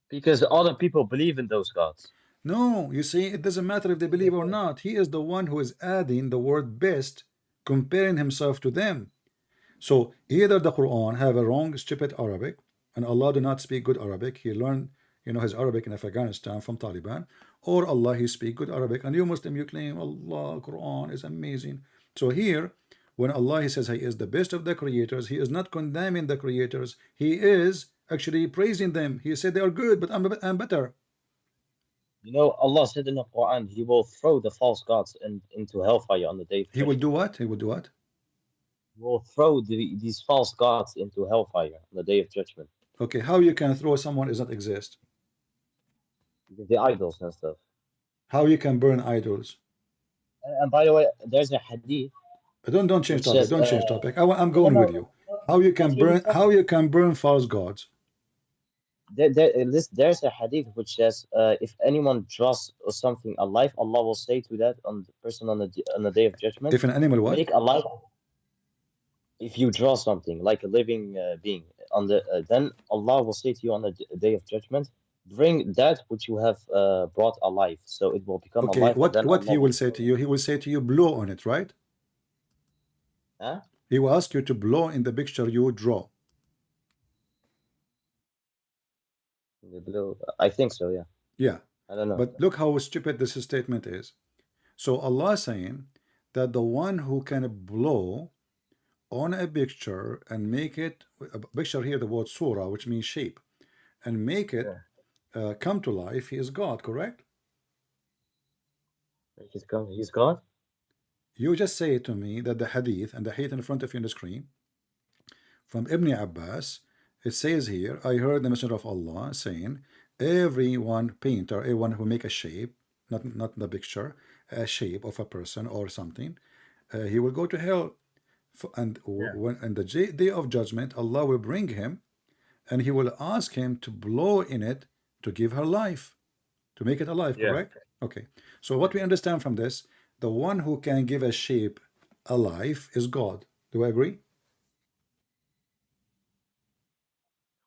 Because other people believe in those gods. No, you see, it doesn't matter if they believe or not. He is the one who is adding the word best, comparing himself to them. So either the Quran have a wrong, stupid Arabic, and Allah do not speak good Arabic. He learned, his Arabic in Afghanistan from Taliban, or Allah he speak good Arabic. And you Muslim, you claim Allah, Quran is amazing. So here, when Allah he says he is the best of the creators, he is not condemning the creators. He is actually praising them. He said they are good, but I'm better. You know, Allah said in the Quran, He will throw the false gods into hellfire on the day of He will judgment. do what? He will do what? He will throw these false gods into hellfire on the day of judgment. Okay, how you can throw someone does not exist? The idols and stuff. How you can burn idols? And by the way, there's a hadith Don't change which topic. says, Don't change topic. I'm no, no, going with no, you. How you can let me burn? talk. How you can burn false gods? There's a hadith which says, if anyone draws something alive, Allah will say to that on the person on the day of judgment, If an animal what? make alive. If you draw something like a living being on the then Allah will say to you on the day of judgment, bring that which you have brought alive, so it will become Okay, alive, and then what Allah he will will say to you? He will say to you, blow on it, right? huh? He will ask you to blow in the picture you draw. The blue, I think so, yeah. Yeah, I don't know. but look how stupid this statement is. So Allah saying that the one who can blow on a picture and make it a picture here, the word surah, which means shape, and make it Yeah. come to life, he is God, correct? He's God. You just say to me that the hadith, and the hadith in front of you on the screen, from Ibn Abbas, it says here, I heard the Messenger of Allah saying, everyone painter, everyone who make a shape, not the picture, a shape of a person or something, he will go to hell. And Yeah. when in the day of judgment, Allah will bring him, and he will ask him to blow in it to give her life, to make it alive, Yeah. correct? Okay. So what we understand from this, the one who can give a shape alive is God. Do I agree?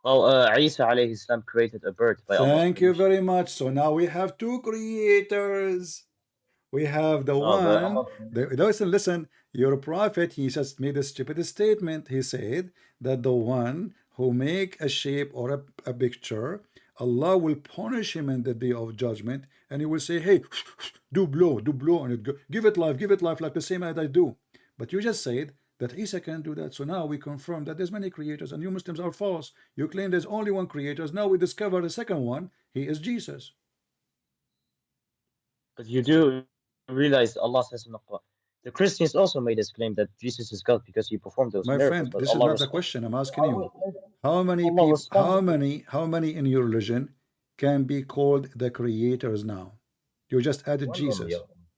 Well, Isa alayhi salam created a bird by Allah's Thank you permission. very much. So now we have two creators. We have the Oh, but one, Allah. listen, your prophet, he just made a stupid statement. He said that the one who make a shape or a picture, Allah will punish him in the day of judgment, and he will say, hey, do blow on it, give it life like the same as I do. But you just said that Isa can do that. So now we confirm that there's many creators, and you Muslims are false. You claim there's only one creator. Now we discover the second one. He is Jesus. But you do realize Allah says in the Quran. The Christians also made this claim that Jesus is God because he performed those My miracles, friend, but this is Allah not the responds. question I'm asking you. How many Allah people, responds. how many in your religion can be called the creators now? You just added One only. Jesus.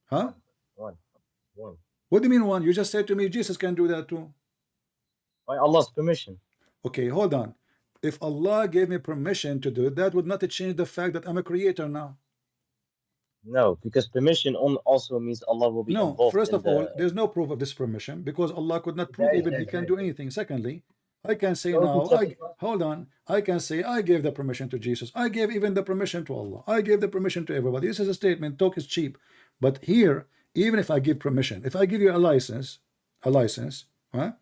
Huh? One. One. What do you mean one? You just said to me Jesus can do that too. By Allah's permission. Okay, hold on. If Allah gave me permission to do it, that would not change the fact that I'm a creator now. No, because permission also means Allah will be No, involved first in of all, the. there's no proof of this permission because Allah could not prove There is, even He there is, can there do is. anything. Secondly, I can say Go to now, chapter 5. hold on, I can say I gave the permission to Jesus. I gave even the permission to Allah. I gave the permission to everybody. This is a statement. Talk is cheap. But here, even if I give permission, if I give you a license,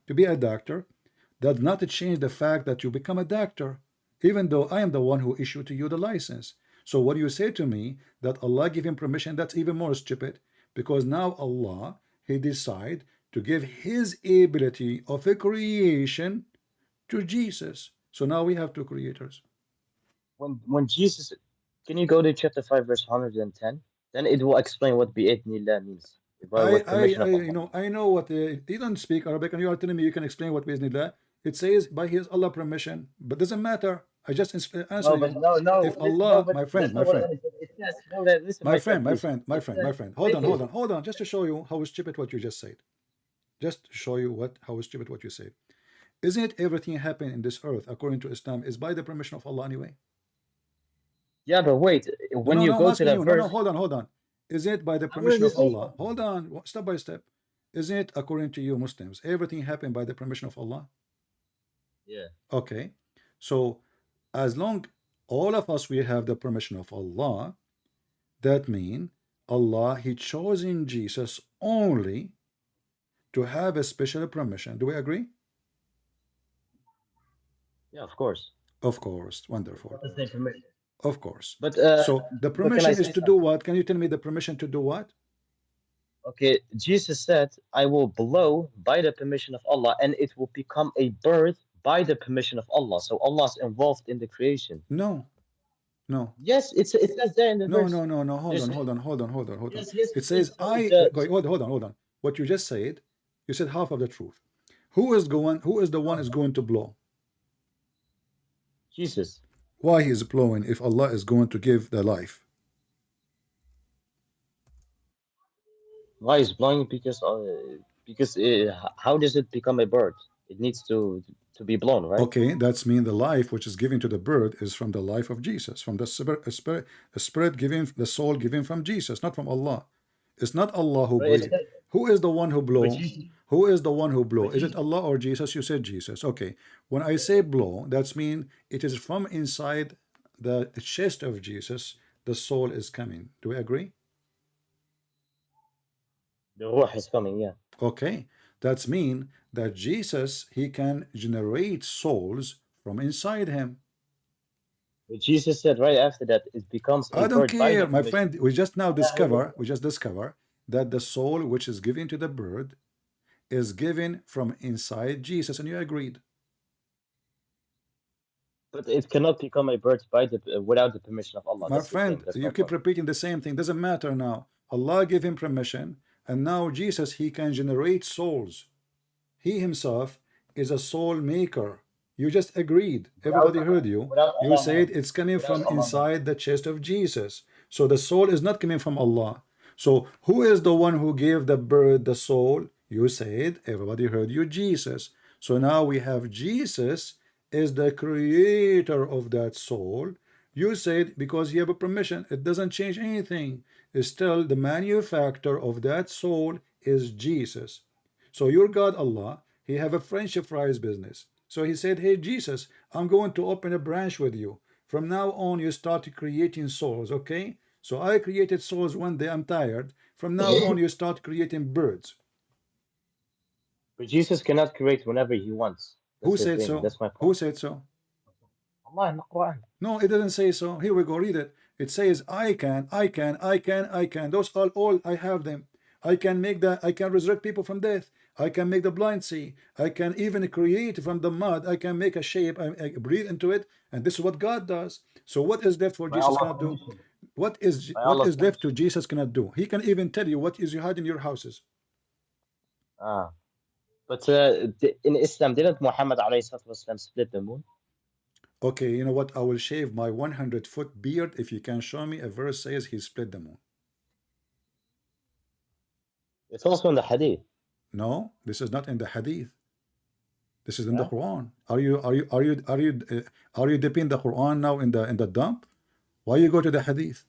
to be a doctor, does not change the fact that you become a doctor, even though I am the one who issued to you the license. So what you say to me that Allah give him permission, that's even more stupid, because now Allah, he decide to give his ability of a creation to Jesus. So now we have two creators. When Jesus, can you go to chapter 5, verse 110? Then it will explain what bi'idhnillah means. By with permission of Allah. I know what you don't speak Arabic, and you are telling me you can explain what bi'idhnillah. It says by his Allah permission, but doesn't matter. I just answer No, but you. no, If listen, no, Allah, but my friend, that's not what it says. It says, no, listen, my friend, please. It says, hold on, wait, hold on, just to show you how stupid what you just said. Just to show you how stupid what you said. Isn't everything happening in this earth according to Islam is by the permission of Allah anyway? yeah, but wait, No, when no, you no, I'm go to asking that you. No, no, verse, hold on. Is it by the I will permission of listen. Allah? Hold on, step by step. Isn't it according to you Muslims? Everything happened by the permission of Allah? Yeah. Okay. So as long all of us we have the permission of Allah, that means Allah he chosen Jesus only to have a special permission. Do we agree? Yeah, of course. Of course. Wonderful. Not the same permission. Of course. But So the can I permission is say to do something? what? Can you tell me the permission to do what? Okay, Jesus said, I will blow by the permission of Allah, and it will become a bird by the permission of Allah. So Allah's involved in the creation. No. No. Yes, it says there in the No, verse. no, no, no. Hold There's, on, hold on, hold on, hold on, hold on. yes, yes, It yes. says So I hold on. What you just said, you said half of the truth. Who is the one is going to blow? Jesus. Why he is blowing if Allah is going to give the life? Why is blowing? Because how does it become a bird? It needs to be blown, right? Okay, that's mean the life which is given to the bird is from the life of Jesus, from the spirit given, the soul given from Jesus, not from Allah. It's not Allah who Right, breathes. Who is the one who but blow? Jesus, Who is the one who blow? but Is it Jesus, Allah or Jesus? You said Jesus. Okay. When I say blow, that's mean it is from inside the chest of Jesus, the soul is coming. Do we agree? the Ruh is coming, yeah. Okay. That's mean that Jesus, he can generate souls from inside him. But Jesus said right after that it becomes a I don't bird by the care, my permission. friend. We just discover that the soul which is given to the bird is given from inside Jesus, and you agreed. But it cannot become a bird by without the permission of Allah. My That's the thing. friend, That's you my keep point. repeating the same thing. Doesn't matter now. Allah gave him permission, and now Jesus, he can generate souls. He himself is a soul maker. You just agreed. Without Everybody heard you. without You Allah said knowing. it's coming Without from Allah knowing. inside the chest of Jesus. So the soul is not coming from Allah. So who is the one who gave the bird the soul? You said, everybody heard you, Jesus. So now we have Jesus is the creator of that soul. You said because you have a permission, it doesn't change anything. It's still the manufacturer of that soul is Jesus. So your God Allah, he have a French fries business. So he said, hey Jesus, I'm going to open a branch with you. From now on, you start creating souls, okay? So I created souls one day, I'm tired. From now on, you start creating birds. But Jesus cannot create whenever he wants. Who That's the said thing. so? That's my Who point. said so? Allah in the Quran. No, it doesn't say so. Here we go, read it. It says, I can, I can, I can, I can. Those are all, I have them. I can make that, I can resurrect people from death. I can make the blind see. I can even create from the mud. I can make a shape. I breathe into it. And this is what God does. So what is left for By Jesus Allah's cannot do? permission. What is By what Allah's is left to permission. Jesus cannot do? He can even tell you what is you hide in your houses. Ah. But in Islam, didn't Muhammad alayhi salatu wasalam split the moon? Okay, you know what? I will shave my 100-foot beard if you can show me a verse says he split the moon. It's also in the hadith. No, this is not in the hadith. This is in the Yeah? Quran. Are you dipping the Quran now in the dump? Why you go to the hadith?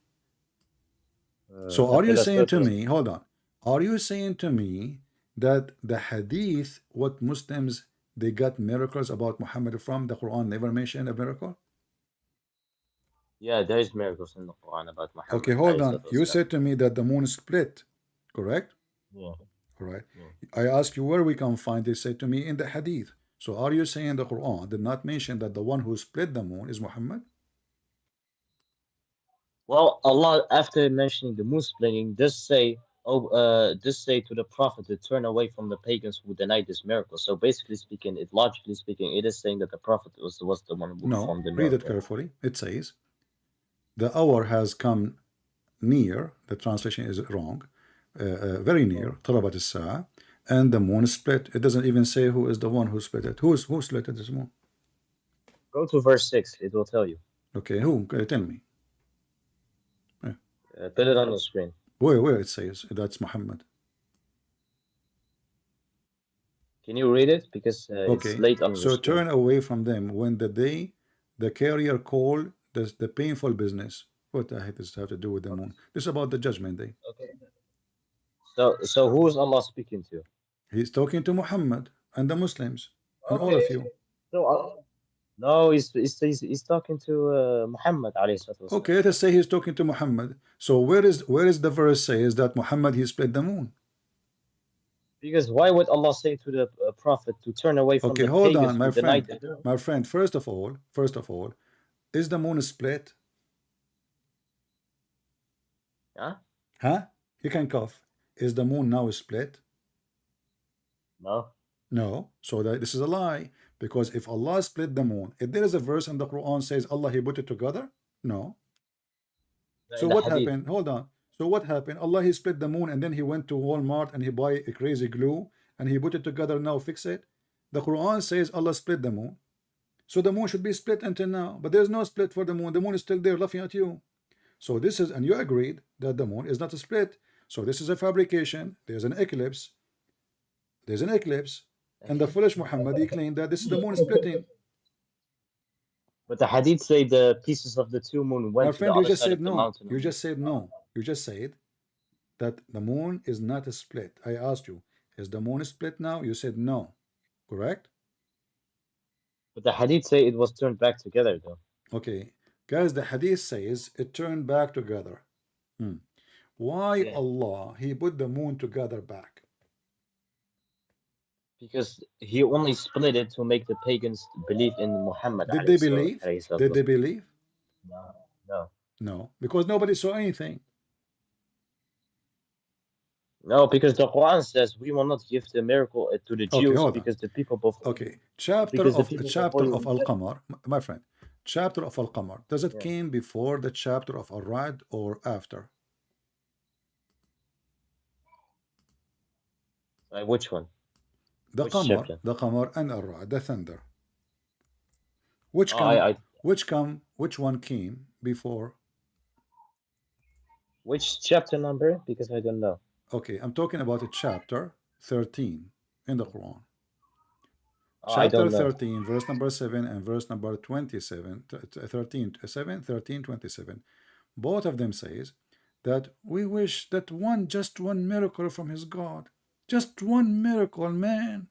So are Okay, you let's go saying to to the me, hold on, are you saying to me that the hadith, what Muslims, they got miracles about Muhammad from, the Quran never mentioned a miracle? Yeah, there is miracles in the Quran about Okay, Muhammad hold alayhi on. salatu You wasalam. said to me that the moon split, correct? Yeah. All right. Yeah. I asked you where we can find it. Say to me in the hadith. So are you saying the Quran did not mention that the one who split the moon is Muhammad? Well, Allah, after mentioning the moon splitting, does say to the Prophet to turn away from the pagans who denied this miracle. So basically speaking, logically speaking, it is saying that the Prophet was the one who No. performed the Read it miracle. carefully. It says, the hour has come near. The translation is wrong. Very near. طلبت الساعة. And the moon split. It doesn't even say who is the one who split it. Who split this moon? Go to verse 6. It will tell you. Okay, who? Tell me. Put it on the screen. Where it says that's Muhammad. Can you read it? Because it's Okay, late on the so screen. turn away from them when the day the carrier called the painful business. What the heck does it have to do with the moon? This is about the judgment day. Okay. So who is Allah speaking to? He's talking to Muhammad and the Muslims and all of you. So no, he's talking to Muhammad alayhi salatu wasalam. Okay, let us say he's talking to Muhammad. So where is the verse says that Muhammad he split the moon? Because why would Allah say to the Prophet to turn away from Okay, the hold pagans on, who my denied friend. the My friend, first of all, is the moon split? Huh? Huh? You can cough. Is the moon now split? No. No. So this is a lie. Because if Allah split the moon, if there is a verse in the Quran says Allah he put it together? No. So In the what hadith. happened? Hold on. So what happened? Allah he split the moon and then he went to Walmart and he buy a crazy glue and he put it together. Now fix it. The Quran says Allah split the moon. So the moon should be split until now. But there's no split for the moon. The moon is still there laughing at you. So this is, and you agreed that the moon is not a split. So this is a fabrication. There's an eclipse. There's an eclipse. And the foolish Muhammad, he claimed that this is the moon splitting. But the hadith say the pieces of the two moon went My to the friend, you other just side said of the no. mountain. You just said no. You just said that the moon is not a split. I asked you, is the moon split now? You said no. Correct? But the hadith say it was turned back together though. Okay. Guys, the hadith says it turned back together. Why Yeah. Allah, he put the moon together back? Because he only split it to make the pagans believe in Muhammad. Did they believe? Did they believe? No. No, because nobody saw anything. No, because the Quran says we will not give the miracle to the Okay, Jews hold on. because the people before Okay, because the people before chapter you of reject. Al-Qamar, my friend. Chapter of Al-Qamar. Does it Yeah. came before the chapter of Al-Ra'd or after? Which one? The Which chapter? Qamar and Al-Ra'd, the thunder. Oh, I Which one came before? which chapter number? Because I don't know. Okay, I'm talking about a chapter 13 in the Quran. Oh, I Chapter don't know. 13, verse number 7 and verse number 27, 13, 7, 13, 27. Both of them says that we wish that just one miracle from his God. Just one miracle, man.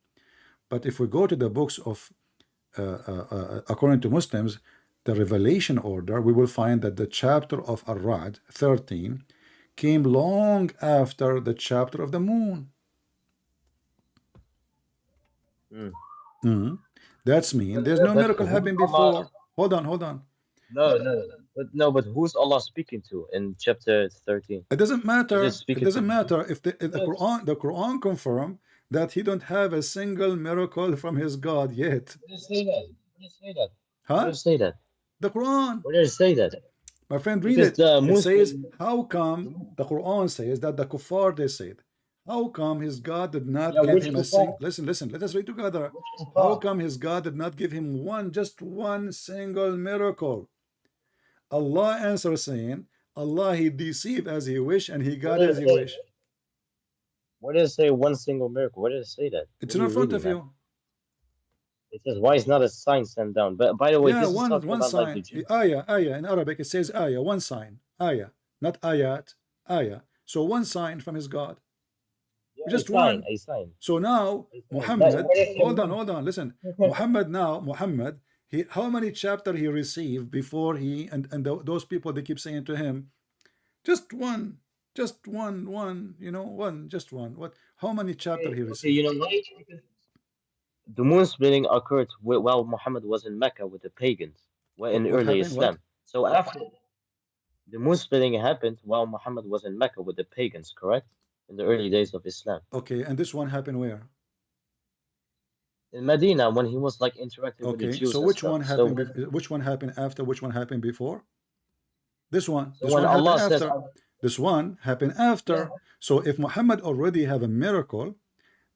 But if we go to the books of, according to Muslims, the revelation order, we will find that the chapter of Ar-Ra'd, 13, came long after the chapter of the moon. Mm. That's mean there's no But miracle who's happened Allah? before. Hold on. But who's Allah speaking to in chapter 13? It doesn't Is it matter. It speaking to doesn't the Jews? matter if the Quran confirm that he don't have a single miracle from his God yet. Where does it say that? Where does it say that? Where Huh? does it say that? The Quran. Where does it say that? My friend, read Because it. the It says, Muslim, how come the Quran says that the kuffar they said, how come his God did not yeah, give which him a kuffar? listen, let us read together. Which How kuffar? come his God did not give him just one single miracle? Allah answers saying, Allah he deceive as he wish and he Where got does as it he say? wish. Where does it say one single miracle? Where does it say that? It's What are in you front reading, of man? you. It says, why is not a sign sent down? But by the way, Yeah, this is talking one about like the sign. Jews. Ayah in Arabic it says ayah, one sign. Ayah, not ayat, ayah. So one sign from his God. Yeah, a Just sign, one. a sign, So now a sign. But Muhammad, where does it say hold on, listen. Muhammad, he how many chapter he received before he and those people they keep saying to him, just one, one, one, just one. What? How many chapter he okay, received? you know why? Because the moon splitting occurred while Muhammad was in Mecca with the pagans, well, in What early happened? What? Islam. So after the moon splitting happened while Muhammad was in Mecca with the pagans, correct? In the early days of Islam. Okay, and this one happened where? In Medina, when he was like interacting with the Okay, so Jews and which stuff. one happened? Which one happened after? Which one happened before? This one. So This when one happened Allah says, after. This one happened yeah, after. So if Muhammad already have a miracle,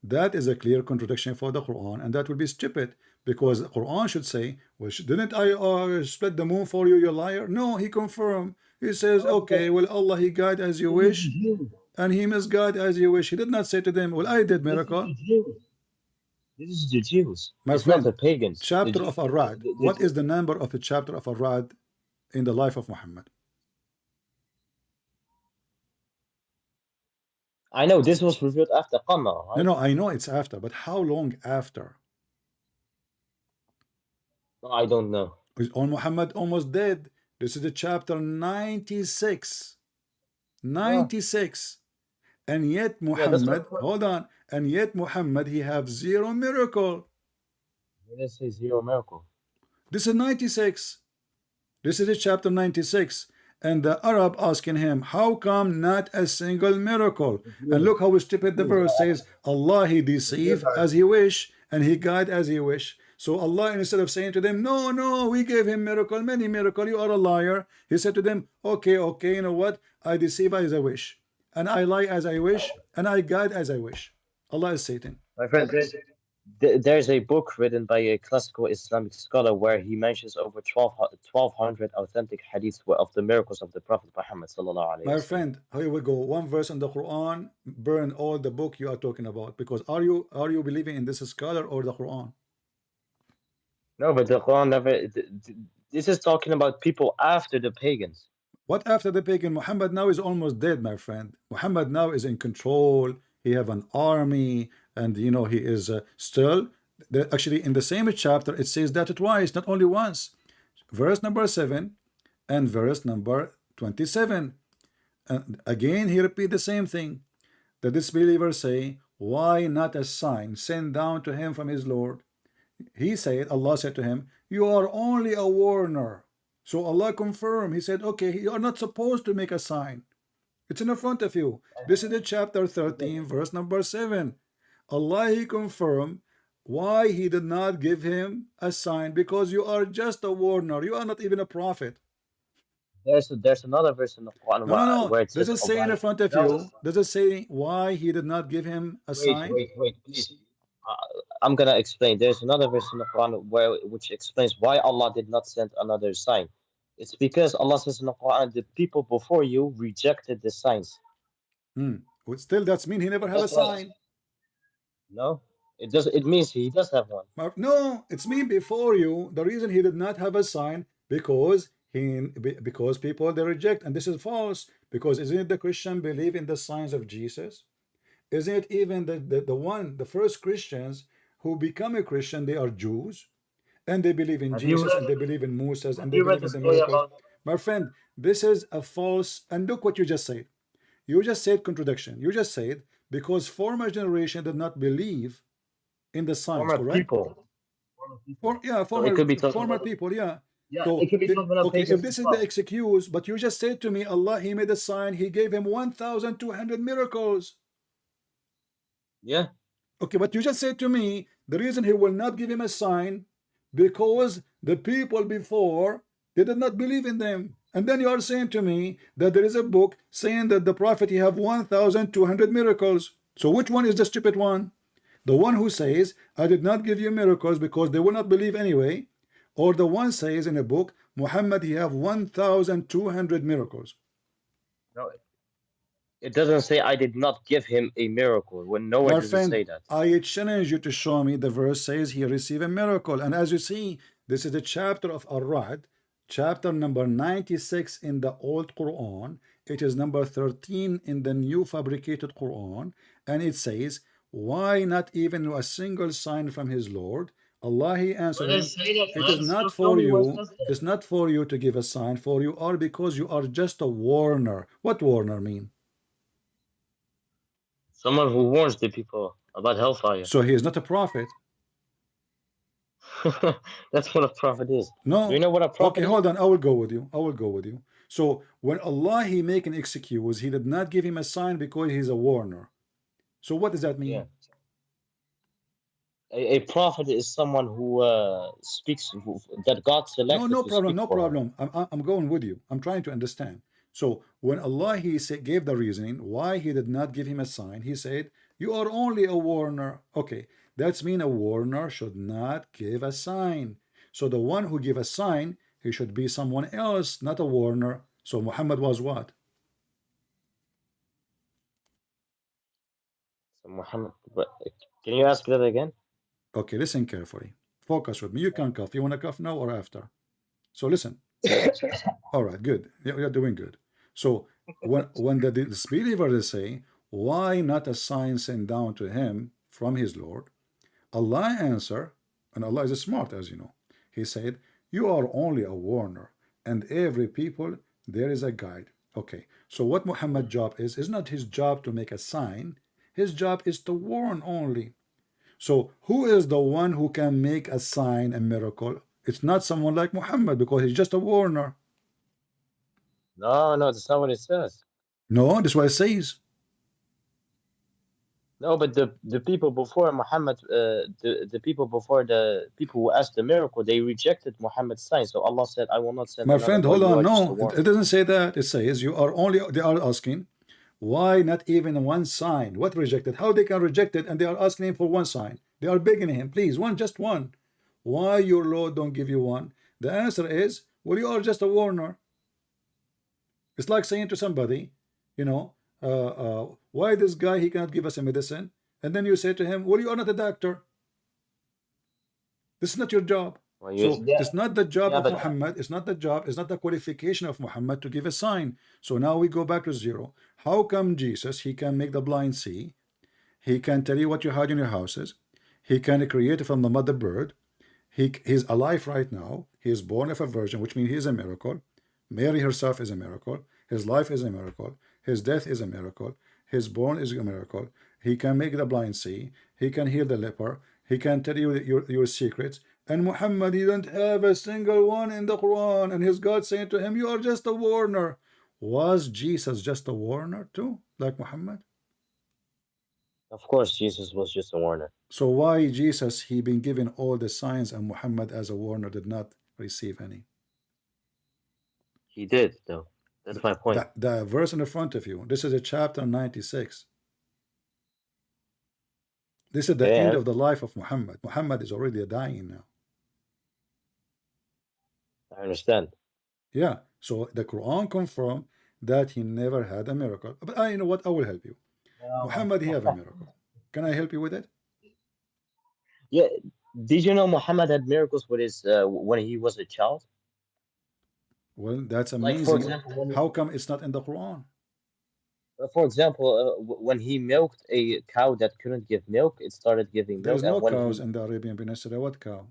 that is a clear contradiction for the Quran, and that would be stupid because the Quran should say, "Well, didn't I split the moon for you, you liar?" No, he confirmed. He says, no, "Okay, well, Allah He guide as you this is the wish, Jews. and He misguide as you wish." He did not say to them, "Well, I did This is miracle." the Jews. This is the Jews. My It's not the friend, pagans. chapter of Ar-Ra'd. What The is the number of the chapter of Ar-Ra'd in the life of Muhammad? I know this was revealed after Qamar, right? No, I know it's after, but how long after? No, I don't know. Is on Muhammad almost dead. This is the chapter 96. Yeah, 96. And yet yeah, that's Muhammad, what. hold on, and yet Muhammad, he have zero miracle. Let's say zero miracle. This is 96. This is the chapter 96. And the Arab asking him, how come not a single miracle? And look how stupid the verse says, Allah he deceive as he wish, and he guide as he wish. So Allah, instead of saying to them, no, we gave him miracle, many miracle, you are a liar. He said to them, okay, you know what? I deceive as I wish, and I lie as I wish, and I guide as I wish. Allah is Satan. My friend, there's a book written by a classical Islamic scholar where he mentions over 1,200 authentic hadiths of the miracles of the Prophet Muhammad sallallahu alaihi My wasallam. friend, here we go. One verse in the Quran, burn all the book you are talking about. Because are you believing in this scholar or the Quran? No, but the Quran never. This is talking about people after the pagans. What after the pagan? Muhammad now is almost dead, my friend. Muhammad now is in control. He have an army, and he is still. Actually, in the same chapter, it says that twice, not only once. Verse number 7 and verse number 27. And again, he repeat the same thing. The disbelievers say, "Why not a sign sent down to him from his Lord?" Allah said to him, "You are only a warner." So Allah confirmed. He said, "Okay, you are not supposed to make a sign." It's in front of you. This is the chapter And 13, verse number 7. Allah, He confirmed why He did not give him a sign, because you are just a warner. You are not even a prophet. there's another verse in the Quran No, no, no. where it Does says it say in Allah. the front of No, you? Does it say why He did not give him a sign? wait, please. Uh, I'm gonna explain. There's another verse in the Quran which explains why Allah did not send another sign. It's because Allah says in the Quran, the people before you rejected the signs. Well, still, that's mean He never have a That's why. sign. No, it does. It means He does have one. No, it's me before you. The reason He did not have a sign because people they reject, and this is false. Because isn't it the Christian believe in the signs of Jesus? Isn't it even the first Christians who become a Christian? They are Jews and they believe in Have you Jesus and read? they believe in Moses Have and they you read believe the in the story miracles. about? My friend, this is a false. And look what you just said. You just said contradiction. You just said because former generation did not believe in the signs, Former correct? people. Former people. Yeah, So it could be talking former about. people, yeah. Yeah, it So could be talking about okay, if patience this as is the well. excuse, but you just said to me, Allah, He made a sign, He gave him 1,200 miracles. Yeah. Okay, but you just said to me the reason He will not give him a sign because the people before they did not believe in them. And then you are saying to me that there is a book saying that the prophet he have 1,200 miracles. So which one is the stupid one? The one who says, I did not give you miracles because they will not believe anyway, or the one says in a book, Muhammad he have 1,200 miracles. No, it doesn't say I did not give him a miracle. When nowhere My does it friend, say that. I challenge you to show me the verse says he received a miracle. And as you see, this is the chapter of Ar-Ra'd, chapter number 96 in the old Quran. It is number 13 in the new fabricated Quran. And it says, why not even a single sign from his Lord? Allah, He answered Where does him, it say that, it is man? not Tell for me where it you. says that. It's not for you to give a sign, for you are because you are just a warner. What warner mean? Someone who warns the people about hellfire. So he is not a prophet. That's what a prophet is. Do you No. know what a Okay, prophet is? hold on. I will go with you. I will go with you. So when Allah He make an excuse, He did not give him a sign because he's a warner. So what does that Yeah. mean? A prophet is someone who speaks, that God No, selected no to problem. speak No for him. problem. I'm going with you. I'm trying to understand. So when Allah He gave the reasoning why He did not give him a sign, He said, "You are only a warner." Okay, that's mean a warner should not give a sign. So the one who give a sign, he should be someone else, not a warner. So Muhammad was what? So Muhammad, but can you ask that again? Okay, listen carefully. Focus with me. You can cough. You want to cough now or after? So listen. All right, good. You're doing good. So when the disbelievers say, why not a sign sent down to him from his Lord? Allah answer, and Allah is smart as you know. He said, you are only a warner, and every people there is a guide. Okay, so what Muhammad's job is not his job to make a sign. His job is to warn only. So who is the one who can make a sign, a miracle? It's not someone like Muhammad because he's just a warner. No, that's not what it says. No, that's what it says. No, but the people before Muhammad, the people before the people who asked the miracle, they rejected Muhammad's sign. So Allah said, "I will not send My another friend, more. hold You on. are just a No, it warner." doesn't say that. It says you are only, they are asking, why not even one sign? What rejected? How they can reject it and they are asking him for one sign? They are begging him, please, one, just one. Why your Lord don't give you one? The answer is, well, you are just a warner. It's like saying to somebody, you know, why this guy, he cannot give us a medicine? And then you say to him, well, you are not a doctor. This is not your job. Well, So yeah, it's not the job yeah, of but Muhammad, it's not the job, it's not the qualification of Muhammad to give a sign. So now we go back to zero. How come Jesus, he can make the blind see? He can tell you what you had in your houses. He can create from the mother bird. He's alive right now. He is born of a virgin, which means he is a miracle. Mary herself is a miracle. His life is a miracle. His death is a miracle. His born is a miracle. He can make the blind see. He can heal the leper. He can tell you your secrets. And Muhammad, he don't have a single one in the Quran. And his God saying to him, you are just a warner. Was Jesus just a warner too, like Muhammad? Of course, Jesus was just a warner. So why Jesus, he been given all the signs, and Muhammad as a warner did not receive any? He did, though. That's my point. The verse in the front of you, this is a chapter 96. This is the Okay, end and of the life of Muhammad. Muhammad is already dying now. I understand. Yeah, so the Quran confirmed that he never had a miracle. But you know what? I will help you. Muhammad, he have a miracle. Can I help you with it? Yeah, did you know Muhammad had miracles with his when he was a child? Well, that's Like for amazing. example, when How come it's not in the Quran? when he milked a cow that couldn't give milk, it started giving There milk, is and no when cows he, in the Arabian Peninsula. What cow?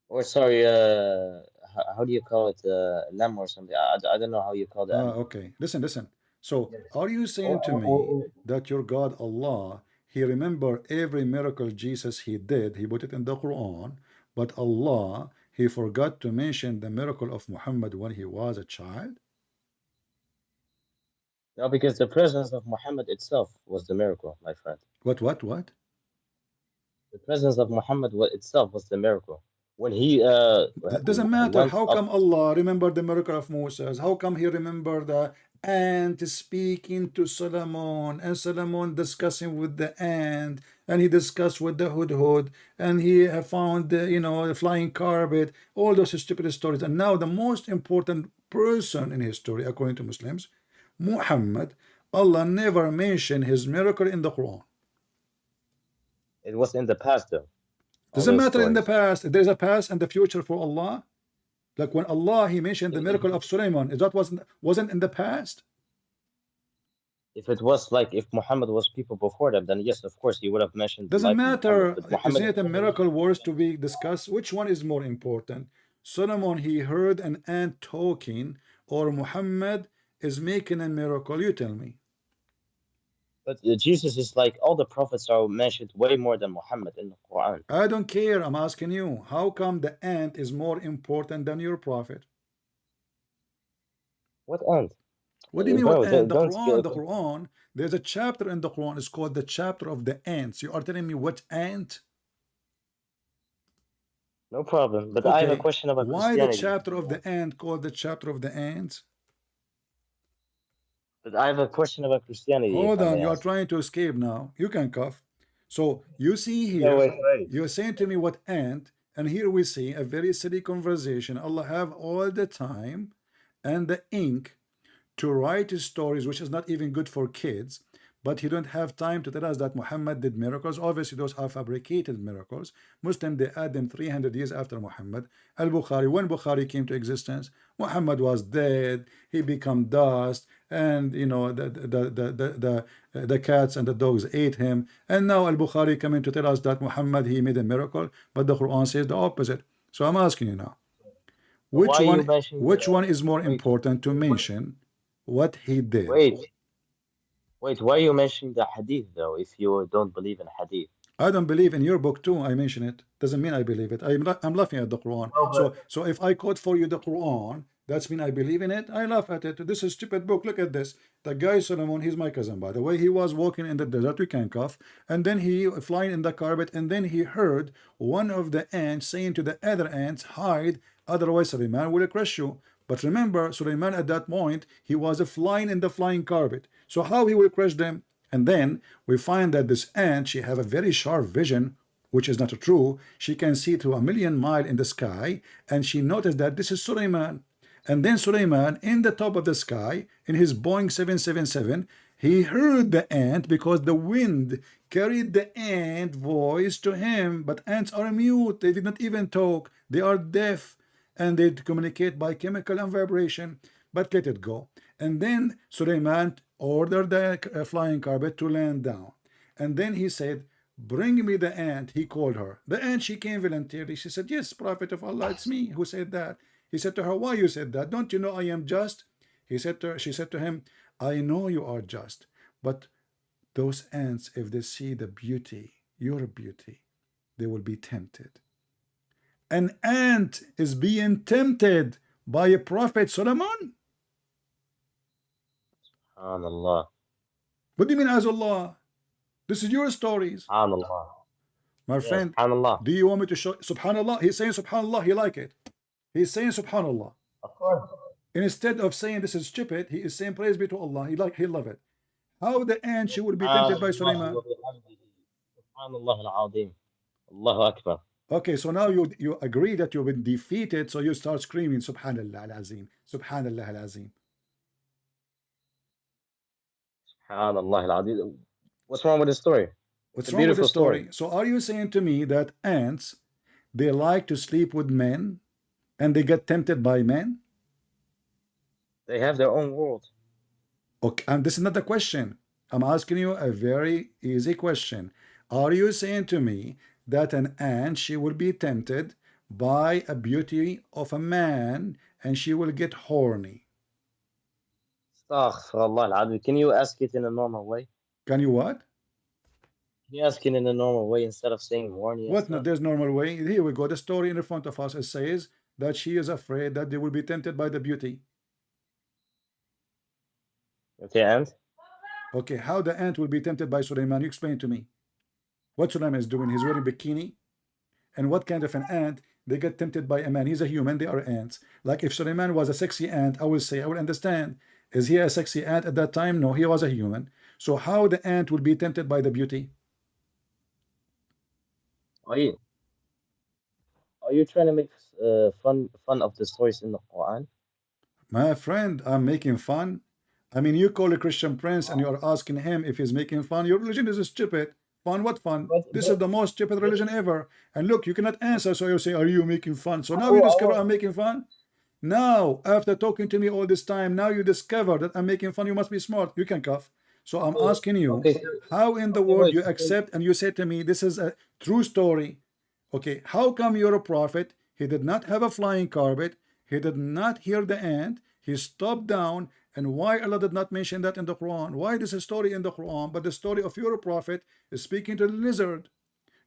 or sorry, how do you call it, lamb or something? I don't know how you call the Ah, animal. okay. Listen, listen. So, are you Or, saying to or, me or, that your God Allah, he remember every miracle Jesus he did, he put it in the Quran, but Allah, he forgot to mention the miracle of Muhammad when he was a child? no, because the presence of Muhammad itself was the miracle, my friend. What? The presence of Muhammad itself was the miracle. When he It doesn't matter. went How up, come Allah remembered the miracle of Moses? How come he remembered the ant speaking to Solomon, and Solomon discussing with the ant, and he discussed with the hudhud, and he found a flying carpet, all those stupid stories. And now the most important person in history, according to Muslims, Muhammad, Allah never mentioned his miracle in the Quran. it was in the past though. All Doesn't those matter in the stories. past. There's a past and the future for Allah. Like when Allah, he mentioned the If, miracle of Sulaiman, that wasn't in the past. if it was like if Muhammad was people before them, then yes, of course, he would have mentioned the Doesn't life of Muhammad. matter. But Muhammad Isn't has it a never miracle mentioned worth to anything. be discussed? Which one is more important? Solomon, he heard an ant talking, or Muhammad is making a miracle? You tell me. But Jesus is like all the prophets are mentioned way more than Muhammad in the Quran. I don't care. I'm asking you. How come the ant is more important than your prophet? What end? What do you mean what Bro, ant? The don't Quran, the Quran, there's a chapter in the Quran, it's called the chapter of the ants. You are telling me what ant? no problem. But I have a Okay, question about why the Christianity, if chapter you of want. the ant called the chapter of the ants? But I have a question about Christianity, if Hold I on, may you are ask. trying to escape now. You can cough. So you see No, here, wait. you're saying to me what ant, and here we see a very silly conversation. Allah have all the time and the ink to write stories which is not even good for kids, but he don't have time to tell us that Muhammad did miracles. Obviously those are fabricated miracles. Muslim, they add them 300 years after Muhammad. Al-Bukhari, when Bukhari came to existence, Muhammad was dead, he become dust, and the cats and the dogs ate him. And now Al-Bukhari coming to tell us that Muhammad, he made a miracle, but the Quran says the opposite. So I'm asking you now, But why you mentioned which one is more wait, important to wait, mention? What he did? wait, wait, why you mentioning the hadith though, if you don't believe in hadith? I don't believe in your book too. I mention it. Doesn't mean I believe it. I'm laughing at the Quran. No, but So if I quote for you the Quran, that's mean I believe in it. I laugh at it. This is a stupid book. Look at this. The guy Solomon, he's my cousin by the way. He was walking in the desert. We can cough, and then he flying in the carpet, and then he heard one of the ants saying to the other ants, "Hide, otherwise Suleiman will crush you." But remember, Suleiman at that point he was flying in the flying carpet. So how he will crush them? And then we find that this ant, she have a very sharp vision, which is not true. She can see to 1,000,000 miles in the sky, and she noticed that this is Suleiman. And then Suleiman, in the top of the sky, in his Boeing 777, he heard the ant because the wind carried the ant voice to him. But ants are mute. They did not even talk. They are deaf, and they communicate by chemical and vibration. But let it go. And then Suleiman ordered the flying carpet to land down. And then he said, "Bring me the ant." He called her. The ant, she came voluntarily. She said, "Yes, Prophet of Allah, it's me who said that." He said to her, "Why you said that? Don't you know I am just?" She said to him, "I know you are just, but those ants, if they see the beauty, your beauty, they will be tempted." An ant is being tempted by a prophet Solomon? SubhanAllah. What do you mean as Allah? This is your stories. SubhanAllah. My Yeah, friend, SubhanAllah. do you want me to show Subhanallah? He's saying Subhanallah, he like it. He's saying Subhanallah. Of course. Instead of saying this is stupid, he is saying praise be to Allah. He love it. How the ant she will be tempted by SubhanAllah Sulaiman? wa bihamdihi. SubhanAllah al-Azim. Allahu Akbar. Okay, so now you agree that you've been defeated, so you start screaming Subhanallah al-Azim, Subhanallah al-Azim. SubhanAllah al-Azim. What's wrong with the story? What's It's a wrong with the beautiful story? So are you saying to me that ants, they like to sleep with men and they get tempted by men? They have their own world. Okay, and this is not a question. I'm asking you a very easy question. Are you saying to me that an ant, she will be tempted by a beauty of a man and she will get horny? Astaghfirullah al-Azim. Can you ask it in a normal way? Can you what? Can you ask it in a normal way instead of saying horny and What? No, stuff? there's normal way. Here we go. The story in front of us, it says that she is afraid that they will be tempted by the beauty. Okay, and? Okay, how the ant will be tempted by Sulaiman? You explain to me. What Sulaiman is doing? He's wearing bikini. And what kind of an ant? They get tempted by a man. He's a human. They are ants. Like if Sulaiman was a sexy ant, I will say, I will understand. Is he a sexy ant at that time? No, he was a human. So how the ant will be tempted by the beauty? Are you trying to make fun of the stories in the Quran? My friend, I'm making fun. I mean, you call a Christian prince and you are asking him if he's making fun. Your religion is stupid. Fun? What fun? This is the most stupid religion ever. And look, you cannot answer, so you say, are you making fun? So now you discover I'm making fun? Now, after talking to me all this time, now you discover that I'm making fun. You must be smart. You can cough. So I'm asking you, Okay, so, how in the okay, world wait, you so- accept and you say to me, this is a true story. Okay, how come you're a prophet? He did not have a flying carpet. He did not hear the ant. He stopped down. And why Allah did not mention that in the Quran? Why this is a story in the Quran, but the story of your prophet is speaking to the lizard?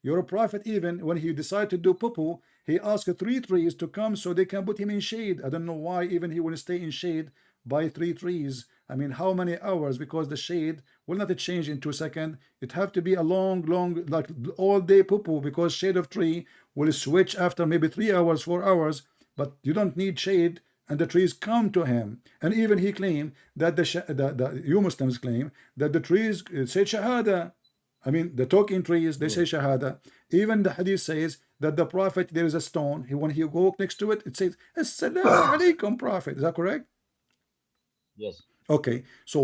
Your prophet, even when he decided to do poo-poo, he asked 3 trees to come so they can put him in shade. I don't know why even he will stay in shade by 3 trees. I mean, how many hours? Because the shade will not change in 2 seconds. It have to be a long, like all day poo-poo, because shade of tree will switch after maybe 3 hours, 4 hours. But you don't need shade, and the trees come to him. And even he claimed that you Muslims claim that the trees say Shahada. I mean, the talking trees, they say Shahada. Even the hadith says that the prophet, there is a stone. When he walk next to it, it says, Assalamu alaikum, prophet. Is that correct? yes. Okay. So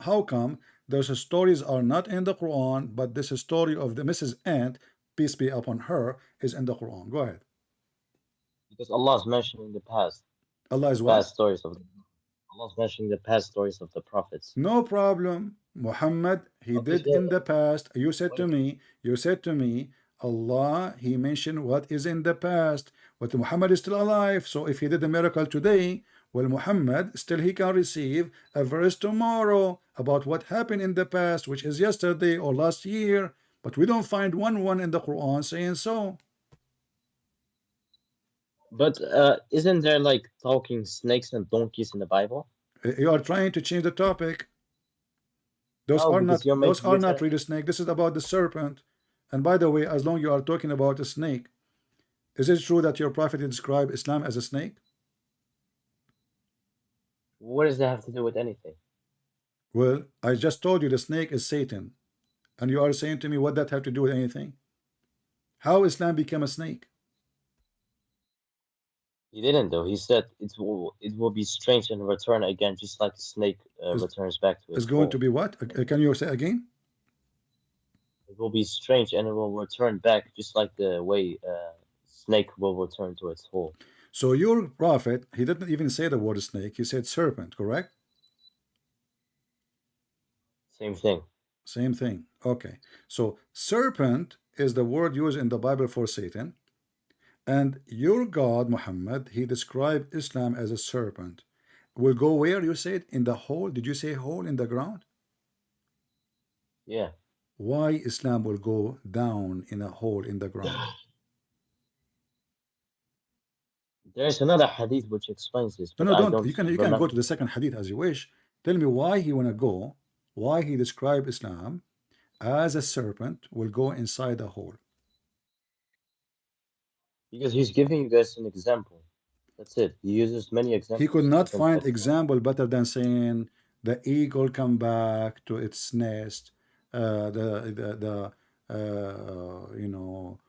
how come those stories are not in the Quran, but this story of the Mrs. Ant, peace be upon her, is in the Quran? Go ahead. Because Allah's mentioning the past Allah is what? stories of Allah's mentioning the past stories of the prophets. No problem. Muhammad, he Okay, did so in the past. You said to wait. me, Allah, he mentioned what is in the past. But Muhammad is still alive. So if he did a miracle today, well, Muhammad, still he can receive a verse tomorrow about what happened in the past, which is yesterday or last year. But we don't find one in the Quran saying so. But isn't there like talking snakes and donkeys in the Bible? You are trying to change the topic. Those No, are because not you're those making are it not really snake. This is about the serpent. And by the way, as long you are talking about a snake, is it true that your prophet described Islam as a snake? what does that have to do with anything? Well, I just told you the snake is Satan. And you are saying to me, what that have to do with anything? How Islam became a snake? He didn't though. He said it will be strange and return again, just like the snake Is returns back to is its going to hole. be what? Can you say again? It will be strange and it will return back, just like the way snake will return to its hole. So your prophet, he didn't even say the word snake. He said serpent, correct? Same thing. Same thing. Okay. So serpent is the word used in the Bible for Satan. And your God, Muhammad, he described Islam as a serpent. Will go where, you said? In the hole? Did you say hole in the ground? Yeah. Why Islam will go down in a hole in the ground? There's another hadith which explains this, No, but no, I don't. don't You can go remember. to the second hadith as you wish. Tell me why he wanna go, why he described Islam as a serpent will go inside a hole. Because he's giving you guys an example. That's it. He uses many He could examples, not different find hadith. example better than saying the eagle come back to its nest, you know,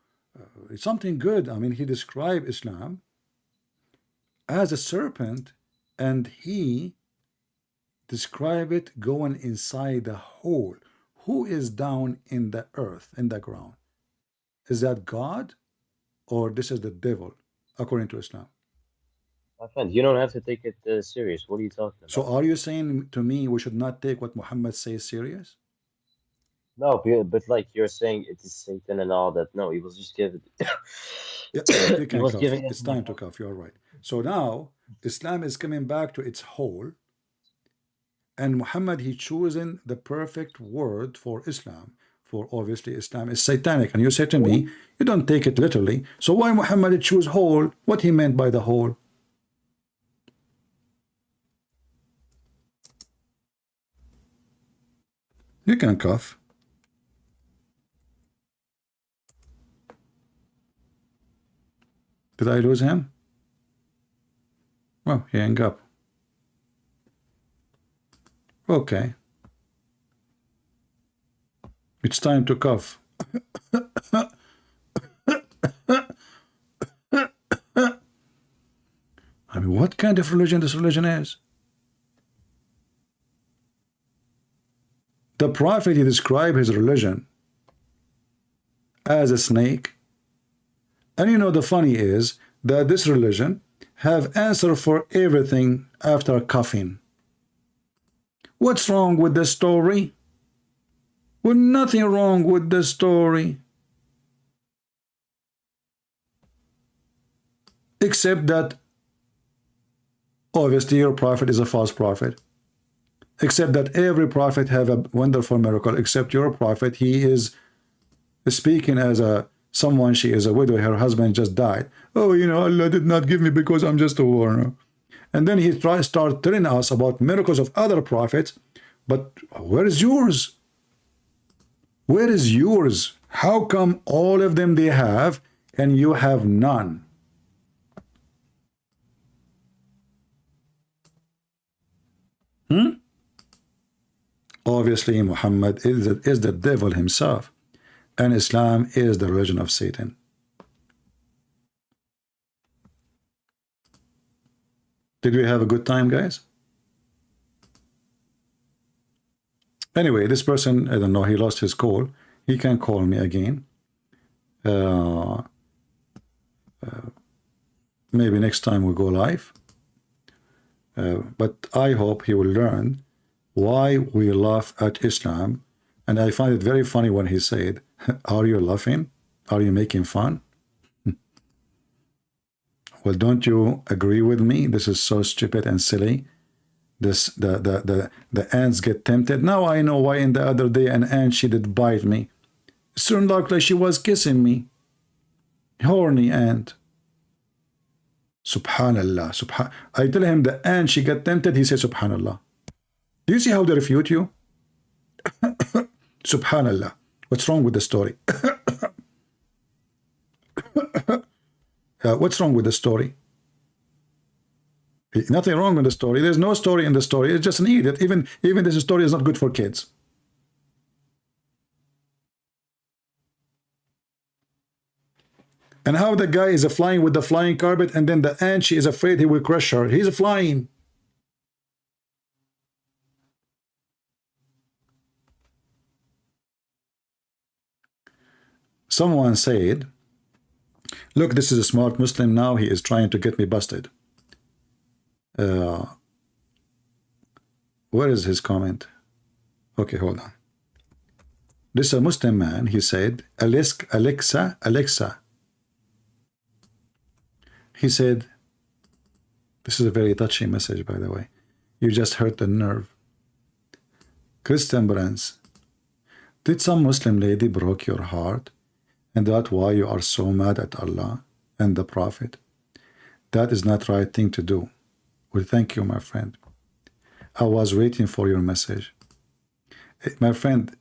it's something good. I mean, he described Islam as a serpent, and he described it going inside the hole. Who is down in the earth, in the ground? Is that God, or this is the devil, according to Islam? My friend, you don't have to take it serious. What are you talking So about? are you saying to me we should not take what Muhammad says serious? No, but like you're saying it is Satan and all that. No, he was just giving. Yeah, you He can was cough. giving it It's an time to example. cough. You're right. So now Islam is coming back to its whole, and Muhammad he chosen the perfect word for Islam. For obviously Islam is satanic, and you say to me you don't take it literally. So why Muhammad choose whole? What he meant by the whole? You can cough. Did I lose him? Oh, he hung up. Okay. It's time to cough. I mean, what kind of religion this religion is? The prophet, he described his religion as a snake. And you know, the funny is that this religion have answer for everything after coughing. What's wrong with the story? Well, nothing wrong with the story. Except that obviously your prophet is a false prophet. Except that every prophet have a wonderful miracle, except your prophet, he is speaking as a someone, she is a widow, her husband just died. Oh, you know, Allah did not give me because I'm just a warner. And then he start telling us about miracles of other prophets, but where is yours? Where is yours? How come all of them they have and you have none? Obviously, Muhammad is the devil himself, and Islam is the religion of Satan. Did we have a good time, guys? Anyway, this person, I don't know, he lost his call. He can call me again. Maybe next time we go live. But I hope he will learn why we laugh at Islam. And I find it very funny when he said, are you laughing? Are you making fun? Well, don't you agree with me? This is so stupid and silly. The ants get tempted. Now I know why in the other day an ant, she did bite me. It soon looked like she was kissing me. Horny ant. Subhanallah. I tell him the ant, she got tempted. He says, Subhanallah. Do you see how they refute you? Subhanallah. What's wrong with the story? What's wrong with the story? Nothing wrong with the story. There's no story in the story. It's just an idiot. Even this story is not good for kids. And how the guy is flying with the flying carpet, and then the ant, she is afraid he will crush her. He's flying. Someone said, look, this is a smart Muslim now. He is trying to get me busted. Where is his comment? Okay, hold on. This is a Muslim man. He said, Alexa. He said, this is a very touchy message, by the way. You just hurt the nerve. Christian Brands, did some Muslim lady broke your heart? And that's why you are so mad at Allah and the Prophet? That is not right thing to do. Well, thank you, my friend. I was waiting for your message. My friend,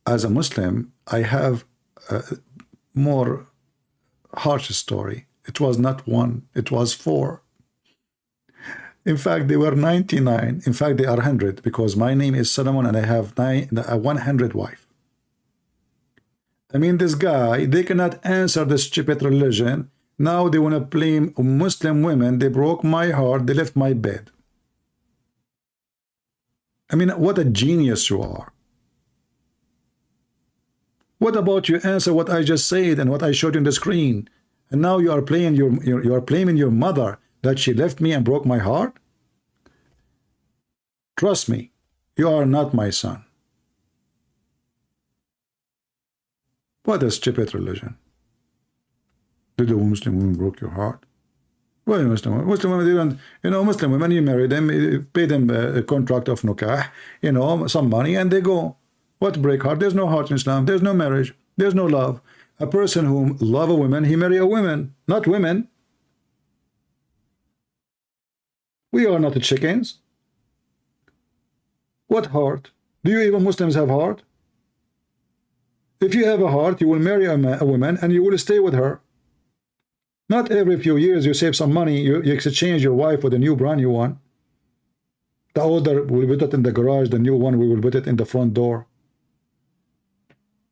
as a Muslim, I have a more harsh story. It was not one, it was 4. In fact, they were 99. In fact, they are 100 because my name is Solomon and I have 100 wife. I mean, this guy, they cannot answer the stupid religion. Now they want to blame Muslim women. They broke my heart. They left my bed. I mean, what a genius you are. What about you answer what I just said and what I showed you on the screen? And now you are playing you are blaming your mother that she left me and broke my heart? Trust me, you are not my son. What a stupid religion. Did the Muslim woman broke your heart? Well, Muslim women, they don't, you know, Muslim women, you marry them, you pay them a contract of nikah, you know, some money, and they go. What break heart? There's no heart in Islam. There's no marriage. There's no love. A person who love a woman, he marry a woman, not women. We are not the chickens. What heart? Do you even Muslims have heart? If you have a heart, you will marry a woman and you will stay with her. Not every few years you save some money, you exchange your wife with a new brand new one. The older will put it in the garage, the new one we will put it in the front door.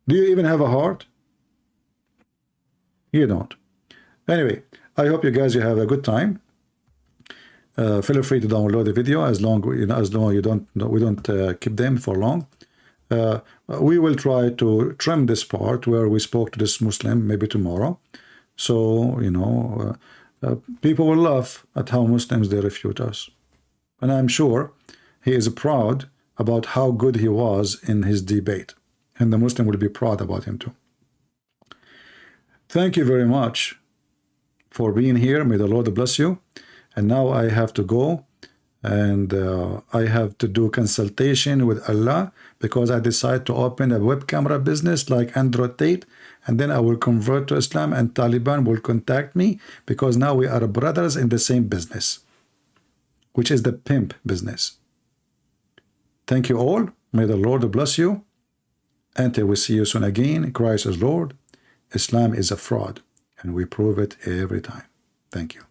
Do you even have a heart? You don't. Anyway, I hope you guys you have a good time. Feel free to download the video as long you don't we don't keep them for long. We will try to trim this part where we spoke to this Muslim maybe tomorrow. So, you know, people will laugh at how Muslims, they refute us. And I'm sure he is proud about how good he was in his debate. And the Muslim will be proud about him too. Thank you very much for being here. May the Lord bless you. And now I have to go. And I have to do consultation with Allah because I decide to open a web camera business like Andrew Tate, and then I will convert to Islam and Taliban will contact me because now we are brothers in the same business, which is the pimp business. Thank you all. May the Lord bless you. Until we see you soon again, Christ is Lord. Islam is a fraud, and we prove it every time. Thank you.